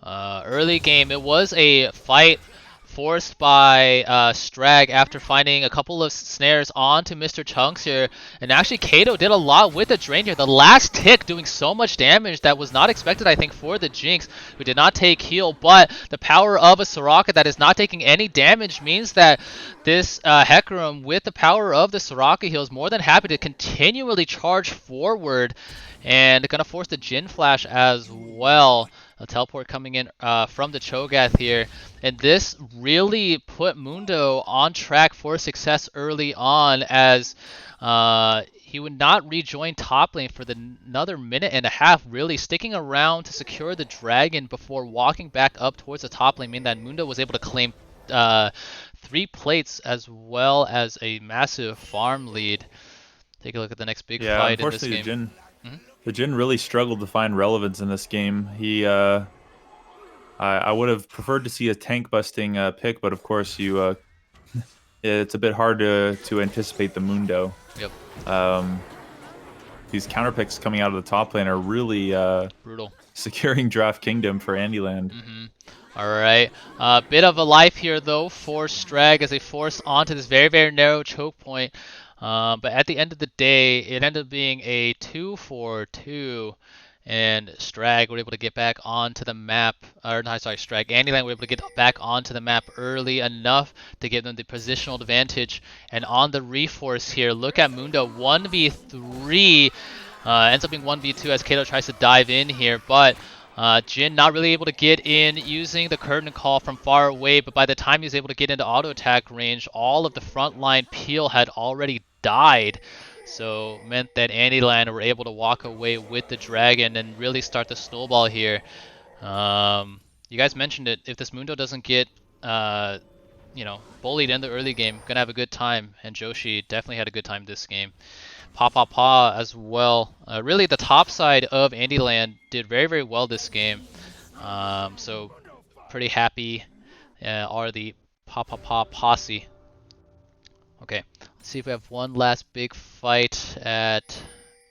Early game, it was a fight forced by Strag after finding a couple of snares onto Mr. Chunks here. And actually, Kato did a lot with the Drain here. The last tick doing so much damage that was not expected, I think, for the Jinx, who did not take heal. But the power of a Soraka that is not taking any damage means that this Hecarim, with the power of the Soraka heal, is more than happy to continually charge forward. And gonna force the Jhin Flash as well. A teleport coming in from the Cho'Gath here. And this really put Mundo on track for success early on, as he would not rejoin top lane for another minute and a half, really sticking around to secure the dragon before walking back up towards the top lane, meaning that Mundo was able to claim 3 plates as well as a massive farm lead. Take a look at the next big fight in this game. The Jhin really struggled to find relevance in this game. I would have preferred to see a tank busting pick, but of course it's a bit hard to anticipate the Mundo. Yep. These counter picks coming out of the top lane are really brutal, securing Draft Kingdom for Andyland. All right, bit of a life here though for Strag as they force onto this very, very narrow choke point. But at the end of the day, it ended up being a 2-4-2, and Strag were able to get back onto the map. Or no, sorry, Strag. Andyland were able to get back onto the map early enough to give them the positional advantage. And on the reforce here, look at Mundo 1v3. Ends up being 1v2 as Kato tries to dive in here, but Jhin not really able to get in using the curtain call from far away, but by the time he was able to get into auto attack range, all of the frontline peel had already died. So meant that Andyland were able to walk away with the dragon and really start the snowball here. You guys mentioned it. If this Mundo doesn't get bullied in the early game, gonna have a good time, and Joshi definitely had a good time this game. Pa as well. Really, the top side of Andyland did very, very well this game. So pretty happy are the Pa posse. Okay, let's see if we have one last big fight at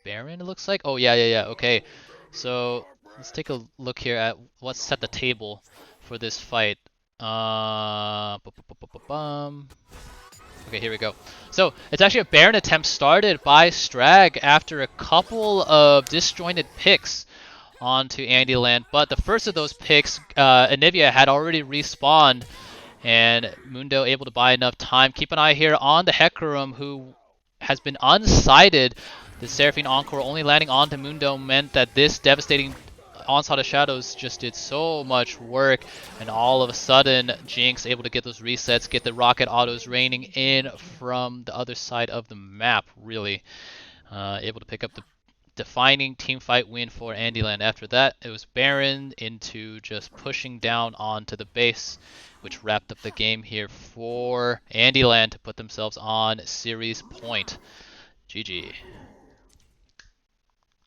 Baron, it looks like. Oh, yeah. Okay, so let's take a look here at what's set the table for this fight. Okay, here we go. So it's actually a Baron attempt started by Strag after a couple of disjointed picks onto Andyland, but the first of those picks, Anivia had already respawned, and Mundo able to buy enough time. Keep an eye here on the Hecarim, who has been unsighted. The Seraphine Encore only landing onto Mundo meant that this devastating Onslaught of Shadows just did so much work, and all of a sudden, Jinx able to get those resets, get the rocket autos raining in from the other side of the map, really. Able to pick up the defining teamfight win for Andyland. After that, it was Baron into just pushing down onto the base, which wrapped up the game here for Andyland to put themselves on series point. GG.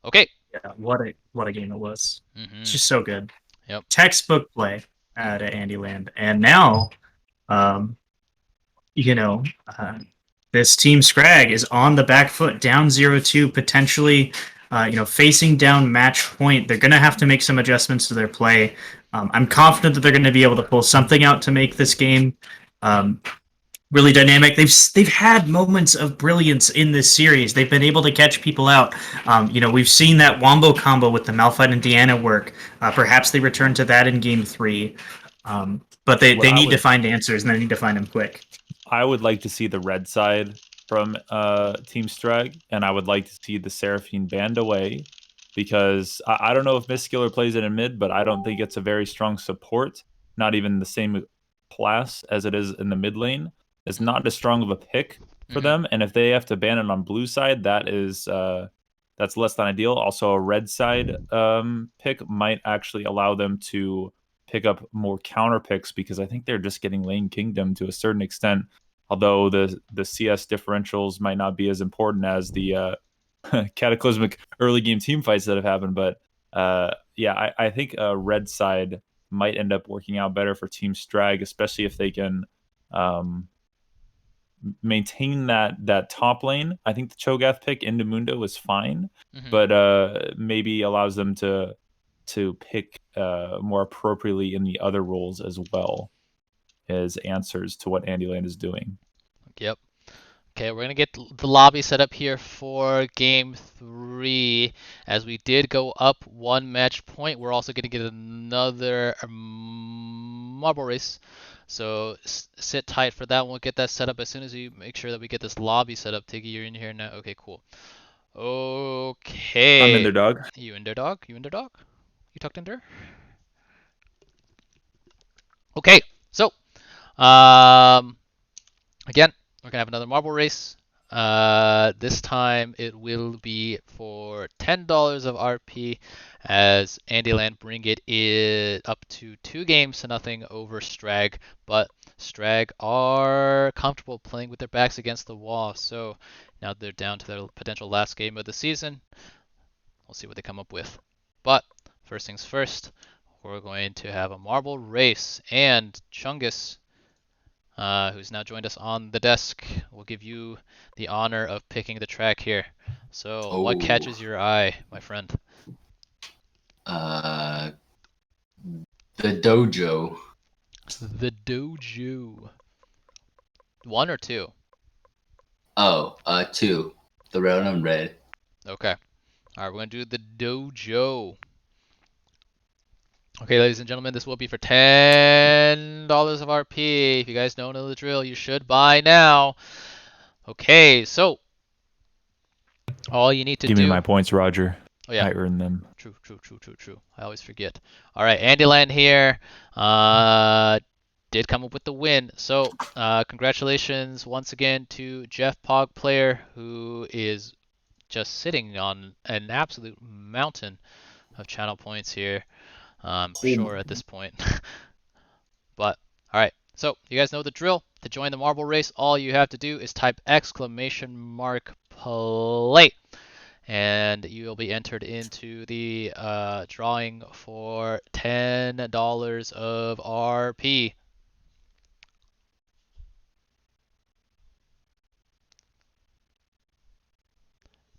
Okay. Yeah, what a game it was. It's just so good. Yep. Textbook play at Andyland, and now, you know, this team Strag is on the back foot, down 0-2, potentially, facing down match point. They're going to have to make some adjustments to their play. I'm confident that they're going to be able to pull something out to make this game really dynamic. They've had moments of brilliance in this series. They've been able to catch people out. We've seen that wombo combo with the Malphite and Deanna work. Perhaps they return to that in Game 3. But they need to find answers, and they need to find them quick. I would like to see the red side from Team Strag, and I would like to see the Seraphine banned away, because I don't know if Misskiller plays it in mid, but I don't think it's a very strong support. Not even the same class as it is in the mid lane. It's not as strong of a pick for them, and if they have to ban it on blue side, that's less than ideal. Also, a red side pick might actually allow them to pick up more counter picks, because I think they're just getting lane kingdom to a certain extent. Although the CS differentials might not be as important as the cataclysmic early game team fights that have happened, but I think a red side might end up working out better for Team Strag, especially if they can maintain that top lane. I think the Cho'Gath pick into Mundo is fine, but maybe allows them to pick more appropriately in the other roles as well as answers to what Andyland is doing. Yep. Okay, we're going to get the lobby set up here for Game 3. As we did go up 1 match point, we're also going to get another marble race. So sit tight for that. We'll get that set up as soon as we make sure that we get this lobby set up. Tiggy, you're in here now. Okay, cool. Okay. I'm in there, dog. You in there, dog? You in there, dog? You tucked in there? Okay, so again, we're gonna have another marble race. This time it will be for $10 of RP, as Andyland bring it up to 2 games to nothing over Strag, but Strag are comfortable playing with their backs against the wall, so now they're down to their potential last game of the season. We'll see what they come up with. But first things first, we're going to have a marble race, and Chungus, who's now joined us on the desk, will give you the honor of picking the track here. So, what catches your eye, my friend? The dojo. The dojo. 1 or 2? Oh, 2. The red and red. Okay. Alright, we're going to do the dojo. Okay, ladies and gentlemen, this will be for $10 of RP. If you guys don't know the drill, you should buy now. Okay, so all you need to Give me my points, Roger. Oh yeah, I earned them. True. I always forget. All right, Andyland here. Did come up with the win. So congratulations once again to Jeff Pog Player, who is just sitting on an absolute mountain of channel points here. Sure at this point. But all right, so you guys know the drill. To join the marble race, all you have to do is type !play, and you'll be entered into the drawing for $10 of RP.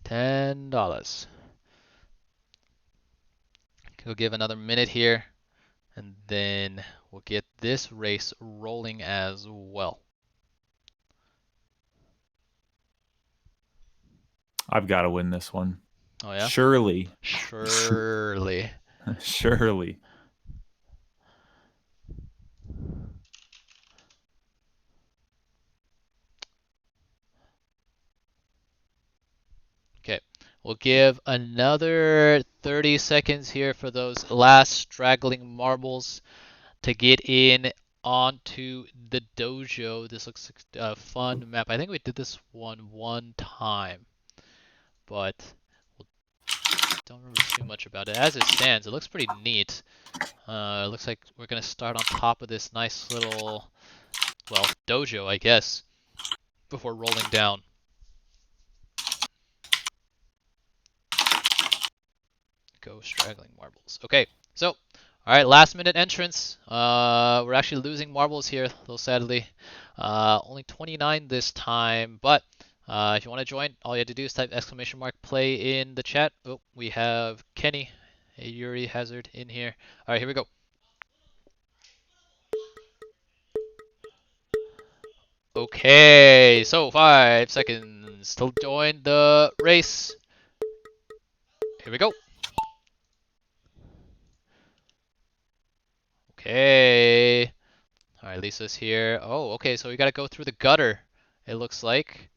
$10. We'll give another minute here, and then we'll get this race rolling as well. I've got to win this one. Oh yeah? Surely. Surely. Surely. Okay, We'll give another 30 seconds here for those last straggling marbles to get in onto the dojo. This looks like a fun map. I think we did this one time, but don't remember too much about it. As it stands, it looks pretty neat. It looks like we're gonna start on top of this nice little, well, dojo, I guess, before rolling down. Go straggling marbles. Okay, so, alright, last minute entrance. We're actually losing marbles here, a little sadly. Only 29 this time, but if you want to join, all you have to do is type !play in the chat. Oh, we have Kenny, a Yuri Hazard in here. Alright, here we go. Okay, so 5 seconds to join the race. Here we go. Okay. Alright, Lisa's here. Oh, okay, so we gotta go through the gutter, it looks like.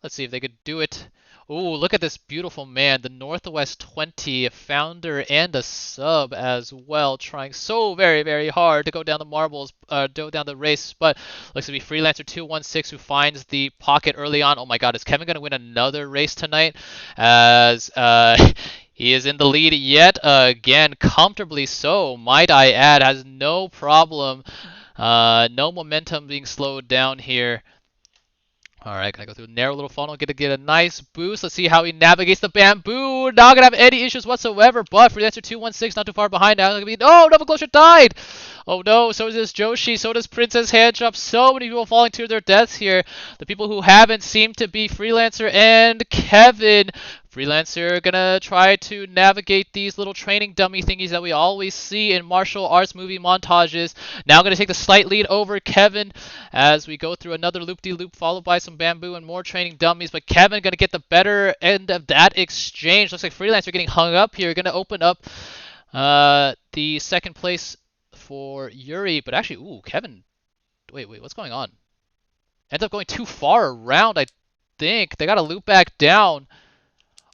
Let's see if they could do it. Ooh, look at this beautiful man, the Northwest 20, a founder and a sub as well, trying so very hard to go down the marbles, go down the race, but looks to be Freelancer 216 who finds the pocket early on. Oh my god, is Kevin gonna win another race tonight? As he is in the lead yet again, comfortably so, might I add, has no problem, no momentum being slowed down here. Alright, gonna go through a narrow little funnel, get a nice boost. Let's see how he navigates the bamboo. Not gonna have any issues whatsoever, but Freelancer 216 not too far behind now. Oh, Nova Closure died! Oh no, so does Joshi, so does Princess Handjob. So many people falling to their deaths here. The people who haven't seem to be Freelancer and Kevin. Freelancer gonna try to navigate these little training dummy thingies that we always see in martial arts movie montages. Now gonna take the slight lead over Kevin as we go through another loop-de-loop followed by some bamboo and more training dummies. But Kevin gonna get the better end of that exchange. Looks like Freelancer getting hung up here. Gonna open up the second place for Yuri. But actually, ooh, Kevin. Wait, what's going on? Ends up going too far around, I think. They gotta loop back down.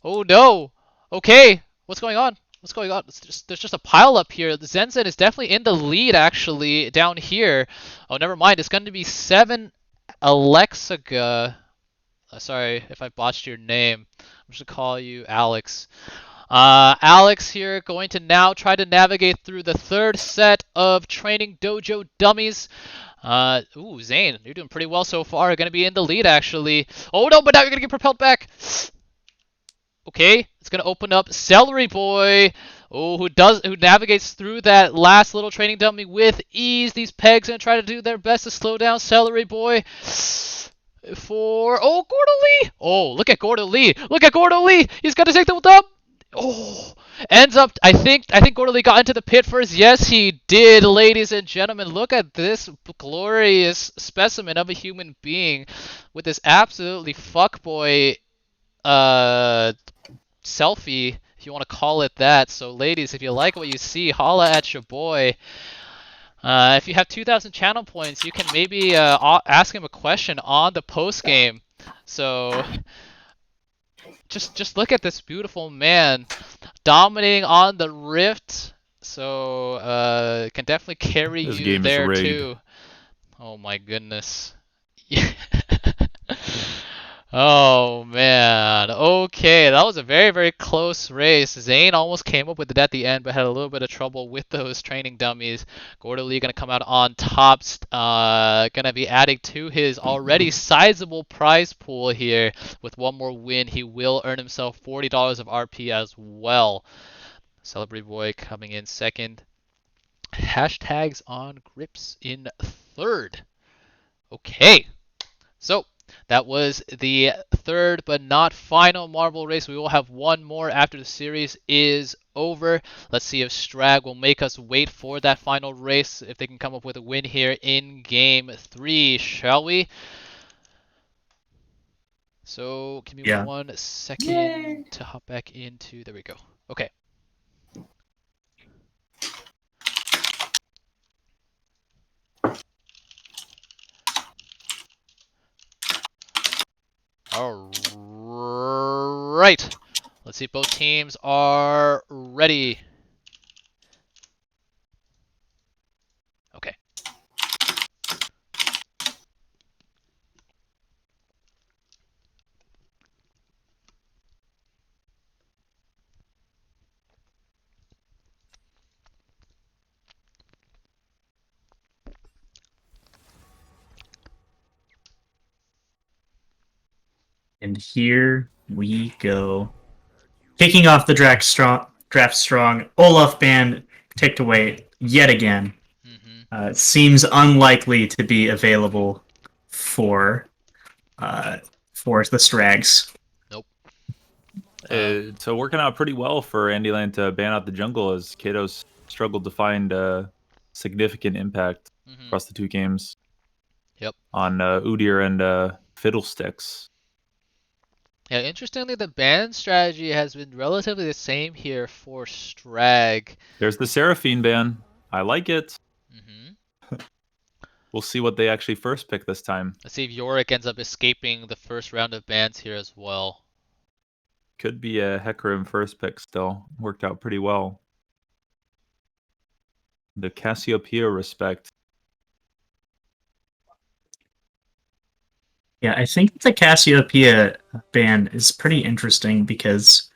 Oh no! Okay, what's going on? What's going on? There's just a pile up here. The Zenzen is definitely in the lead, actually, down here. Oh, never mind. It's going to be 7 Alexiga. Sorry if I botched your name. I'm just going to call you Alex. Alex here going to now try to navigate through the third set of training dojo dummies. Ooh, Zane, you're doing pretty well so far. Going to be in the lead, actually. Oh no, but now you're going to get propelled back. Okay, it's gonna open up Celery Boy, who navigates through that last little training dummy with ease. These pegs gonna try to do their best to slow down Celery Boy. Gordo Lee! Oh, look at Gordo Lee! Look at Gordo Lee! He's gonna take the dub. Oh, ends up. I think Gordo Lee got into the pit first. Yes, he did, ladies and gentlemen. Look at this glorious specimen of a human being with this absolutely fuckboy selfie, if you want to call it that. So ladies, if you like what you see, holla at your boy. If you have 2,000 channel points, you can maybe ask him a question on the post game. So just look at this beautiful man dominating on the Rift. So can definitely carry This you game there is rigged. too. Oh my goodness. Oh man. Okay, that was a very close race. Zane almost came up with it at the end, but had a little bit of trouble with those training dummies. Gordo Lee gonna come out on top. Gonna be adding to his already sizable prize pool here. With one more win, he will earn himself $40 of RP as well. Celebrity Boy coming in second. Hashtags on grips in third. Okay. So that was the third but not final marble race. We will have one more after the series is over. Let's see if Strag will make us wait for that final race, if they can come up with a win here in game 3, shall we? So give me 1 second to hop back into, there we go. Okay. Alright. Let's see if both teams are ready. Okay. And here we go. Kicking off the draft strong, Olaf band ticked away yet again. Seems unlikely to be available for the Strags. Nope. It's working out pretty well for Andyland to ban out the jungle, as Kato's struggled to find significant impact across the two games. Yep. On Udyr and Fiddlesticks. Yeah, interestingly, the ban strategy has been relatively the same here for Strag. There's the Seraphine ban. I like it. We'll see what they actually first pick this time. Let's see if Yorick ends up escaping the first round of bans here as well. Could be a Hecarim first pick still. Worked out pretty well. The Cassiopeia respect. Yeah, I think the Cassiopeia ban is pretty interesting because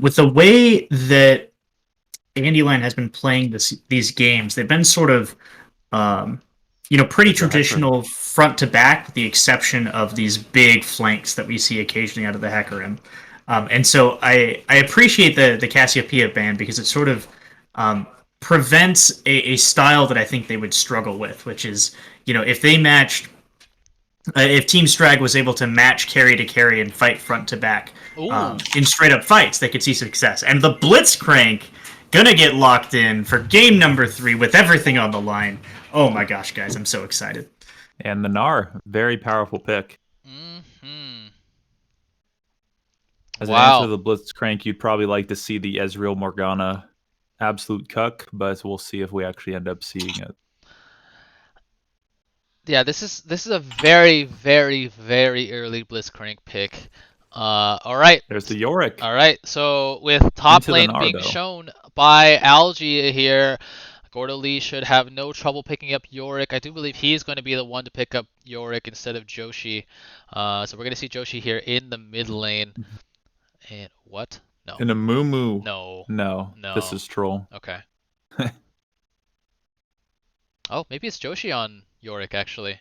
with the way that Andyland has been playing these games, they've been sort of pretty traditional front to back, with the exception of these big flanks that we see occasionally out of the Hecarim. And so I appreciate the Cassiopeia ban because it sort of prevents a style that I think they would struggle with, which is, if they matched, if Team Strag was able to match carry to carry and fight front to back in straight up fights, they could see success. And the Blitzcrank gonna get locked in for game number 3 with everything on the line. Oh my gosh, guys, I'm so excited. And the Gnar, very powerful pick. As an answer to the Blitzcrank, you'd probably like to see the Ezreal Morgana absolute cuck, but we'll see if we actually end up seeing it. Yeah, this is a very, very, very early Blitzcrank pick. All right. There's the Yorick. All right. So with top lane being shown by Algae here, Gordo Lee should have no trouble picking up Yorick. I do believe he's going to be the one to pick up Yorick instead of Joshi. So we're going to see Joshi here in the mid lane. And what? No. In a moo. No. No. This is troll. Okay. Oh, maybe it's Joshi on Yorick, actually.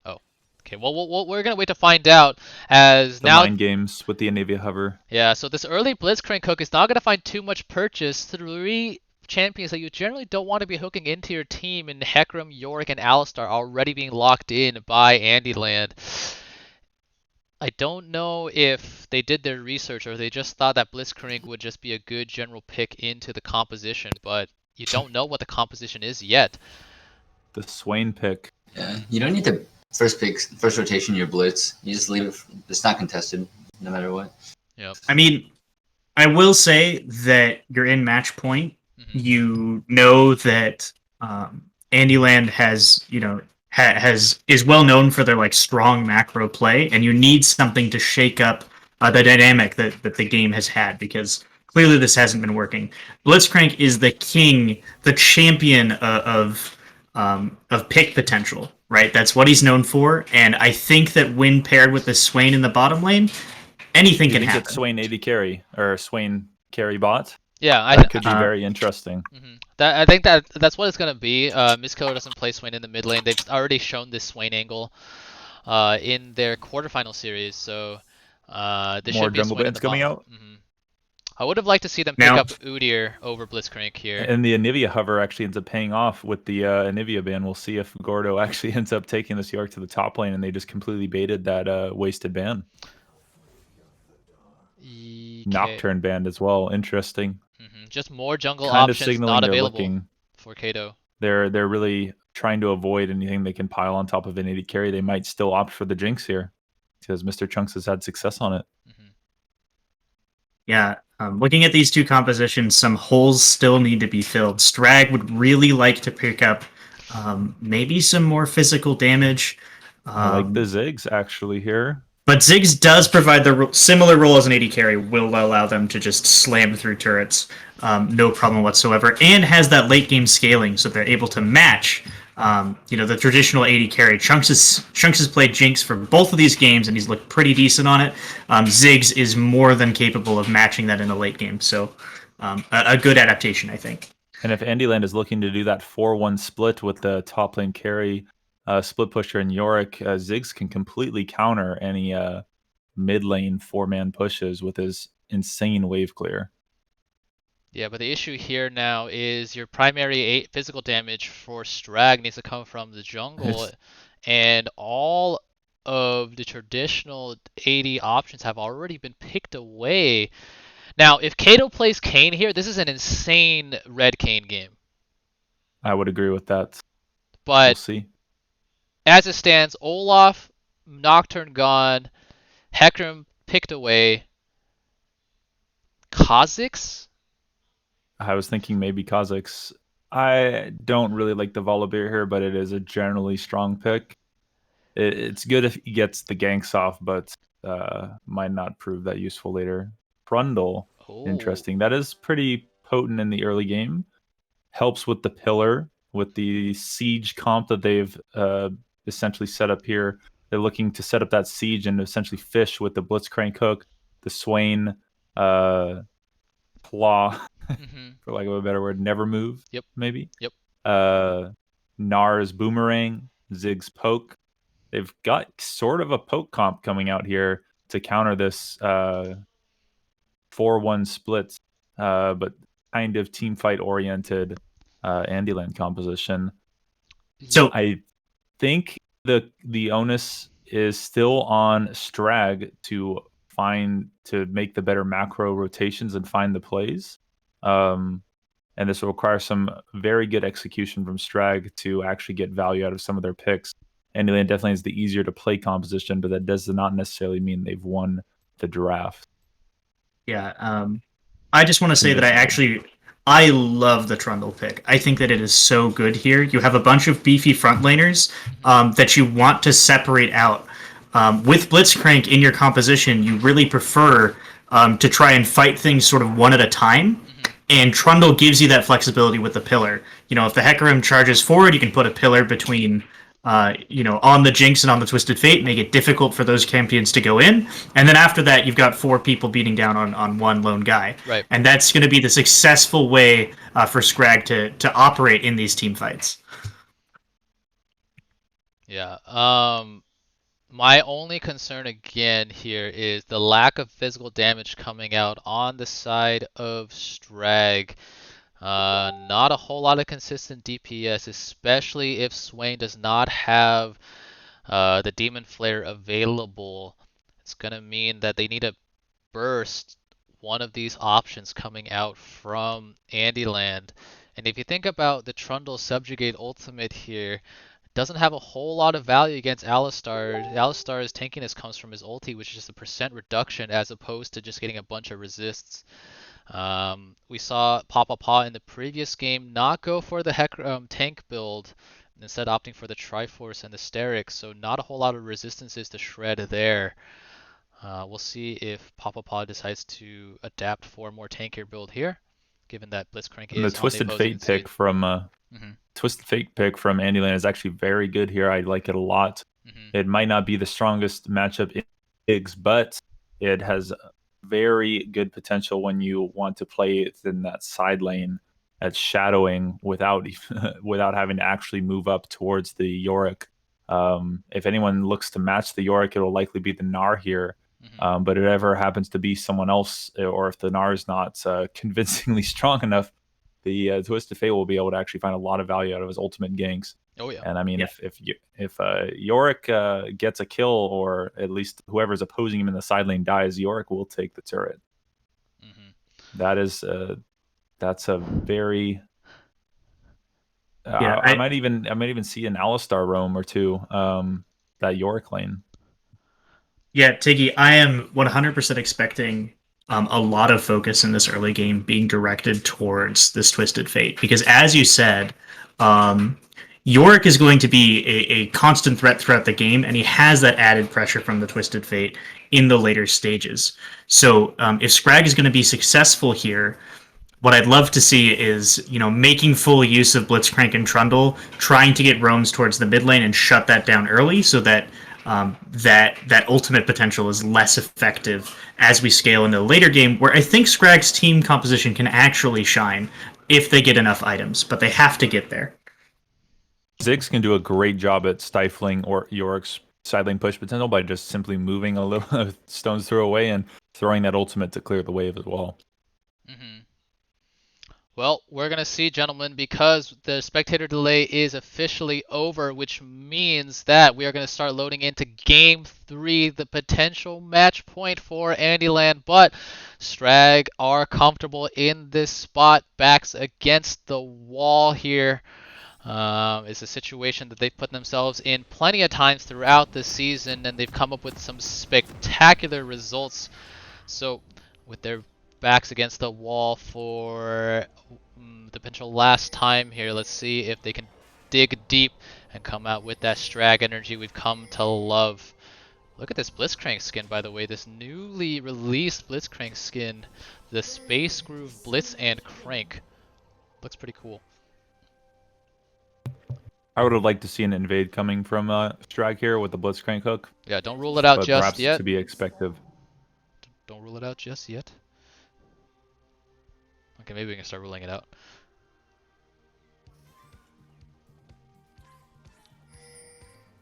Oh. Okay, well, we're going to wait to find out, as the now... mind games with the Anivia hover. Yeah, so this early Blitzcrank hook is not going to find too much purchase. 3 champions that you generally don't want to be hooking into your team in Hecarim, Yorick, and Alistar already being locked in by Andyland. I don't know if they did their research or they just thought that Blitzcrank would just be a good general pick into the composition, but you don't know what the composition is yet. The Swain pick. Yeah, you don't need to first rotation your Blitz. You just leave it. It's not contested, no matter what. Yep. I mean, I will say that you're in match point. You know that Andyland has, is well known for their strong macro play, and you need something to shake up the dynamic that the game has had, because clearly this hasn't been working. Blitzcrank is the king, the champion of pick potential, right? That's what he's known for, and I think that when paired with the Swain in the bottom lane, anything can happen. It's Swain AD carry or Swain carry bot. Yeah, that could be very interesting. I think that's what it's gonna be. Misskiller doesn't play Swain in the mid lane. They've already shown this Swain angle in their quarterfinal series, so this more should be jungle bans coming out. I would have liked to see them pick up Udyr over Blitzcrank here. And the Anivia hover actually ends up paying off with the Anivia ban. We'll see if Gordo actually ends up taking this York to the top lane, and they just completely baited that wasted ban. Nocturne band as well. Interesting. Just more jungle options not available for Kato. They're really trying to avoid anything they can pile on top of an AD carry. They might still opt for the Jinx here because Mr. Chunks has had success on it. Yeah, looking at these two compositions, some holes still need to be filled. Strag would really like to pick up maybe some more physical damage. I like the Ziggs actually here. But Ziggs does provide the similar role as an AD carry, will allow them to just slam through turrets, no problem whatsoever, and has that late game scaling, so they're able to match, the traditional AD carry. Chunks has played Jinx for both of these games, and he's looked pretty decent on it. Ziggs is more than capable of matching that in the late game, so a good adaptation, I think. And if Andyland is looking to do that 4-1 split with the top lane carry, split pusher and Yorick, Ziggs can completely counter any mid lane 4-man pushes with his insane wave clear. Yeah, but the issue here now is your primary physical damage for Strag needs to come from the jungle, and all of the traditional AD options have already been picked away. Now, if Kato plays Kayn here, this is an insane red Kayn game. I would agree with that. But we'll see. As it stands, Olaf, Nocturne gone, Hecarim picked away, Kha'Zix? I was thinking maybe Kha'Zix. I don't really like the Volibear here, but it is a generally strong pick. It's good if he gets the ganks off, but might not prove that useful later. Trundle, interesting. That is pretty potent in the early game. Helps with the pillar, with the siege comp that they've essentially set up here. They're looking to set up that siege and essentially fish with the Blitzcrank hook, the Swain claw, for lack of a better word, never move. Yep. Maybe. Yep. Nar's boomerang, Ziggs poke. They've got sort of a poke comp coming out here to counter this 4-1 split, but kind of team fight oriented Andyland composition. So I think the onus is still on Strag to make the better macro rotations and find the plays. And this will require some very good execution from Strag to actually get value out of some of their picks. Andyland definitely is the easier to play composition, but that does not necessarily mean they've won the draft. Yeah, I just want to say that I love the Trundle pick. I think that it is so good here. You have a bunch of beefy front laners that you want to separate out. With Blitzcrank in your composition, you really prefer to try and fight things sort of one at a time. And Trundle gives you that flexibility with the pillar. If the Hecarim charges forward, you can put a pillar between on the Jinx and on the Twisted Fate, make it difficult for those champions to go in. And then after that, you've got 4 people beating down on one lone guy. Right. And that's going to be the successful way for Scrag to operate in these team fights. Yeah. My only concern again here is the lack of physical damage coming out on the side of Strag. Not a whole lot of consistent DPS, especially if Swain does not have the Demon Flare available. It's going to mean that they need to burst one of these options coming out from Andyland. And if you think about the Trundle Subjugate ultimate here, doesn't have a whole lot of value against Alistar. Alistar's tankiness comes from his ulti, which is just a percent reduction as opposed to just getting a bunch of resists. We saw Papa in the previous game not go for the tank build, instead opting for the Triforce and the Sterix, so not a whole lot of resistances to shred there. We'll see if Papa decides to adapt for a more tankier build here, given that Blitzcrank is the Twisted Fate pick from Twisted Fate pick from Andyland is actually very good here. I like it a lot. It might not be the strongest matchup in Biggs, but it has very good potential when you want to play it in that side lane at shadowing without having to actually move up towards the Yorick. If anyone looks to match the Yorick, it'll likely be the Gnar here. But if it ever happens to be someone else, or if the Gnar is not convincingly strong enough, the Twisted Fate will be able to actually find a lot of value out of his ultimate ganks. Oh yeah. And I mean, if Yorick gets a kill, or at least whoever's opposing him in the side lane dies, Yorick will take the turret. That's a very I might even see an Alistar roam or two that Yorick lane. Yeah, Tiggy, I am 100% expecting a lot of focus in this early game being directed towards this Twisted Fate, because as you said, Yorick is going to be a constant threat throughout the game, and he has that added pressure from the Twisted Fate in the later stages. So if Scrag is going to be successful here, what I'd love to see is, making full use of Blitzcrank and Trundle, trying to get roams towards the mid lane and shut that down early so that that ultimate potential is less effective as we scale into the later game, where I think Scrag's team composition can actually shine if they get enough items, but they have to get there. Ziggs can do a great job at stifling or Yorick's side lane push potential by just simply moving a little stone's throw away and throwing that ultimate to clear the wave as well. Well, we're going to see, gentlemen, because the spectator delay is officially over, which means that we are going to start loading into Game 3, the potential match point for Andyland. But Strag are comfortable in this spot, backs against the wall here. It's a situation that they've put themselves in plenty of times throughout the season, and they've come up with some spectacular results. So, with their backs against the wall for the potential last time here, let's see if they can dig deep and come out with that Strag energy we've come to love. Look at this Blitzcrank skin, by the way, this newly released Blitzcrank skin, the Space Groove Blitz and Crank. Looks pretty cool. I would have liked to see an invade coming from Strag here with the Blitzcrank hook. Yeah, don't rule it out but just perhaps yet. To be expected. Don't rule it out just yet. Okay, maybe we can start ruling it out.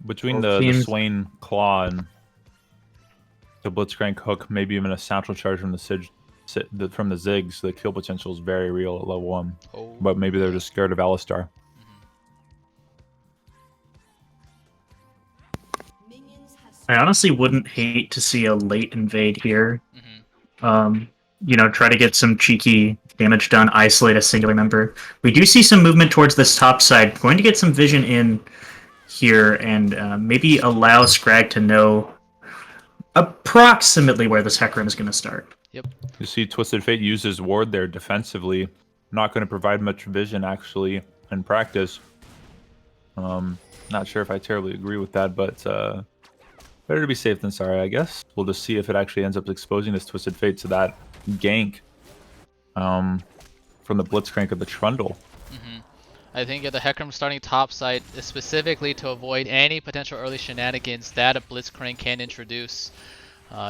Between the Swain Claw and the Blitzcrank hook, maybe even a satchel charge from the Ziggs, the kill potential is very real at level 1. Oh. But maybe they're just scared of Alistar. I honestly wouldn't hate to see a late invade here. Try to get some cheeky damage done, isolate a singular member. We do see some movement towards this top side. Going to get some vision in here and maybe allow Scrag to know approximately where this Hecarim is going to start. Yep. You see Twisted Fate uses ward there defensively. Not going to provide much vision, actually, in practice. Not sure if I terribly agree with that, but better to be safe than sorry, I guess. We'll just see if it actually ends up exposing this Twisted Fate to that gank from the Blitzcrank of the Trundle. I think the Hecarim starting topside specifically to avoid any potential early shenanigans that a Blitzcrank can introduce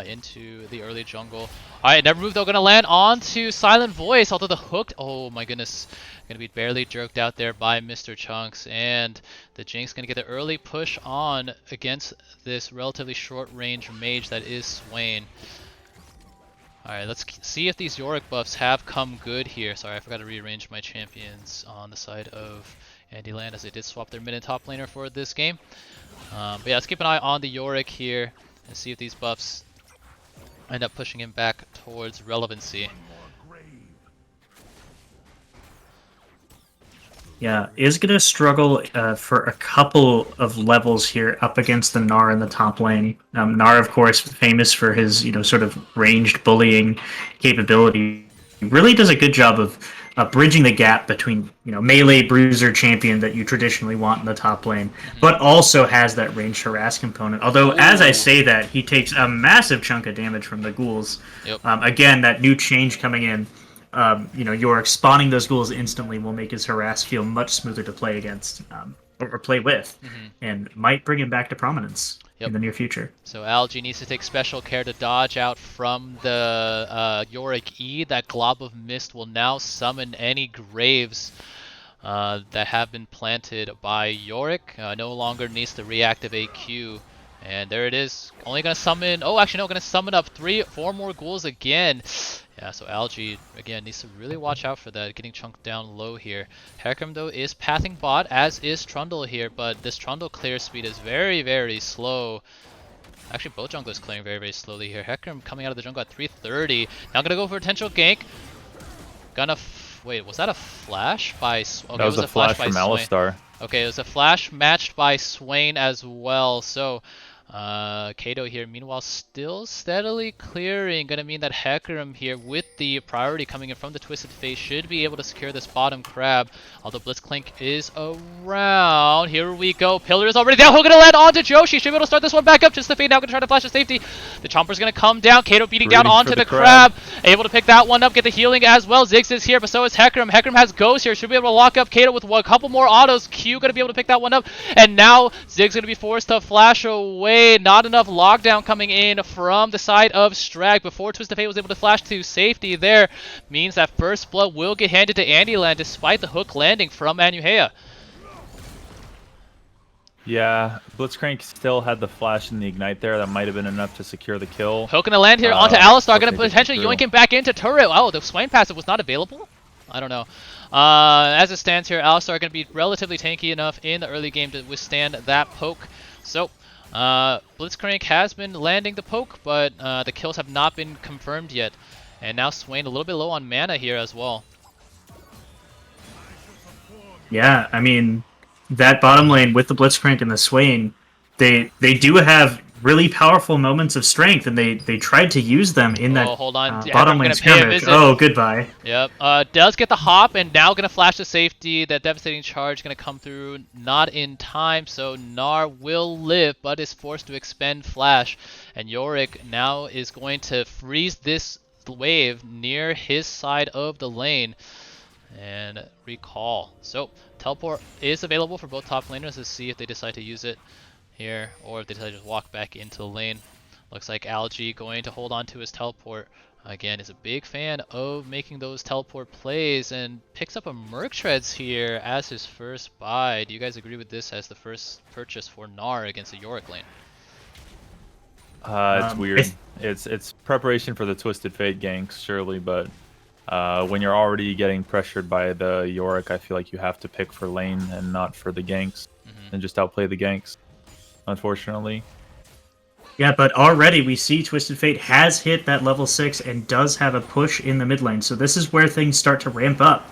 into the early jungle. Alright, never move though, gonna land onto Silent Voice, although the hooked, oh my goodness, gonna be barely jerked out there by Mr. Chunks, and the Jinx gonna get the early push on against this relatively short range mage that is Swain. Alright, let's see if these Yorick buffs have come good here. Sorry, I forgot to rearrange my champions on the side of Andyland as they did swap their mid and top laner for this game. But yeah, let's keep an eye on the Yorick here and see if these buffs end up pushing him back towards relevancy. Yeah, is going to struggle for a couple of levels here up against the Gnar in the top lane. Gnar, of course, famous for his sort of ranged bullying capability. He really does a good job of bridging the gap between melee bruiser champion that you traditionally want in the top lane, but also has that ranged harass component. Although, as I say that, he takes a massive chunk of damage from the ghouls. Yep. Again, that new change coming in. Yorick spawning those ghouls instantly will make his harass feel much smoother to play against or play with, and might bring him back to prominence in the near future. So Algae needs to take special care to dodge out from the Yorick E. That glob of mist will now summon any graves that have been planted by Yorick. No longer needs to reactivate Q. And there it is. Only gonna summon. Oh, actually, no, gonna summon up 4 more ghouls again. Yeah, so Algae again needs to really watch out for that. Getting chunked down low here. Hecarim though is pathing bot, as is Trundle here, but this Trundle clear speed is very, very slow. Actually, both junglers clearing very, very slowly here. Hecarim coming out of the jungle at 330. Now gonna go for a potential gank. Gonna wait. Was that a flash by? Okay, that was a flash from Alistar. Okay, it was a flash matched by Swain as well. So Kato here, meanwhile, still steadily clearing. Gonna mean that Hecarim here, with the priority coming in from the Twisted Fate, should be able to secure this bottom crab. Although Blitzcrank is around. Here we go. Pillar is already down. He's gonna land onto Joshi. Should be able to start this one back up. Just the Fate now gonna try to flash to safety. The Chomper's gonna come down. Kato beating down onto the crab. Able to pick that one up, get the healing as well. Ziggs is here, but so is Hecarim. Hecarim has Ghost here. Should be able to lock up Kato with a couple more autos. Q gonna be able to pick that one up. And now Ziggs gonna be forced to flash away. Not enough lockdown coming in from the side of Strag before Twisted Fate was able to flash to safety there. Means that first blood will get handed to Andyland despite the hook landing from Anuhea. Yeah, Blitzcrank still had the flash and the ignite there. That might have been enough to secure the kill. Hook gonna land here onto Alistar, gonna potentially yoink him back into turret. Oh, the Swain passive was not available? I don't know. As it stands here, Alistar gonna be relatively tanky enough in the early game to withstand that poke. So, Blitzcrank has been landing the poke, but the kills have not been confirmed yet. And now Swain a little bit low on mana here as well. Yeah, I mean, that bottom lane with the Blitzcrank and the Swain, they do have really powerful moments of strength, and they tried to use them in that hold on. bottom lane skirmish. Oh, goodbye. Yep. Does get the hop, and now gonna flash to safety. That devastating charge gonna come through, not in time, so Gnar will live, but is forced to expend flash. And Yorick now is going to freeze this wave near his side of the lane and recall. So teleport is available for both top laners. Let's see if they decide to use it here, or if they decide to just walk back into the lane. Looks like Algae going to hold on to his teleport. Again, is a big fan of making those teleport plays and picks up a Merc Treads here as his first buy. Do you guys agree with this as the first purchase for Gnar against the Yorick lane? It's weird. It's preparation for the Twisted Fate ganks, surely, but when you're already getting pressured by the Yorick, I feel like you have to pick for lane and not for the ganks, and just outplay the ganks, unfortunately. Yeah, but already we see Twisted Fate has hit that level 6 and does have a push in the mid lane. So this is where things start to ramp up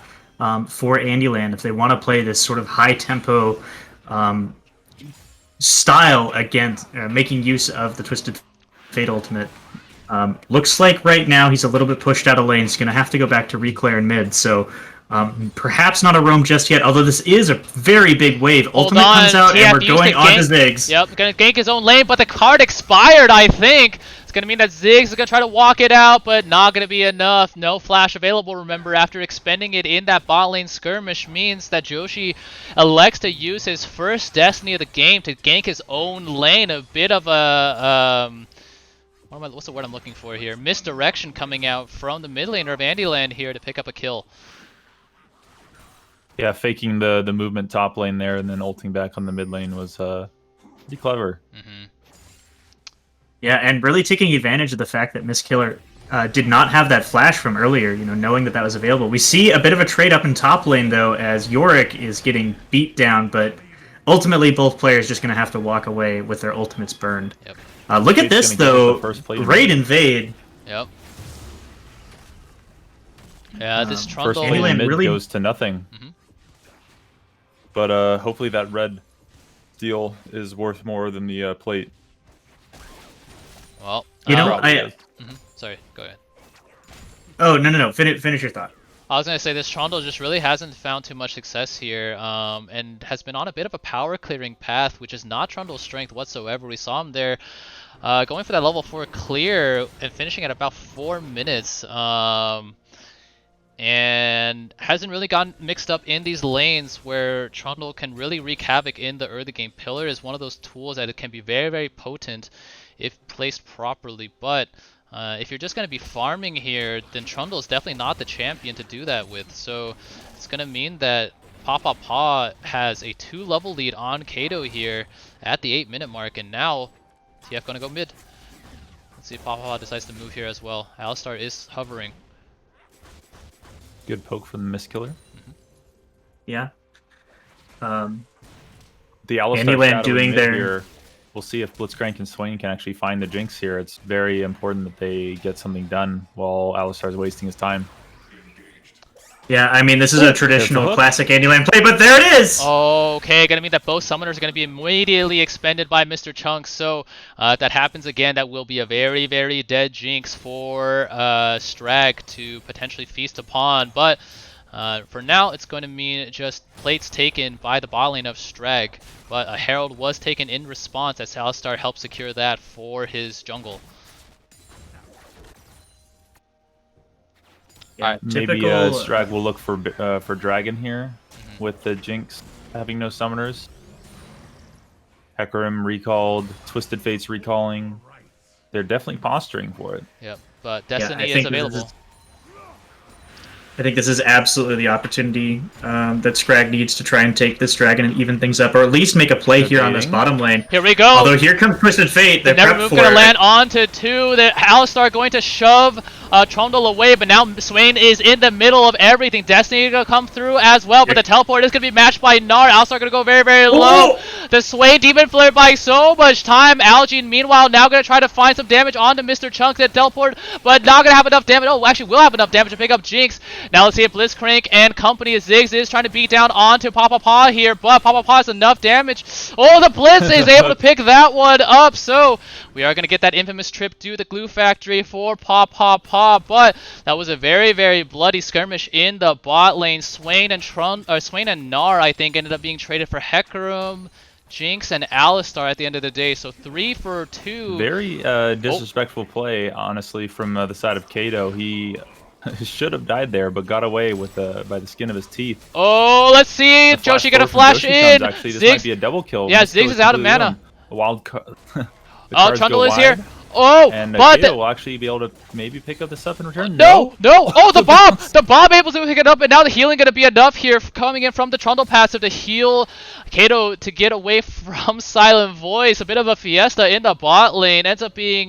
for Andyland if they want to play this sort of high tempo style against making use of the Twisted Fate ultimate. Looks like right now he's a little bit pushed out of lane. He's going to have to go back to reclair in mid. So perhaps not a roam just yet, although this is a very big wave. Ultimate comes out and we're going on to Ziggs. Yep, going to gank his own lane, but the card expired, I think. It's going to mean that Ziggs is going to try to walk it out, but not going to be enough. No flash available, remember, after expending it in that bot lane skirmish means that Joshi elects to use his first Destiny of the game to gank his own lane. A bit of a... what's the word I'm looking for here? Misdirection coming out from the mid laner of Andyland here to pick up a kill. Yeah, faking the movement top lane there and then ulting back on the mid lane was pretty clever. Yeah, and really taking advantage of the fact that Misskiller did not have that flash from earlier, knowing that was available. We see a bit of a trade up in top lane, though, as Yorick is getting beat down, but ultimately both players just going to have to walk away with their ultimates burned. Yep. Look at this, though. Great invade. Yep. Yeah, this Trundle... First play in mid really goes to nothing. But hopefully that red deal is worth more than the plate. Well, sorry, go ahead. Oh, no. Finish your thought. I was going to say this Trundle just really hasn't found too much success here and has been on a bit of a power clearing path, which is not Trundle's strength whatsoever. We saw him there going for that level 4 clear and finishing at about 4 minutes. And hasn't really gotten mixed up in these lanes where Trundle can really wreak havoc in the early game. Pillar is one of those tools that it can be very, very potent if placed properly, but if you're just going to be farming here, then Trundle is definitely not the champion to do that with. So it's going to mean that Paw has a 2-level lead on Kato here at the 8-minute mark, and now TF going to go mid. Let's see if Paw decides to move here as well. Alistar is hovering. Good poke from the Misskiller. Yeah. The Alistar Andyland doing their... Here. We'll see if Blitzcrank and Swain can actually find the Jinx here. It's very important that they get something done while Alistar's wasting his time. Yeah, I mean, this is a traditional classic Andyland play, but there it is! Okay, gonna mean that both summoners are gonna be immediately expended by Mr. Chunk, so if that happens again, that will be a very, very dead jinx for Strag to potentially feast upon, but for now, it's going to mean just plates taken by the bot lane of Strag, but a Herald was taken in response as Alistar helped secure that for his jungle. Yeah, maybe Strag will look for Dragon here with the Jinx having no summoners. Hecarim recalled, Twisted Fates recalling. They're definitely posturing for it. Yep, but Destiny is available. I think this is absolutely the opportunity that Strag needs to try and take this dragon and even things up, or at least make a play here on this bottom lane. Here we go! Although here comes Twisted Fate. The never move going to land onto 2. The Alistar going to shove Trundle away, but now Swain is in the middle of everything. Destiny going to come through as well, but the teleport is going to be matched by Gnar. Alistar going to go very, very low. The Swain Demon Flare by so much time. Algae, meanwhile, now going to try to find some damage onto Mr. Chunk. That teleport, but not going to have enough damage. Oh, actually will have enough damage to pick up Jinx. Now let's see if Blitzcrank and company of Ziggs is trying to beat down onto Papa Paw here, but Papa Paw has enough damage. Oh, the Blitz is able to pick that one up, so we are going to get that infamous trip to the glue factory for Papa Paw, but that was a very, very bloody skirmish in the bot lane. Swain and Gnar, I think, ended up being traded for Hecarim, Jinx, and Alistar at the end of the day, so 3 for 2. Very disrespectful play, honestly, from the side of Kato. He should have died there, but got away with by the skin of his teeth. Oh, let's see. Joshi gonna flash in. Actually, this might be a double kill. Yeah, Ziggs is out of mana. A wild card. Oh, Trundle is here. Oh, and but Kato will actually be able to maybe pick up this up in return. No. Oh, the bomb. The bomb able to pick it up, and now the healing gonna be enough here coming in from the Trundle passive to heal Kato to get away from Silent Voice. A bit of a fiesta in the bot lane. Ends up being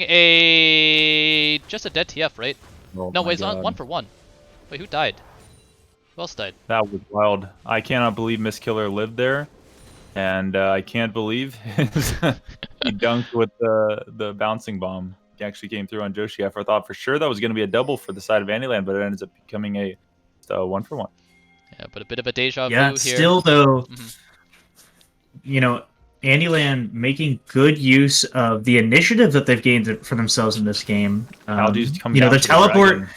just a dead TF, right? Oh no, wait, it's on 1 for 1. Wait, who died? Who else died? That was wild. I cannot believe Miss Killer lived there, and I can't believe he dunked with the bouncing bomb. He actually came through on Joshi. I thought for sure that was going to be a double for the side of Andyland, but it ends up becoming a 1 for 1. Yeah, but a bit of a deja vu here. Yeah, still though, you know, Andyland making good use of the initiative that they've gained for themselves in this game. You know, the teleport.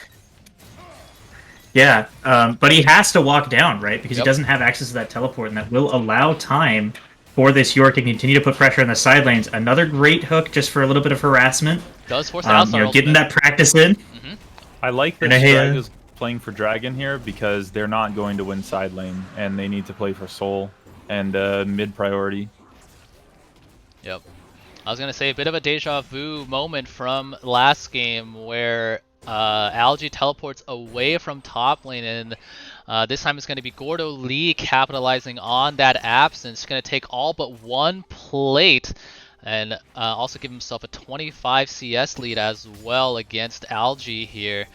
Yeah, but he has to walk down, right? Because he doesn't have access to that teleport, and that will allow time for this York to continue to put pressure on the side lanes. Another great hook just for a little bit of harassment. Does force the Alistar getting that practice in. I like that Strag is playing for Dragon here because they're not going to win side lane, and they need to play for Soul and mid priority. Yep. I was going to say a bit of a deja vu moment from last game where Algae teleports away from top lane, and this time it's going to be Gordo Lee capitalizing on that absence. He's going to take all but 1 plate and also give himself a 25 CS lead as well against Algae here.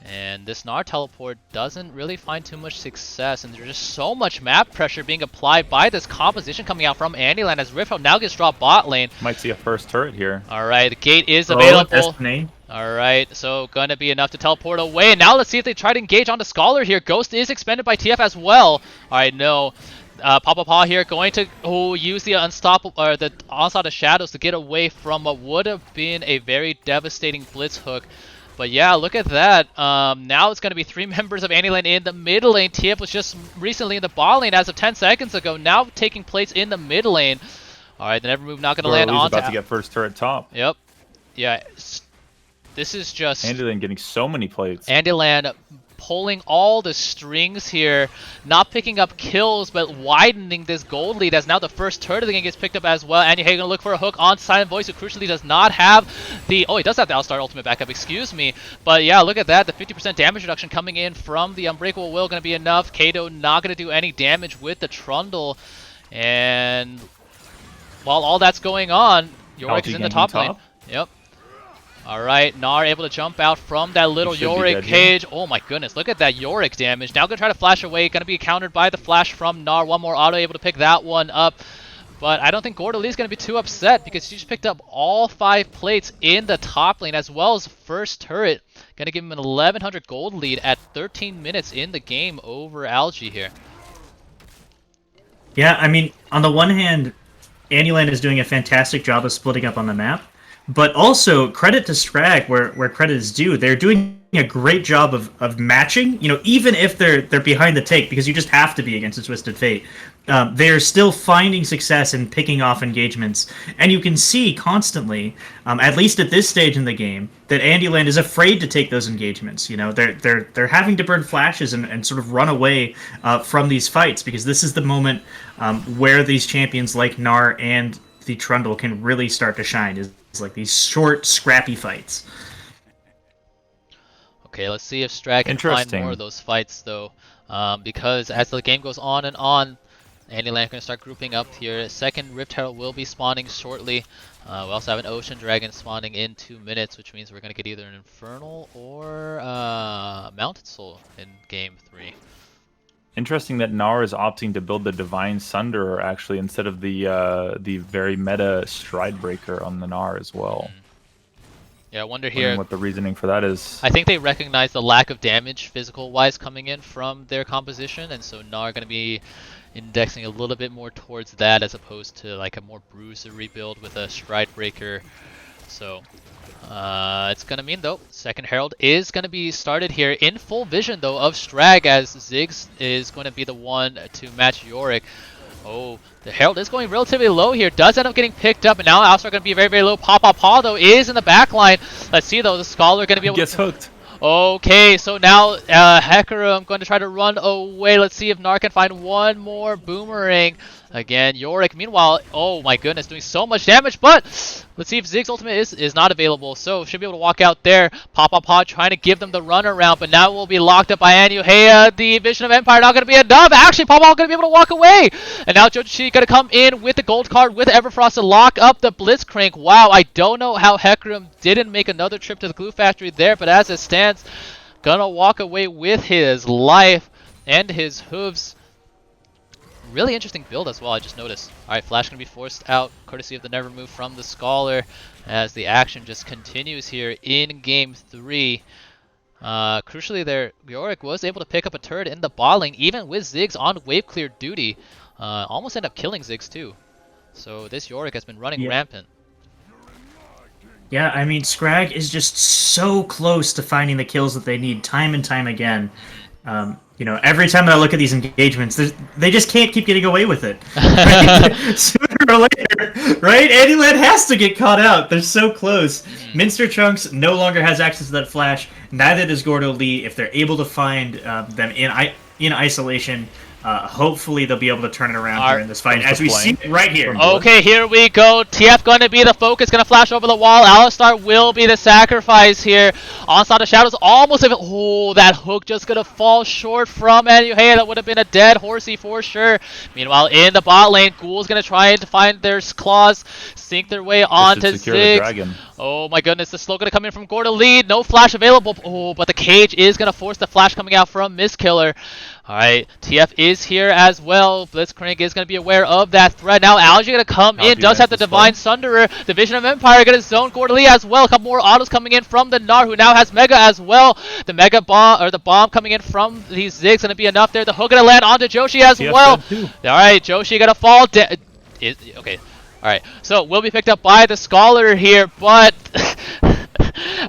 And this Gnar teleport doesn't really find too much success, and there's just so much map pressure being applied by this composition coming out from Andyland as Rift now gets dropped bot lane. Might see a first turret here. Alright, the gate is available. Destiny. Alright, so gonna be enough to teleport away. And now let's see if they try to engage onto Scholar here. Ghost is expended by TF as well. Alright, no. Papa Paw here going to use the the Onslaught of Shadows to get away from what would have been a very devastating Blitz hook. But yeah, look at that. Now it's going to be 3 members of Andyland in the mid lane. TF was just recently in the bot lane as of 10 seconds ago. Now taking place in the mid lane. Alright, the never move not going to land on. About to get first turret top. Yep. Yeah. This is just Andyland getting so many plates. Andyland pulling all the strings here, not picking up kills, but widening this gold lead as now the first turret of the game gets picked up as well. Andy Hay gonna look for a hook on Silent Voice, who crucially does not have the... Oh, he does have the Alistar ultimate backup, excuse me. But yeah, look at that. The 50% damage reduction coming in from the Unbreakable Will gonna be enough. Kato not gonna do any damage with the Trundle. And while all that's going on, Yorick is in the top lane. Yep. Alright, Gnar able to jump out from that little Yorick cage. Oh my goodness, look at that Yorick damage. Now gonna try to flash away, gonna be countered by the flash from Gnar. One more auto able to pick that one up. But I don't think Gordelie is going to be too upset because she just picked up all 5 plates in the top lane as well as first turret. Going to give him an 1100 gold lead at 13 minutes in the game over Algae here. Yeah, I mean, on the one hand, Andyland is doing a fantastic job of splitting up on the map, but also credit to Strag where credit is due. They're doing a great job of matching, you know, even if they're behind the take, because you just have to be against a Twisted Fate. They're still finding success in picking off engagements, and you can see constantly, at least at this stage in the game, that Andyland is afraid to take those engagements. You know, they're having to burn flashes and sort of run away from these fights, because this is the moment where these champions like Gnar and the Trundle can really start to shine. Is like these short, scrappy fights. Okay, let's see if Strag can find more of those fights, though, because as the game goes on and on, Andyland going to start grouping up here. Second Rift Herald will be spawning shortly. We also have an Ocean Dragon spawning in 2 minutes, which means we're going to get either an Infernal or Mounted Soul in Game 3. Interesting that Gnar is opting to build the Divine Sunderer actually instead of the very meta Stride Breaker on the Gnar as well. Yeah, I wonder here what the reasoning for that is. I think they recognize the lack of damage physical-wise coming in from their composition, and so Gnar going to be indexing a little bit more towards that as opposed to like a more bruiser rebuild with a Stride Breaker. So it's going to mean, though, second Herald is going to be started here in full vision, though, of Strag, as Ziggs is going to be the one to match Yorick. Oh, the Herald is going relatively low here. Does end up getting picked up, and now also going to be very, very low. Paw, though, is in the back line. Let's see, though, the Scholar going to be able gets to... hooked. Okay, so now Hecarim going to try to run away. Let's see if Gnar can find one more boomerang. Again, Yorick, meanwhile, oh my goodness, doing so much damage, but let's see if Ziggs ultimate is not available, so should be able to walk out there. Paw trying to give them the run around, but now we'll be locked up by Anu. Hey, the Vision of Empire not going to be enough. Actually, Paw going to be able to walk away. And now Jojichi going to come in with the gold card with Everfrost to lock up the Blitzcrank. Wow, I don't know how Hecarim didn't make another trip to the glue factory there, but as it stands, gonna walk away with his life and his hooves. Really interesting build as well, I just noticed. Alright, Flash going to be forced out, courtesy of the Never Move from the Scholar, as the action just continues here in Game 3. Crucially there, Yorick was able to pick up a turret in the bot lane, even with Ziggs on wave clear duty. Almost end up killing Ziggs too. So this Yorick has been running rampant. Yeah, I mean, Scrag is just so close to finding the kills that they need time and time again. You know, every time that I look at these engagements, they just can't keep getting away with it. Right? Sooner or later, right? Andyland has to get caught out. They're so close. Minster Trunks no longer has access to that flash. Neither does Gordelie. If they're able to find them in isolation, hopefully they'll be able to turn it around here in this fight, as we see it right here. Okay, here we go. TF going to be the focus, going to flash over the wall. Alistar will be the sacrifice here. Onslaught of Shadows almost even... Oh, that hook just going to fall short from Anu. Hey, that would have been a dead horsey for sure. Meanwhile, in the bot lane, Ghoul's going to try to find their claws, sink their way onto Ziggs. Oh my goodness, the slow going to come in from Gordelie. No flash available. Oh, but the cage is going to force the flash coming out from Mistkiller. Alright, TF is here as well. Blitzcrank is going to be aware of that threat. Now Algae going to come in, does have the Divine Sunderer. The Vision of Empire going to zone Gordelie as well. A couple more autos coming in from the Gnar, who now has Mega as well. The Mega Bomb, or the Bomb coming in from these Ziggs going to be enough there. The hook going to land onto Joshi as well. Alright, Joshi going to fall down. Okay, alright. So, will be picked up by the Scholar here, but...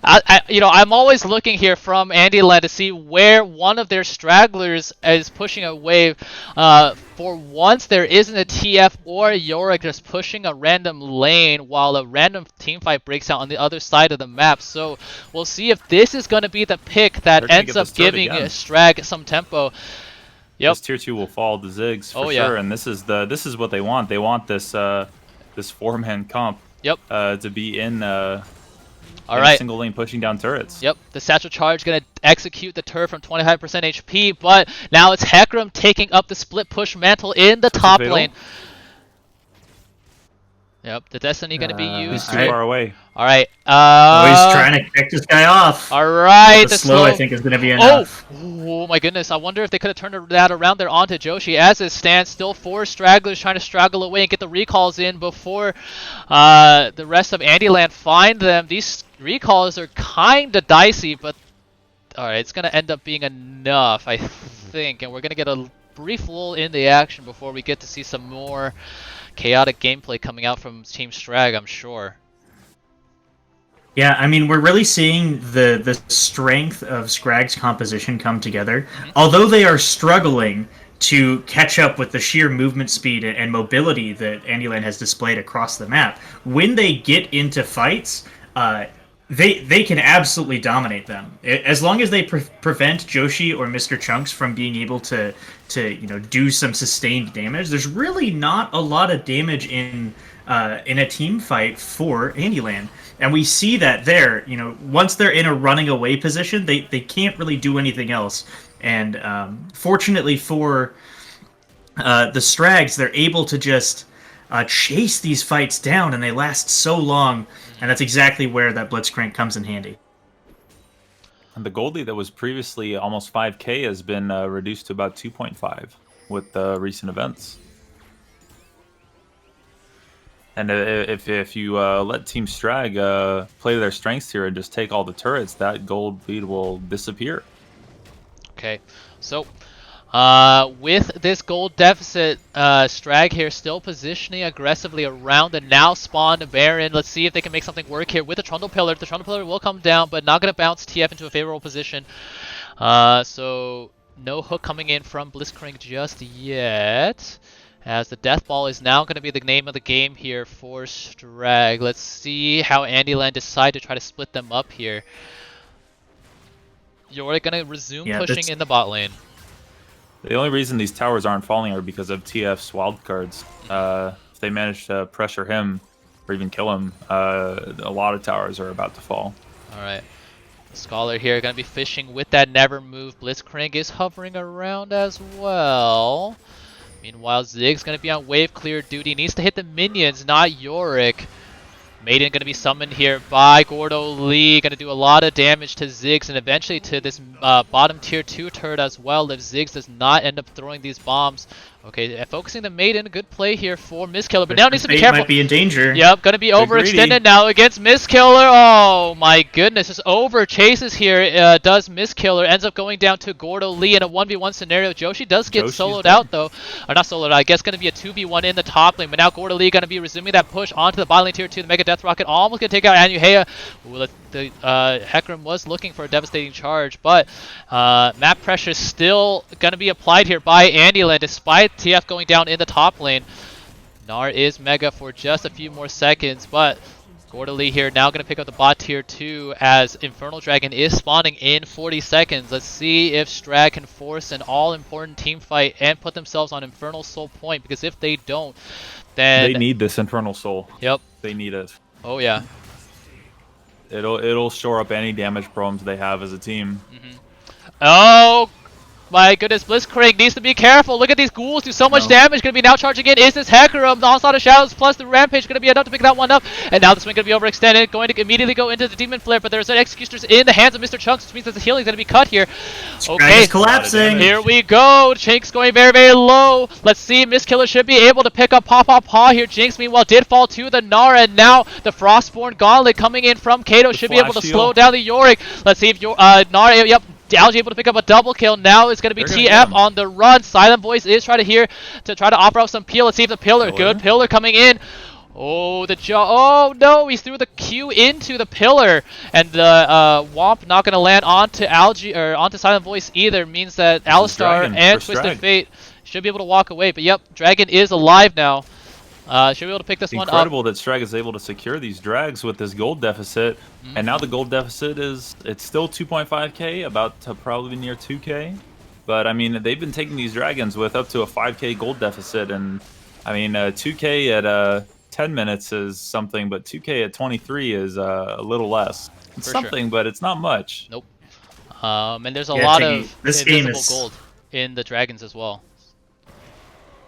I'm always looking here from Andyland to see where one of their stragglers is pushing a wave. For once, there isn't a TF or a Yorick just pushing a random lane while a random teamfight breaks out on the other side of the map. So we'll see if this is going to be the pick that ends up giving Strag some tempo. Yep. This tier 2 will fall to Ziggs for sure, and this is what they want. They want this this 4-man comp to be in. Alright. Single lane pushing down turrets. Yep, the Satchel Charge going to execute the turret from 25% HP, but now it's Hecarim taking up the split push mantle in the top lane. Yep, the Destiny going to be used. He's too far away. All right. He's trying to kick this guy off. All right, the slow I think is going to be enough. Oh my goodness! I wonder if they could have turned that around there onto Joshi. As it stands, still 4 stragglers trying to straggle away and get the recalls in before the rest of Andyland find them. These recalls are kind of dicey, but all right, it's going to end up being enough, I think, and we're going to get a brief lull in the action before we get to see some more chaotic gameplay coming out from Team Strag, I'm sure. Yeah, I mean, we're really seeing the strength of Scrag's composition come together. Although they are struggling to catch up with the sheer movement speed and mobility that Andyland has displayed across the map, when they get into fights, they can absolutely dominate them. As long as they prevent Joshi or Mr. Chunks from being able to do some sustained damage, there's really not a lot of damage in a team fight for Andyland. And we see that there, once they're in a running away position, they can't really do anything else. And fortunately for the Strags, they're able to just chase these fights down, and they last so long. And that's exactly where that Blitzcrank comes in handy. And the gold lead that was previously almost 5K has been reduced to about 2.5 with recent events. And if you let Team Strag play their strengths here and just take all the turrets, that gold lead will disappear. Okay, so with this gold deficit, Strag here still positioning aggressively around the now spawned Baron. Let's see if they can make something work here with the Trundle Pillar. The Trundle Pillar will come down, but not going to bounce TF into a favorable position. So no hook coming in from Blitzcrank just yet. As the Death Ball is now going to be the name of the game here for Strag. Let's see how Andyland decide to try to split them up here. You're going to resume pushing in the bot lane. The only reason these towers aren't falling are because of TF's wildcards. If they manage to pressure him or even kill him, a lot of towers are about to fall. Alright. The Scholar here going to be fishing with that never move. Blitzcrank is hovering around as well. Meanwhile, Zig's going to be on wave clear duty. Needs to hit the minions, not Yorick. Maiden going to be summoned here by Gordo Lee. Going to do a lot of damage to Ziggs and eventually to this bottom tier 2 turret as well if Ziggs does not end up throwing these bombs. Okay, focusing the Maiden. Good play here for Misskiller, but now needs to be careful. Might be in danger. Yep, going to be overextended now against Misskiller. Oh my goodness, this over chases here. Does Misskiller, ends up going down to Gordo Lee in a 1v1 scenario. Joshi does get soloed out though. Or not soloed out, I guess going to be a 2v1 in the top lane, but now Gordo Lee going to be resuming that push onto the bottom lane tier 2. The Mega Death Rocket almost going to take out Anuhea. The Hecarim was looking for a devastating charge, but map pressure is still going to be applied here by Andyland despite TF going down in the top lane. Gnar is mega for just a few more seconds, but Gordo Lee here now going to pick up the bot tier 2 as Infernal Dragon is spawning in 40 seconds. Let's see if Strag can force an all-important team fight and put themselves on Infernal Soul point, because if they don't, then... They need this Infernal Soul. Yep. They need it. Oh, yeah. It'll shore up any damage problems they have as a team. Oh my goodness, Blitzcrank needs to be careful. Look at these ghouls do so much damage. Going to be now charging in. Is this Hecarim? The Onslaught of Shadows plus the Rampage going to be enough to pick that one up. And now the swing going to be overextended. Going to immediately go into the Demon Flare, but there's an Executioners in the hands of Mr. Chunks, which means that the healing is going to be cut here. Okay, collapsing. Here we go. Jinx going very, very low. Let's see. Misskiller should be able to pick up Paw. Here, Jinx, meanwhile, did fall to the Nara. And now the Frostborn Gauntlet coming in from Kato should be able to slow down the Yorick. Let's see if Nara, yep. Algae able to pick up a double kill. Now it's going to be TF on the run. Silent Voice is trying to offer up some peel. Let's see if the Pillar. Good Pillar coming in. Oh, oh no, he threw the Q into the Pillar, and the Womp not going to land onto Algae or onto Silent Voice either. Means that Alistar and Twisted Fate should be able to walk away. But yep, Dragon is alive now. Should be able to pick this one up. Incredible that Strag is able to secure these drags with this gold deficit, and now the gold deficit it's still 2.5k, about to probably near 2k. But I mean, they've been taking these dragons with up to a 5k gold deficit, and I mean, 2k at 10 minutes is something, but 2k at 23 is a little less. It's something, but it's not much. Nope. And there's a lot of invisible gold in the dragons as well.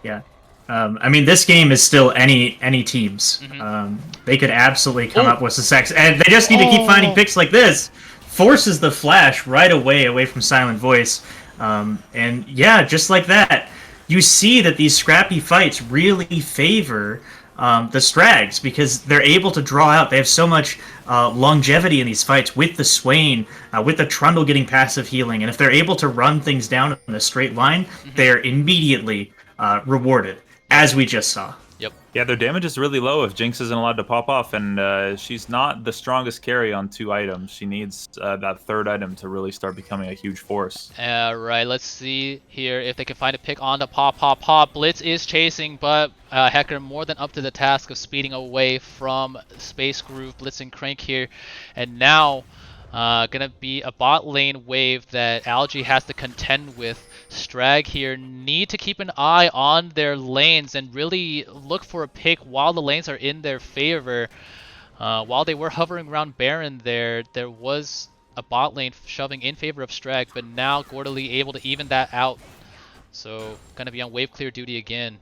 Yeah. I mean, this game is still any teams. They could absolutely come up with success, and they just need to keep finding picks like this. Forces the flash right away from Silent Voice, and yeah, just like that, you see that these scrappy fights really favor the Strags because they're able to draw out. They have so much longevity in these fights with the Swain, with the Trundle getting passive healing, and if they're able to run things down in a straight line, they're immediately rewarded. As we just saw. Yep. Yeah, their damage is really low if Jinx isn't allowed to pop off, and she's not the strongest carry on 2 items. She needs that 3rd item to really start becoming a huge force. Right, let's see here if they can find a pick on the pop. Blitz is chasing, but Hecker more than up to the task of speeding away from Space Groove, Blitz and Crank here. And now, gonna be a bot lane wave that Algae has to contend with. Strag here need to keep an eye on their lanes and really look for a pick while the lanes are in their favor. While they were hovering around Baron there was a bot lane shoving in favor of Strag, but now Gordelie able to even that out. So gonna be on wave clear duty again.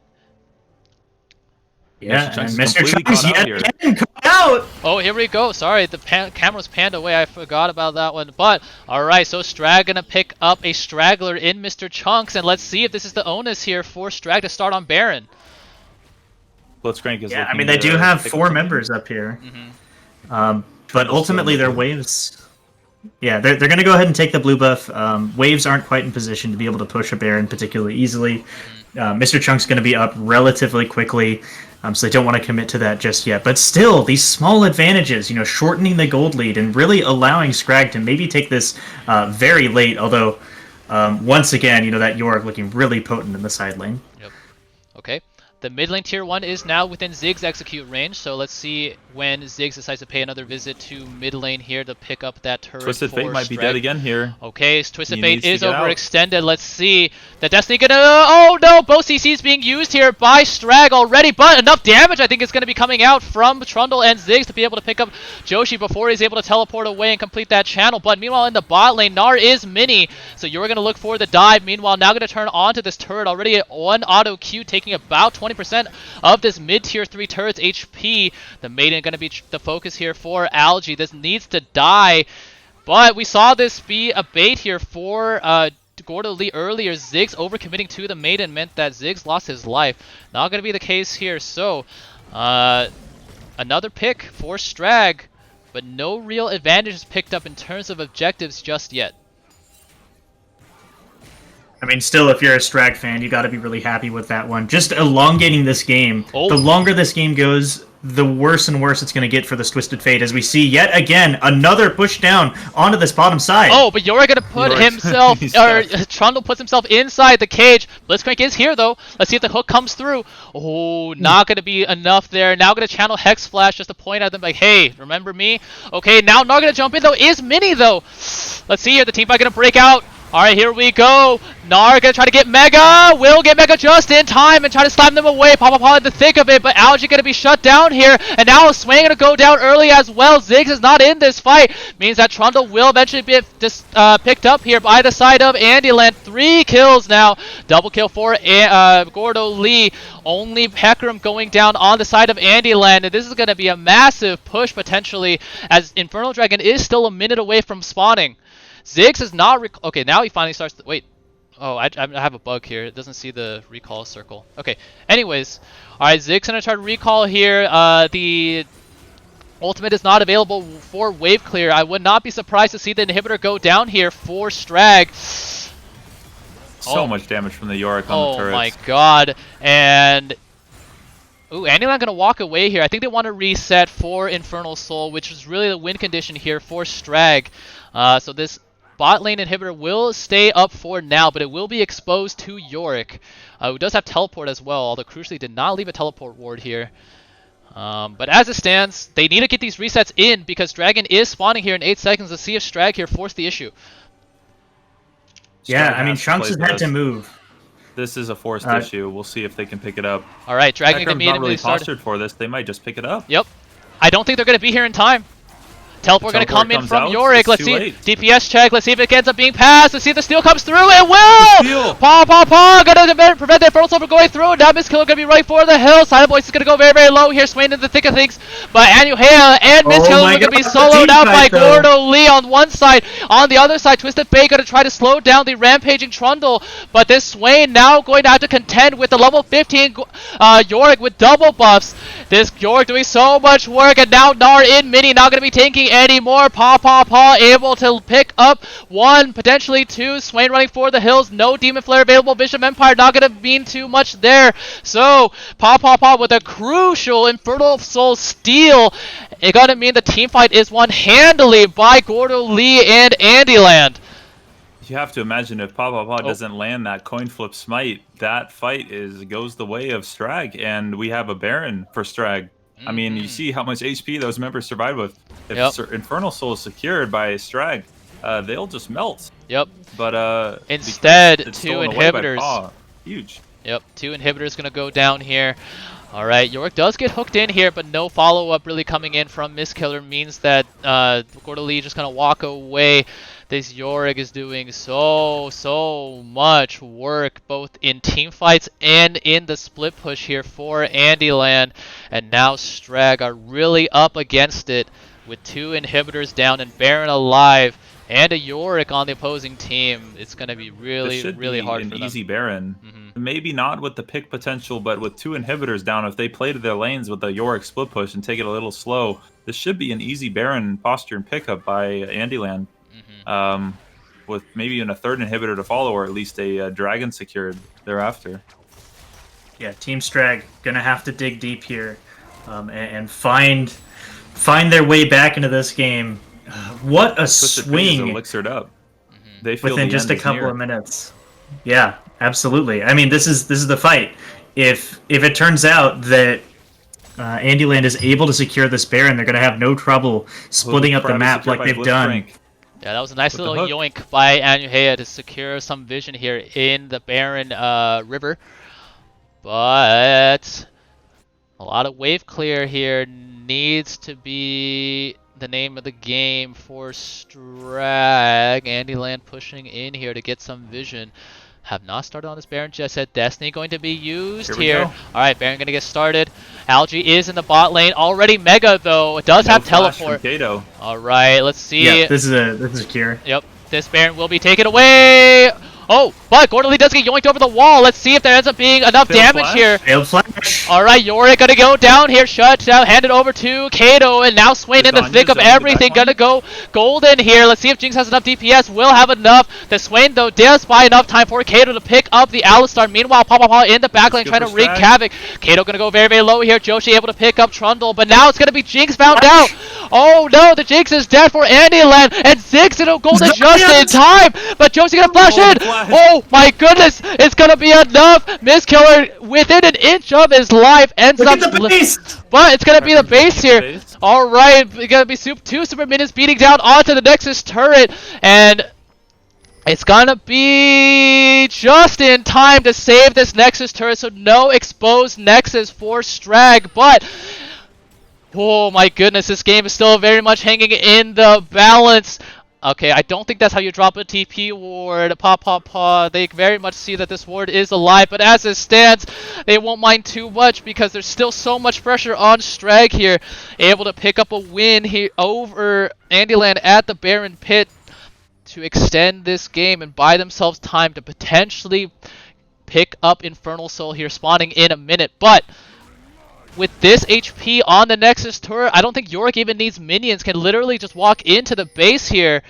Yeah, and Mr. Chunks yet again come out! Oh, here we go. Sorry, the camera's panned away. I forgot about that one. But, alright, so Strag gonna pick up a straggler in Mr. Chunks, and let's see if this is the onus here for Strag to start on Baron. Blitzcrank is I mean, they do have 4 members up here. But ultimately, their waves... Yeah, they're going to go ahead and take the blue buff. Waves aren't quite in position to be able to push a Baron particularly easily. Mr. Chunk's going to be up relatively quickly, so they don't want to commit to that just yet. But still, these small advantages, shortening the gold lead and really allowing Scrag to maybe take this very late, although once again, that Yorick looking really potent in the side lane. Yep. Okay. The mid lane tier 1 is now within Ziggs execute range, so let's see when Ziggs decides to pay another visit to mid lane here to pick up that turret. Twisted Fate might be Strag. dead again here. Okay, Twisted Fate is overextended. Let's see. The Destiny gonna... Oh no! Both CCs being used here by Strag already, but enough damage I think is going to be coming out from Trundle and Ziggs to be able to pick up Joshi before he's able to teleport away and complete that channel. But meanwhile in the bot lane, Gnar is mini, so you're going to look for the dive. Meanwhile, now going to turn onto this turret already at 1 auto Q, taking about 20% of this mid-tier 3 turret's HP. The Maiden going to be the focus here for Algae. This needs to die, but we saw this be a bait here for Gordelie earlier. Ziggs overcommitting to the Maiden meant that Ziggs lost his life. Not going to be the case here, so another pick for Strag, but no real advantages picked up in terms of objectives just yet. I mean, still, if you're a Strag fan, you got to be really happy with that one. Just elongating this game. The longer this game goes, the worse and worse it's going to get for this Twisted Fate, as we see yet again another push down onto this bottom side. Oh, but Yorick going to put himself, or Trundle puts himself inside the cage. Blitzcrank is here, though. Let's see if the hook comes through. Oh, not going to be enough there. Now going to channel Hex Flash just to point at them like, hey, remember me? Okay, now not going to jump in, though. Is Mini, though. Let's see here. The team fight going to break out. Alright, here we go. Gnar gonna try to get Mega. Will get Mega just in time and try to slam them away. Papa in the thick of it, but Algae gonna be shut down here. And now Swain gonna go down early as well. Ziggs is not in this fight. Means that Trundle will eventually be picked up here by the side of Andyland. 3 kills now. Double kill for Gordelie. Only Hecarim going down on the side of Andyland. And this is gonna be a massive push potentially, as Infernal Dragon is still a minute away from spawning. Ziggs is not okay, now he finally starts wait. Oh, I have a bug here. It doesn't see the recall circle. Okay. Anyways. Alright, Ziggs gonna try to recall here. The ultimate is not available for wave clear. I would not be surprised to see the inhibitor go down here for Strag. So much damage from the Yorick on the turrets. Oh my god. And ooh, Andyland gonna walk away here. I think they want to reset for Infernal Soul, which is really the win condition here for Strag. So this bot lane inhibitor will stay up for now, but it will be exposed to Yorick, who does have teleport as well, although crucially did not leave a teleport ward here. But as it stands, they need to get these resets in because Dragon is spawning here in 8 seconds. Let's see if Strag here force the issue. Yeah, I mean, Chunks has had to move. This is a forced issue. We'll see if they can pick it up. Alright, Dragon can not really postured for this. They might just pick it up. Yep. I don't think they're going to be here in time. Teleport going to come in comes from out, Yorick. it's Let's too see. late. DPS check. Let's see if it ends up being passed. Let's see if the steal comes through. It will! Paw. Gonna prevent the Infernal Soul from going through. Now Miss Killer gonna be right for the hill. Silent Voice is gonna go very, very low here. Swain in the thick of things. But Anuhea and Miss Killer are gonna be soloed out by Gordo Lee on one side. On the other side, Twisted Fate gonna try to slow down the rampaging Trundle. But this Swain now going to have to contend with the level 15 Yorick with double buffs. This Yorick doing so much work, and now Gnar in mini, not going to be tanking anymore. Paw, able to pick up one, potentially two. Swain running for the hills, no Demon Flare available. Bishop Empire not going to mean too much there. So, Paw with a crucial Infernal Soul steal. It's going to mean the team fight is won handily by Gordo Lee and Andyland. You have to imagine if Paw doesn't land that coin flip smite, that fight goes the way of Strag, and we have a Baron for Strag. I mean, you see how much HP those members survive with. If Infernal Soul is secured by Strag, they'll just melt. Yep. But instead, two stolen away by inhibitors. Paw. Huge. Yep, two inhibitors gonna go down here. Alright, Yorick does get hooked in here, but no follow-up really coming in from Miss Killer means that Gordo Lee just gonna walk away. This Yorick is doing so much work, both in team fights and in the split push here for Andyland. And now Strag are really up against it with two inhibitors down and Baron alive. And a Yorick on the opposing team. It's going to be really hard for them. Easy Baron. Maybe not with the pick potential, but with two inhibitors down, if they play to their lanes with the Yorick split push and take it a little slow, this should be an easy Baron posture and pickup by Andyland. With maybe even a third inhibitor to follow, or at least a dragon secured thereafter. Yeah, Team Strag gonna have to dig deep here and find their way back into this game. What a swing! Elixired up. They feel within just a couple of minutes. Yeah, absolutely. I mean, this is the fight. If it turns out that Andyland is able to secure this Baron, they're gonna have no trouble splitting up the map like they've done. Yeah, that was a nice little yoink by Anuhea to secure some vision here in the Baron River. But a lot of wave clear here needs to be the name of the game for Strag. Andyland pushing in here to get some vision. Have not started on this Baron just yet. Destiny going to be used here. Alright, Baron going to get started. Algae is in the bot lane. Already Mega, though. It does have teleport. Alright, let's see. Yeah, this is a cure. Yep, this Baron will be taken away. Oh, but Gordo Lee does get yoinked over the wall. Let's see if there ends up being enough damage here. Failed flash. Alright, Yorick gonna go down here. Shut down, hand it over to Kato, and now Swain in the thick of everything. Gonna go golden here. Let's see if Jinx has enough DPS. Will have enough. The Swain, though, does buy enough time for Kato to pick up the Alistar. Meanwhile, Paw in the backline trying to wreak havoc. Kato gonna go very, very low here. Joshi able to pick up Trundle, but now it's gonna be Jinx found out. Oh no, the Jinx is dead for Andyland, and Ziggs gonna golden just in time, but Joshi gonna flash in. Oh my goodness, it's gonna be enough. Miss Killer within an inch of his life ends up, but it's gonna be the base here. All right, it's gonna be two super minions beating down onto the Nexus turret, and it's gonna be just in time to save this Nexus turret. So no exposed Nexus for Strag, but oh my goodness, this game is still very much hanging in the balance. Okay, I don't think that's how you drop a TP ward. Paw. They very much see that this ward is alive, but as it stands, they won't mind too much because there's still so much pressure on Strag here. Able to pick up a win here over Andyland at the Baron Pit to extend this game and buy themselves time to potentially pick up Infernal Soul here, spawning in a minute. But with this HP on the Nexus turret, I don't think Yorick even needs minions. Can literally just walk into the base here.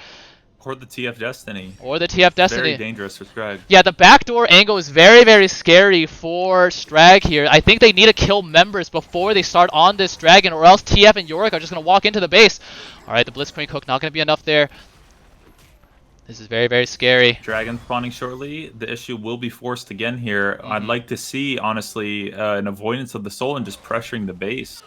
Or the TF Destiny. Or the TF Destiny. Very dangerous for Strag. Yeah, the backdoor angle is very, very scary for Strag here. I think they need to kill members before they start on this dragon, or else TF and Yorick are just going to walk into the base. Alright, the Blitzcrank hook not going to be enough there. This is very, very scary. Dragon spawning shortly. The issue will be forced again here. I'd like to see, honestly, an avoidance of the soul and just pressuring the base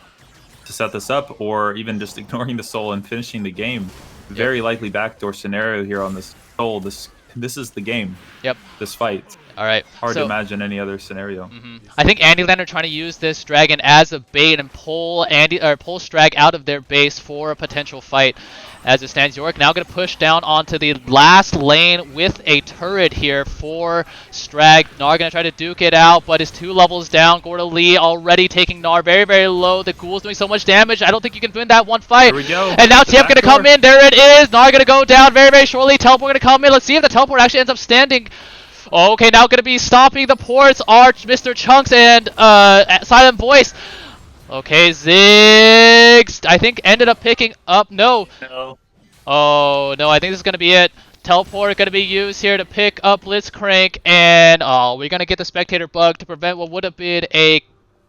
to set this up, or even just ignoring the soul and finishing the game. Very likely backdoor scenario here on this soul. This is the game. Yep. This fight. All right. Hard to imagine any other scenario. I think Andyland are trying to use this dragon as a bait and pull pull Strag out of their base for a potential fight. As it stands, York now going to push down onto the last lane with a turret here for Strag. Gnar going to try to duke it out, but is 2 levels down. Gordo Lee already taking Gnar very, very low. The Ghoul's doing so much damage. I don't think you can win that one fight. Here we go. And now TF going to come in. There it is. Gnar going to go down very, very shortly. Teleport going to come in. Let's see if the teleport actually ends up standing. Okay, now going to be stopping the ports are Mr. Chunks and Silent Voice. Okay, Ziggs, I think ended up picking up, no. Oh, no, I think this is going to be it. Teleport going to be used here to pick up Blitzcrank, and we're going to get the spectator bug to prevent what would have been a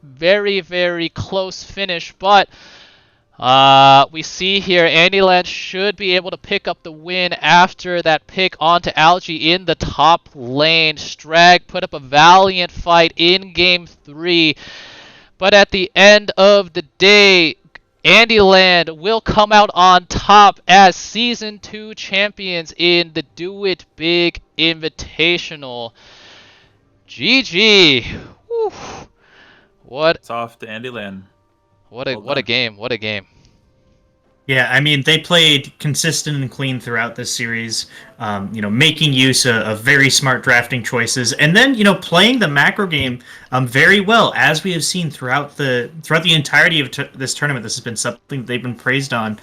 very, very close finish, but we see here Andyland should be able to pick up the win after that pick onto Algae in the top lane. Strag put up a valiant fight in Game 3. But at the end of the day, Andyland will come out on top as Season 2 champions in the Do It Big Invitational. GG. Whew. What? It's off to Andyland. What a game. What a game. Yeah, I mean, they played consistent and clean throughout this series, making use of very smart drafting choices, and then, playing the macro game very well, as we have seen throughout the entirety of this tournament. This has been something they've been praised on.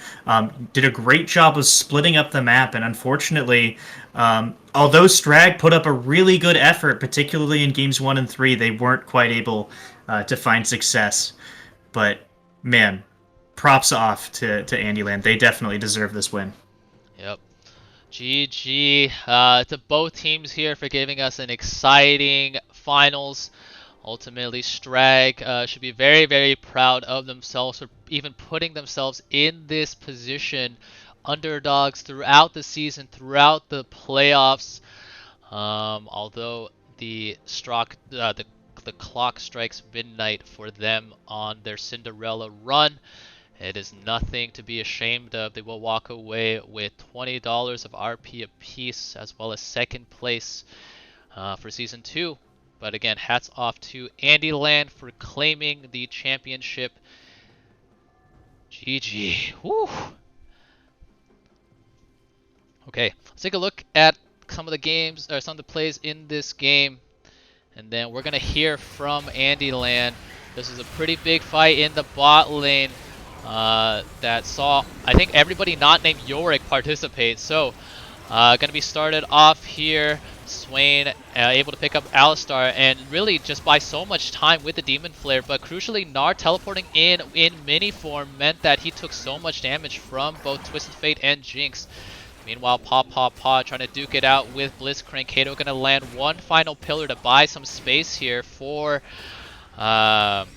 Did a great job of splitting up the map, and unfortunately, although Strag put up a really good effort, particularly in games 1 and 3, they weren't quite able to find success. But, man, props off to Andyland. They definitely deserve this win. Yep. GG to both teams here for giving us an exciting finals. Ultimately, Strag should be very, very proud of themselves for even putting themselves in this position. Underdogs throughout the season, throughout the playoffs. Although the clock strikes midnight for them on their Cinderella run. It is nothing to be ashamed of. They will walk away with $20 of RP apiece, as well as second place for Season 2. But again, hats off to Andyland for claiming the championship. GG. Woo. Okay, let's take a look at some of the games, or some of the plays in this game. And then we're going to hear from Andyland. This is a pretty big fight in the bot lane. That saw, I think, everybody not named Yorick participate. So, going to be started off here. Swain able to pick up Alistar and really just buy so much time with the Demon Flare. But crucially, Gnar teleporting in mini form meant that he took so much damage from both Twisted Fate and Jinx. Meanwhile, Paw trying to duke it out with Blitzcrank. Kato going to land one final pillar to buy some space here for Mistkiller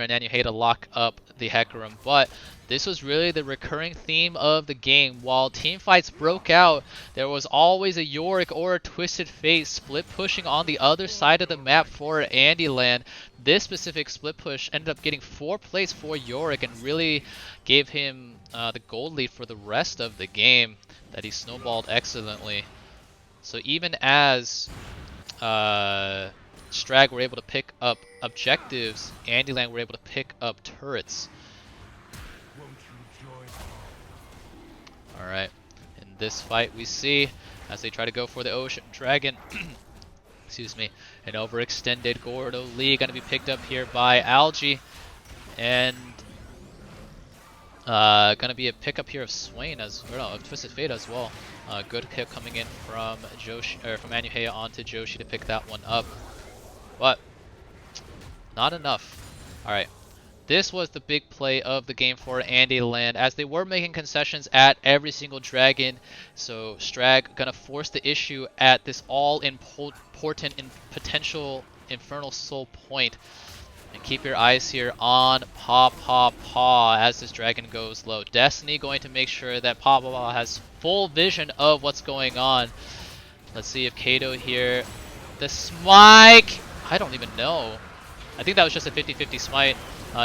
and Anuhei to lock up the Hecarim. But this was really the recurring theme of the game. While team fights broke out, there was always a Yorick or a Twisted Fate split pushing on the other side of the map for Andyland. This specific split push ended up getting 4 plays for Yorick and really gave him the gold lead for the rest of the game that he snowballed excellently. So even as Strag were able to pick up objectives, Andyland were able to pick up turrets. Alright, in this fight we see, as they try to go for the Ocean Dragon, excuse me, an overextended Gordo Lee going to be picked up here by Algae, and going to be a pickup here of Swain, of Twisted Fate as well. Good kick coming in from from Anuhei onto Joshi to pick that one up. But not enough. Alright. This was the big play of the game for Andyland, as they were making concessions at every single dragon. So Strag gonna force the issue at this all-important and potential Infernal Soul point. And keep your eyes here on Paw as this dragon goes low. Destiny going to make sure that Paw has full vision of what's going on. Let's see if Kato here... The smite! I don't even know. I think that was just a 50-50 smite.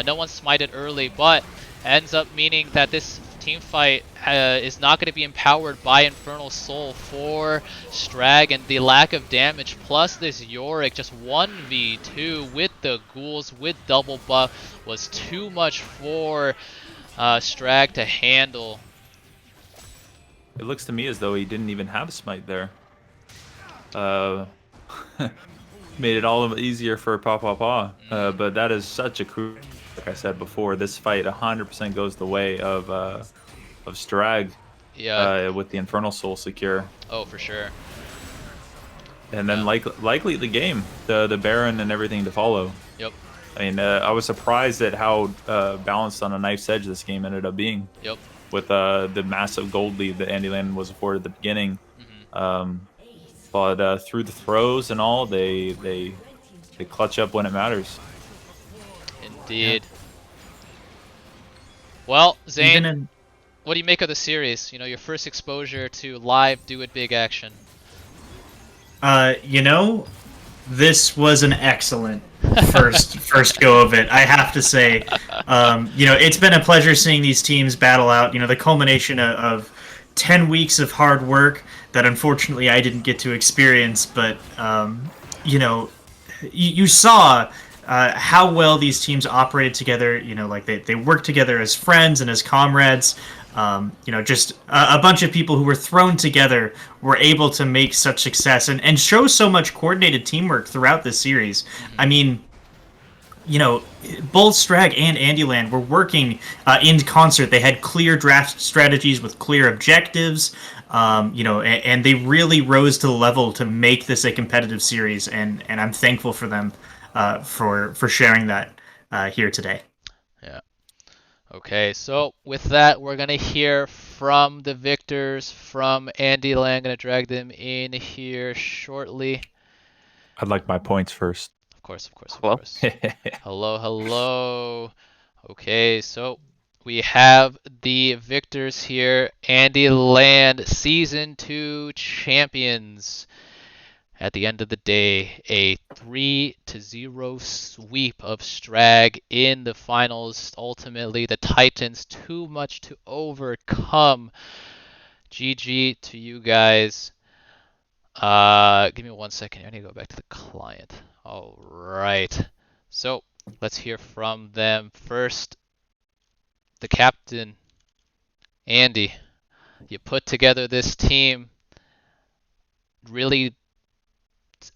No one smited early, but ends up meaning that this team fight is not going to be empowered by Infernal Soul for Strag, and the lack of damage plus this Yorick just 1v2 with the ghouls with double buff was too much for Strag to handle. It looks to me as though he didn't even have Smite there. Made it all easier for Paw. But that is such a crucial. Like I said before, this fight 100% goes the way of Strag. Yeah. With the Infernal Soul secure. Oh, for sure. And then likely the game, the Baron and everything to follow. Yep. I mean, I was surprised at how balanced on a knife's edge this game ended up being. Yep. With the massive gold lead that Andyland was afforded at the beginning. But through the throws and all, they clutch up when it matters. Indeed. Yeah. Well, Zane, what do you make of the series? You know, your first exposure to live Do It Big action. You know, this was an excellent first go of it. I have to say, you know, it's been a pleasure seeing these teams battle out. You know, the culmination of 10 weeks of hard work that unfortunately I didn't get to experience, but you know, you saw how well these teams operated together. You know, like they worked together as friends and as comrades. You know, just a bunch of people who were thrown together were able to make such success and show so much coordinated teamwork throughout this series. I mean, you know, both Strag and Andyland were working in concert. They had clear draft strategies with clear objectives, you know, and they really rose to the level to make this a competitive series, and I'm thankful for them for sharing that here today. Yeah. Okay, so with that, we're going to hear from the victors from Andyland. Going to drag them in here shortly. I'd like my points first. Of course. Hello. Okay, so we have the victors here. Andyland Season 2 champions. At the end of the day, a 3-0 sweep of Strag in the finals. Ultimately, the Titans too much to overcome. GG to you guys. Give me 1 second. I need to go back to the client. All right. So let's hear from them first. The captain, Andy. You put together this team. Really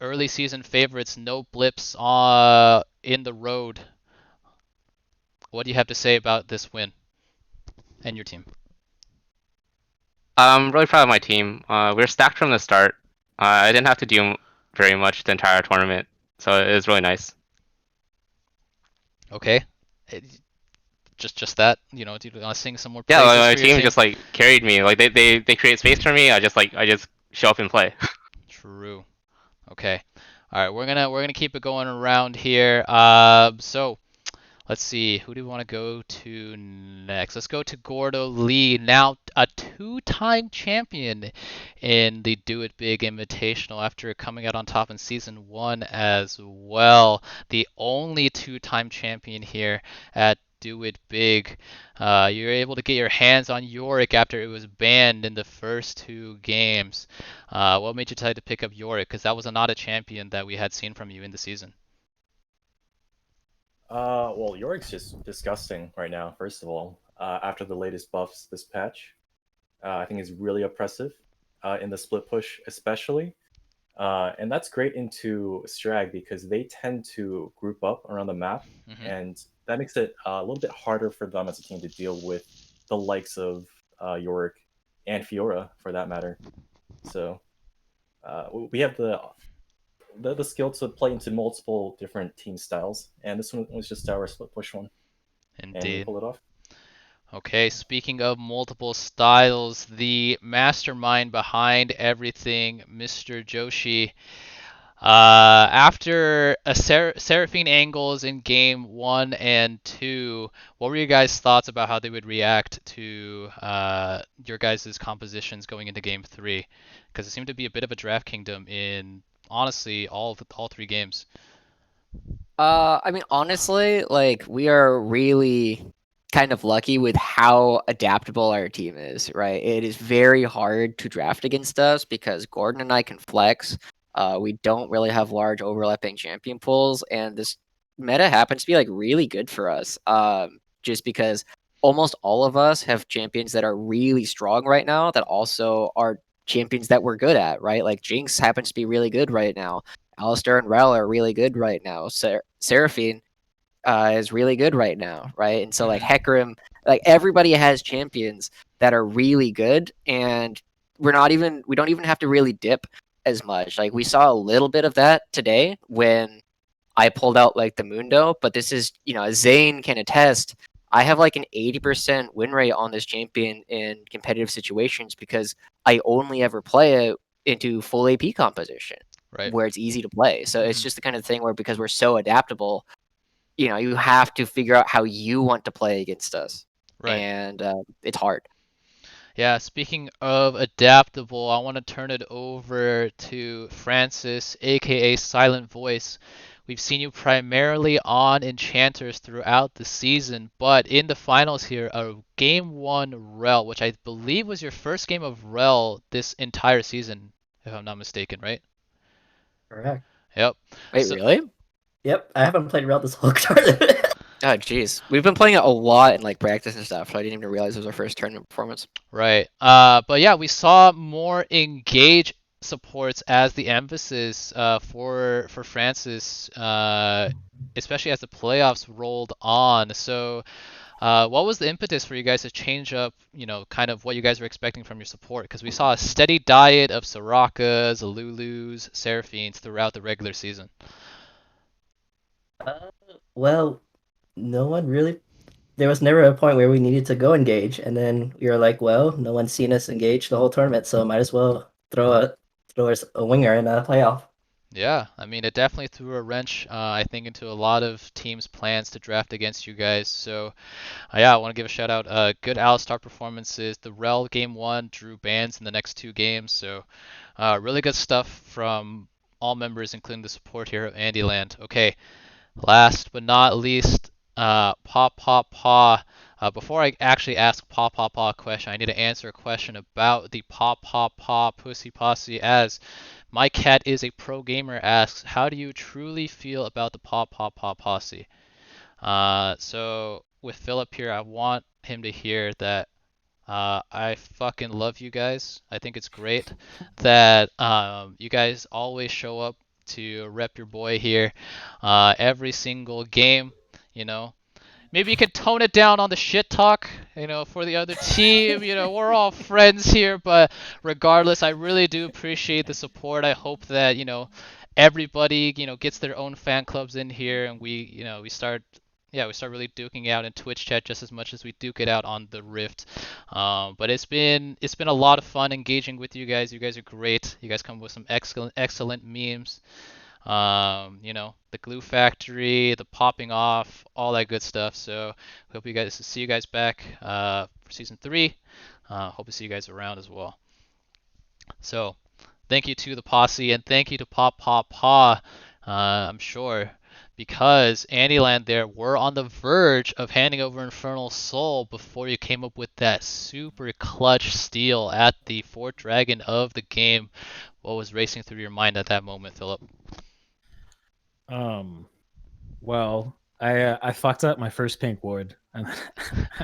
early season favorites, no blips in the road. What do you have to say about this win and your team? I'm really proud of my team. We were stacked from the start. I didn't have to do very much the entire tournament, so it was really nice. Okay. Just that, you know, do you want to sing some more praises? Yeah, my team just like carried me. Like they create space for me. I just show up and play. True. Okay. All right, we're gonna keep it going around here. So let's see, who do we want to go to next? Let's go to Gordo Lee, now a two-time champion in the Do It Big Invitational after coming out on top in Season 1 as well. The only two-time champion here at Do It Big. You're able to get your hands on Yorick after it was banned in the first 2 games. What made you decide to pick up Yorick? Because that was not a champion that we had seen from you in the season. Well, Yorick's just disgusting right now, first of all. After the latest buffs this patch, I think is really oppressive in the split push especially. And that's great into Strag because they tend to group up around the map, and that makes it a little bit harder for them as a team to deal with the likes of Yorick and Fiora, for that matter. So we have the skill to play into multiple different team styles, and this one was just our split push one. Indeed. And we pull it off. Okay, speaking of multiple styles, the mastermind behind everything, Mr. Joshi. After a Seraphine angles in game 1 and 2, what were your guys' thoughts about how they would react to your guys' compositions going into game 3? Because it seemed to be a bit of a draft kingdom in, honestly, all 3 games. I mean, honestly, like, we are really kind of lucky with how adaptable our team is, right? It is very hard to draft against us because Gordon and I can flex. We don't really have large overlapping champion pools, and this meta happens to be like really good for us. Just because almost all of us have champions that are really strong right now that also are champions that we're good at, right? Like Jinx happens to be really good right now. Alistair and Rel are really good right now. Seraphine is really good right now, right? And so like Hecarim, like everybody has champions that are really good, and we don't even have to really dip as much. Like we saw a little bit of that today when I pulled out like the Mundo, but this is, as Zane can attest, I have like an 80% win rate on this champion in competitive situations because I only ever play it into full AP composition, right, where it's easy to play. So it's just the kind of thing where because we're so adaptable, you have to figure out how you want to play against us, right. and it's hard. Yeah, speaking of adaptable, I want to turn it over to Francis, aka Silent Voice. We've seen you primarily on Enchanters throughout the season, but in the finals here, a Game 1 Rel, which I believe was your first game of Rel this entire season, if I'm not mistaken, right? Correct. Yep. Wait, really? Yep, I haven't played Rel this whole tournament. Oh, jeez. We've been playing it a lot in like practice and stuff, so I didn't even realize it was our first tournament performance. Right. But yeah, we saw more engage supports as the emphasis for Francis, especially as the playoffs rolled on. So, what was the impetus for you guys to change up, kind of what you guys were expecting from your support? Because we saw a steady diet of Sorakas, Lulus, Seraphines throughout the regular season. Well, no one really. There was never a point where we needed to go engage, and then we were like, well, no one's seen us engage the whole tournament, so might as well throw us a winger in a playoff. Yeah, I mean, it definitely threw a wrench, I think, into a lot of teams' plans to draft against you guys. So, yeah, I want to give a shout out. Good Alistar performances. The Rel game 1 drew bans in the next 2 games. So, really good stuff from all members, including the support here of Andyland. Okay, last but not least, Paw. Before I actually ask Paw a question, I need to answer a question about the Paw Pussy Posse. As my cat is a pro gamer, asks, how do you truly feel about the Paw Posse? So with Philip here, I want him to hear that I fucking love you guys. I think it's great that you guys always show up to rep your boy here every single game. You know, maybe you can tone it down on the shit talk, for the other team. We're all friends here, but regardless, I really do appreciate the support. I hope that, everybody, gets their own fan clubs in here and we start really duking out in Twitch chat just as much as we duke it out on the Rift. But it's been a lot of fun engaging with you guys. You guys are great. You guys come with some excellent memes. The glue factory, the popping off, all that good stuff. So hope you guys see you guys back for season 3. Hope to see you guys around as well. So thank you to the posse and thank you to Paw. I'm sure because Andyland there were on the verge of handing over Infernal Soul before you came up with that super clutch steal at the Fort Dragon of the game. What was racing through your mind at that moment, Philip? Well, I fucked up my first pink ward, and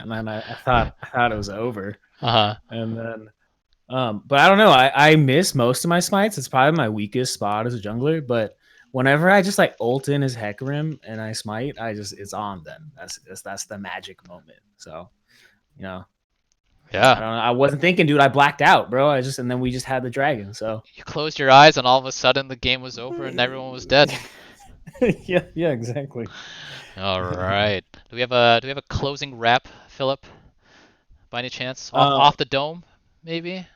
then I thought it was over. And then, but I don't know. I miss most of my smites. It's probably my weakest spot as a jungler. But whenever I just like ult in his Hecarim and I smite, it's on. Then that's the magic moment. So, yeah. I don't know. I wasn't thinking, dude. I blacked out, bro. And then we just had the dragon. So you closed your eyes, and all of a sudden the game was over, and everyone was dead. yeah, exactly. All right. Do we have a closing rap, Philip? By any chance, off the dome, maybe? Let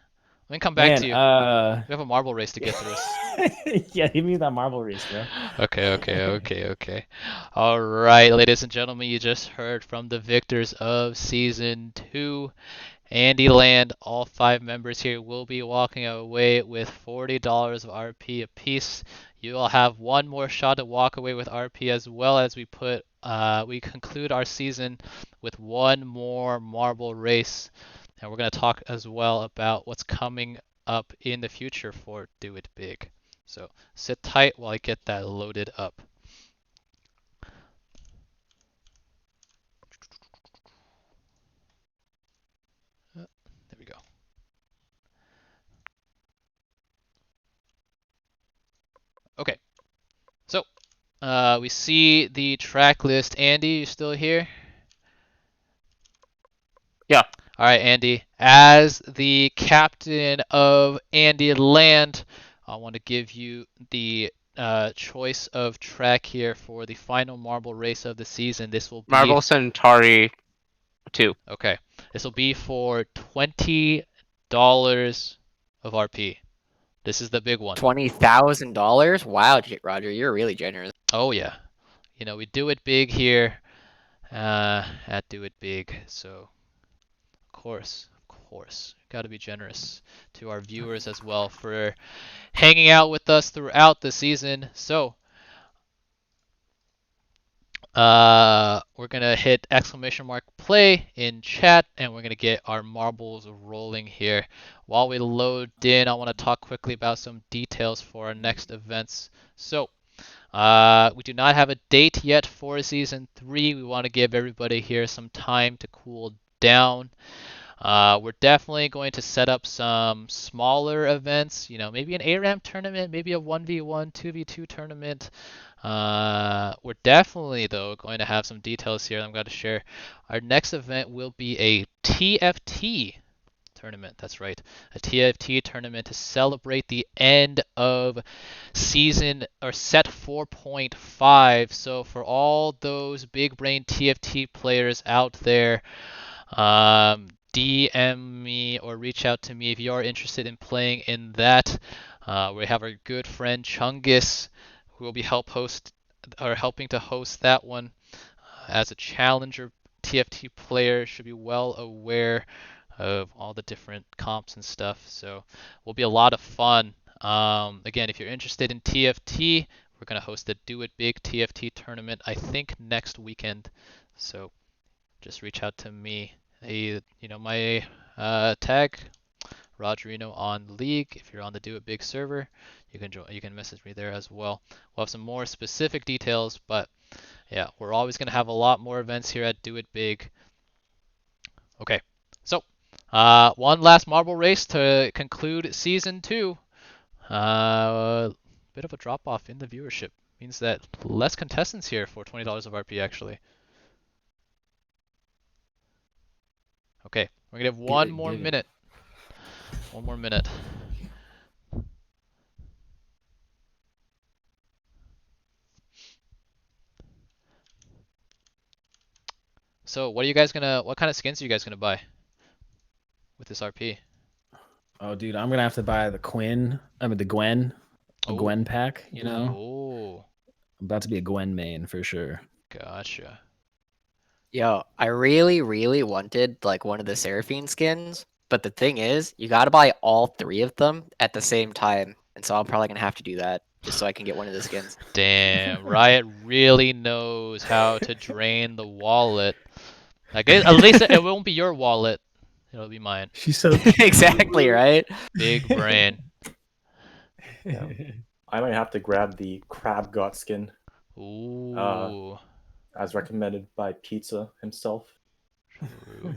me come back to you. We have a marble race to get through. Yeah, give me that marble race, bro. Okay. All right, ladies and gentlemen, you just heard from the victors of season 2. Andyland, all 5 members here will be walking away with $40 of RP apiece. You will have one more shot to walk away with RP as well as we put we conclude our season with one more marble race, and we're going to talk as well about what's coming up in the future for Do It Big. So sit tight while I get that loaded up. There we go. Okay, so we see the track list. Andy, you still here? Yeah. All right, Andy. As the captain of Andyland, I want to give you the choice of track here for the final marble race of the season. This will be Marble Centauri 2. Okay. This will be for $20 of RP. This is the big one. $20,000? Wow, Roger, you're really generous. Oh yeah. You know, we do it big here at Do It Big. So, of course, got to be generous to our viewers as well for hanging out with us throughout the season. So, we're gonna hit !play in chat, and we're gonna get our marbles rolling here. While we load in, I want to talk quickly about some details for our next events. So, we do not have a date yet for Season 3. We want to give everybody here some time to cool down. We're definitely going to set up some smaller events, you know, maybe an ARAM tournament, maybe a 1v1, 2v2 tournament. We're definitely, though, going to have some details here that I'm going to share. Our next event will be a TFT tournament. That's right, a TFT tournament to celebrate the end of season or set 4.5. So for all those big brain TFT players out there, DM me or reach out to me if you are interested in playing in that. We have our good friend Chungus, who will be helping to host that one. As a challenger TFT player, should be well aware of all the different comps and stuff. So will be a lot of fun. Again, if you're interested in TFT, we're gonna host a Do It Big TFT tournament, I think next weekend. So just reach out to me. My tag Rogerino on League. If you're on the Do It Big server, you can join. You can message me there as well. We'll have some more specific details, but yeah, we're always gonna have a lot more events here at Do It Big. Okay, so one last marble race to conclude season 2. Bit of a drop off in the viewership means that less contestants here for $20 of RP actually. Okay, we're gonna have one more minute. One more minute. So what kind of skins are you guys gonna buy with this RP? Oh, dude, I'm gonna have to buy the Gwen, Gwen pack, you know? Oh. I'm about to be a Gwen main for sure. Gotcha. Yo, I really, really wanted like one of the Seraphine skins, but the thing is, you gotta buy all 3 of them at the same time, and so I'm probably gonna have to do that just so I can get one of the skins. Damn, Riot really knows how to drain the wallet. Like at least it won't be your wallet; it'll be mine. She's so exactly right. Big brain. Yeah. I might have to grab the crab gut skin. Ooh. As recommended by Pizza himself. True.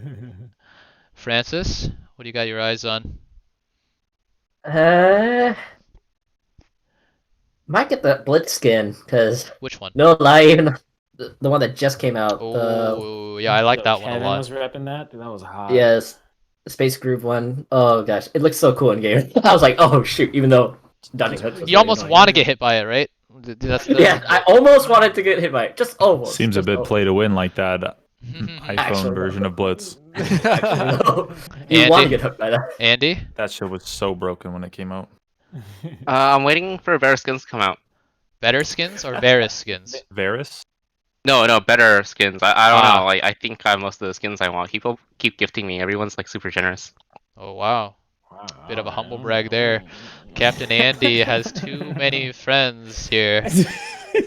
Francis, what do you got your eyes on? Might get the Blitz skin, because... Which one? No lie, even the one that just came out. Oh, yeah, I like that one a lot. Kevin was repping that. Dude, that was hot. Yes, the Space Groove one. Oh gosh, it looks so cool in game. I was like, oh shoot, even though Dunning Hooks was You almost annoying. want to get hit by it, right? Yeah, I almost wanted to get hit by it. Just almost. Seems just a bit almost. play to win like that iPhone version of Blitz. Actually, no. You Andy? want to get hooked by that. Andy? That shit was so broken when it came out. I'm waiting for better skins to come out. Better skins or Varus skins? Varus? No, better skins. I don't know. I think most of the skins I want. People keep gifting me. Everyone's like super generous. Oh wow. Bit of a humble brag there. Captain Andy has too many friends here.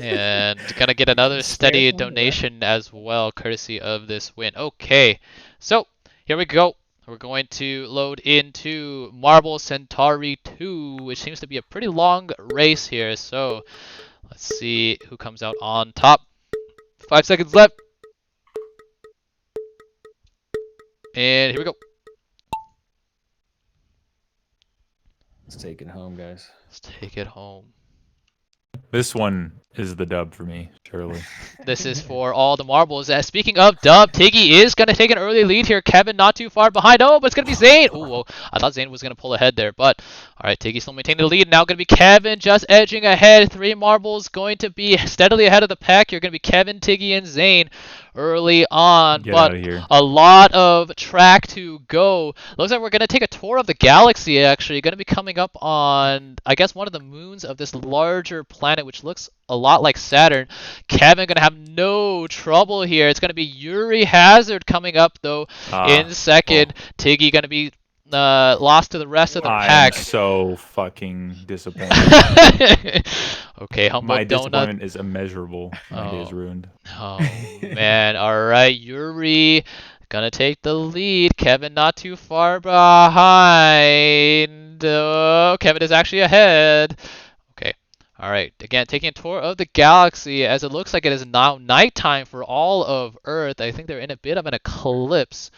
And gonna get another steady donation as well, courtesy of this win. Okay, so here we go. We're going to load into Marble Centauri 2, which seems to be a pretty long race here. So let's see who comes out on top. 5 seconds left. And here we go. Let's take it home, guys. Let's take it home. This one is the dub for me, surely. This is for all the marbles. Speaking of dub, Tiggy is going to take an early lead here. Kevin not too far behind. Oh, but it's going to be Zane. Oh, I thought Zane was going to pull ahead there. But, all right, Tiggy still maintaining the lead. Now going to be Kevin just edging ahead. 3 marbles going to be steadily ahead of the pack. You're going to be Kevin, Tiggy, and Zane early on. Get but out of here. A lot of track to go. Looks like we're going to take a tour of the galaxy, actually. Going to be coming up on, I guess, one of the moons of this larger planet, which looks a lot like Saturn. Kevin going to have no trouble here. It's going to be Yuri Hazard coming up, though, in second. Tiggy going to be lost to the rest of the pack. I'm so fucking disappointed. Okay, Humble My Donut. disappointment is immeasurable. My day is ruined. Oh, man. All right, Yuri gonna take the lead. Kevin not too far behind. Kevin is actually ahead. Okay. All right. Again, taking a tour of the galaxy as it looks like it is now nighttime for all of Earth. I think they're in a bit of an eclipse.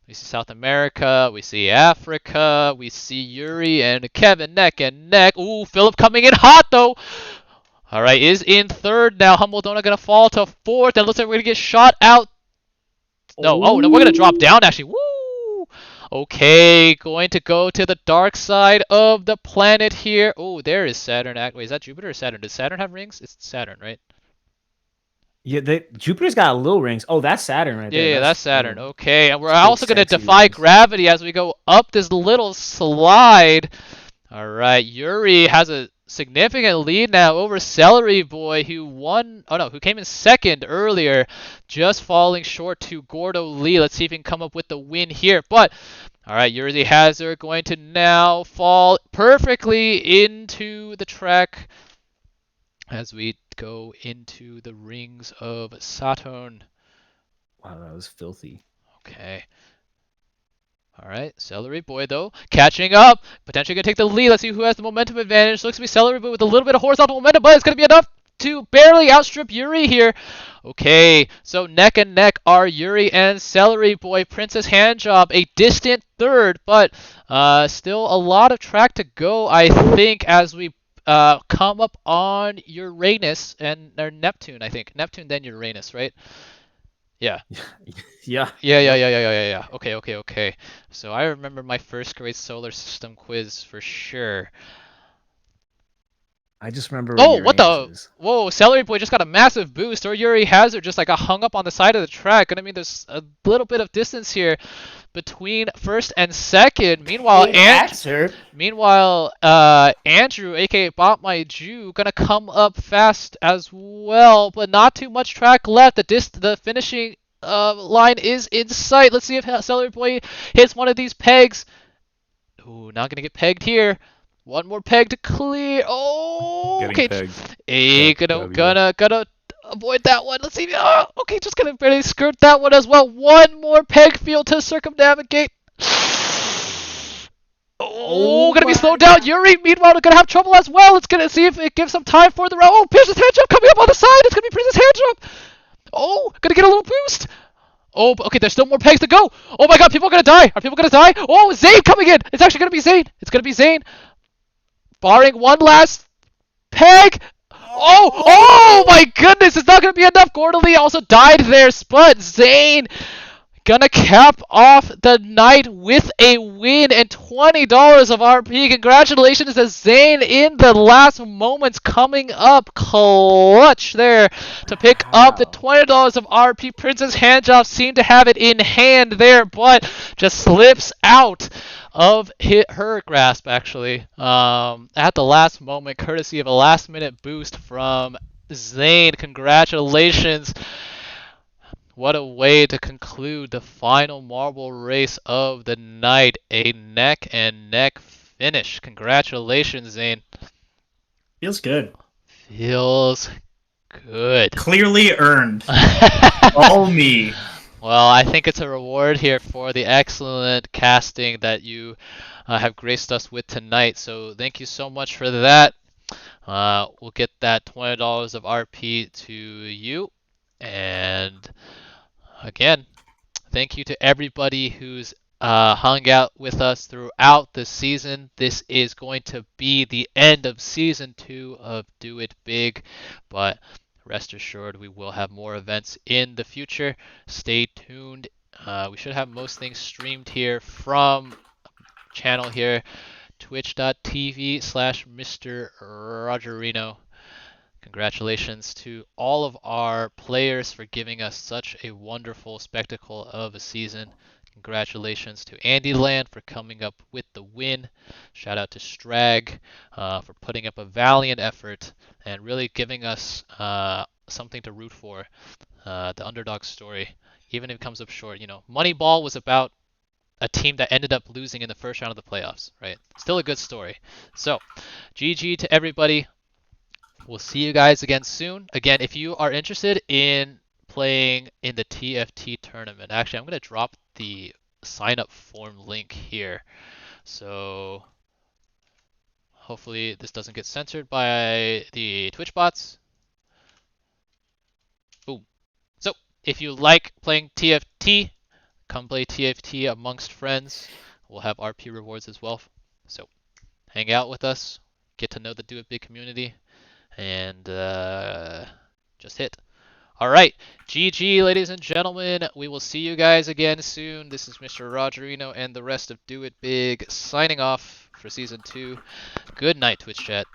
We see South America, we see Africa, we see Yuri and Kevin neck and neck. Ooh, Philip coming in hot though. All right, is in third now. Humble Donut gonna fall to fourth, and looks like we're gonna get shot out. No, oh no, we're gonna drop down actually. Woo! Okay, going to go to the dark side of the planet here. Oh, there is Saturn. Wait, is that Jupiter or Saturn? Does Saturn have rings? It's Saturn, right? Yeah, Jupiter's got little rings. Oh, that's Saturn right there. Yeah, that's Saturn. Okay, and we're also going to defy gravity as we go up this little slide. All right, Yuri has a significant lead now over Celery Boy, who who came in second earlier, just falling short to Gordo Lee. Let's see if he can come up with the win here. But, all right, Yuri Hazard going to now fall perfectly into the track as we go into the rings of Saturn. Wow, that was filthy. Okay. All right, Celery Boy, though, catching up. Potentially going to take the lead. Let's see who has the momentum advantage. Looks to be Celery Boy with a little bit of horizontal momentum, but it's going to be enough to barely outstrip Yuri here. Okay, so neck and neck are Yuri and Celery Boy. Princess Handjob, a distant third, but still a lot of track to go, I think, as we come up on Uranus or Neptune, I think. Neptune, then Uranus, right? Yeah. Yeah. Yeah. Okay. So I remember my first grade solar system quiz for sure. I just remember. Oh, what the? Whoa, Celery Boy just got a massive boost, or Yuri Hazard just like got hung up on the side of the track. And I mean, there's a little bit of distance here between first and second. Meanwhile, Andrew, aka Bot My Jew, gonna come up fast as well, but not too much track left. The finishing line is in sight. Let's see if Celery Boy hits one of these pegs. Ooh, not gonna get pegged here. One more peg to clear. Oh, okay. Gonna avoid that one. Let's see. Oh, okay, just gonna barely skirt that one as well. One more peg field to circumnavigate. Oh, gonna be slowed down. Yuri, meanwhile, gonna have trouble as well. It's gonna see if it gives some time for the round. Oh, Princess Handjob coming up on the side. It's gonna be Princess Handjob. Oh, gonna get a little boost. Oh, okay, there's still more pegs to go. Oh my god, people are gonna die. Are people gonna die? Oh, Zane coming in. It's actually gonna be Zane. It's gonna be Zane. Barring one last peg. Oh my goodness, it's not going to be enough. Gordon Lee also died there, but Zane gonna cap off the night with a win and $20 of RP. Congratulations to Zane in the last moments coming up clutch there to pick up the $20 of RP. Princess Handjob seemed to have it in hand there, but just slips out of her grasp actually at the last moment, courtesy of a last minute boost from Zane. Congratulations. What a way to conclude the final marble race of the night. A neck and neck finish. Congratulations, Zane. Feels good. Feels good. Clearly earned. All me. Well, I think it's a reward here for the excellent casting that you have graced us with tonight. So thank you so much for that. We'll get that $20 of RP to you. And again, thank you to everybody who's hung out with us throughout the season. This is going to be the end of season 2 of Do It Big, but rest assured we will have more events in the future. Stay tuned. We should have most things streamed here from channel here, twitch.tv/Mr. Rogerino. Congratulations to all of our players for giving us such a wonderful spectacle of a season. Congratulations to Andyland for coming up with the win. Shout out to Strag for putting up a valiant effort and really giving us something to root for. The underdog story, even if it comes up short. Moneyball was about a team that ended up losing in the first round of the playoffs, right? Still a good story. So, GG to everybody. We'll see you guys again soon. Again, if you are interested in playing in the TFT tournament, actually, I'm going to drop the sign up form link here. So hopefully this doesn't get censored by the Twitch bots. Boom. So if you like playing TFT, come play TFT amongst friends. We'll have RP rewards as well. So hang out with us, get to know the Do It Big community, and just hit. All right, GG, ladies and gentlemen. We will see you guys again soon. This is Mr. Rogerino and the rest of Do It Big signing off for Season 2. Good night, Twitch chat.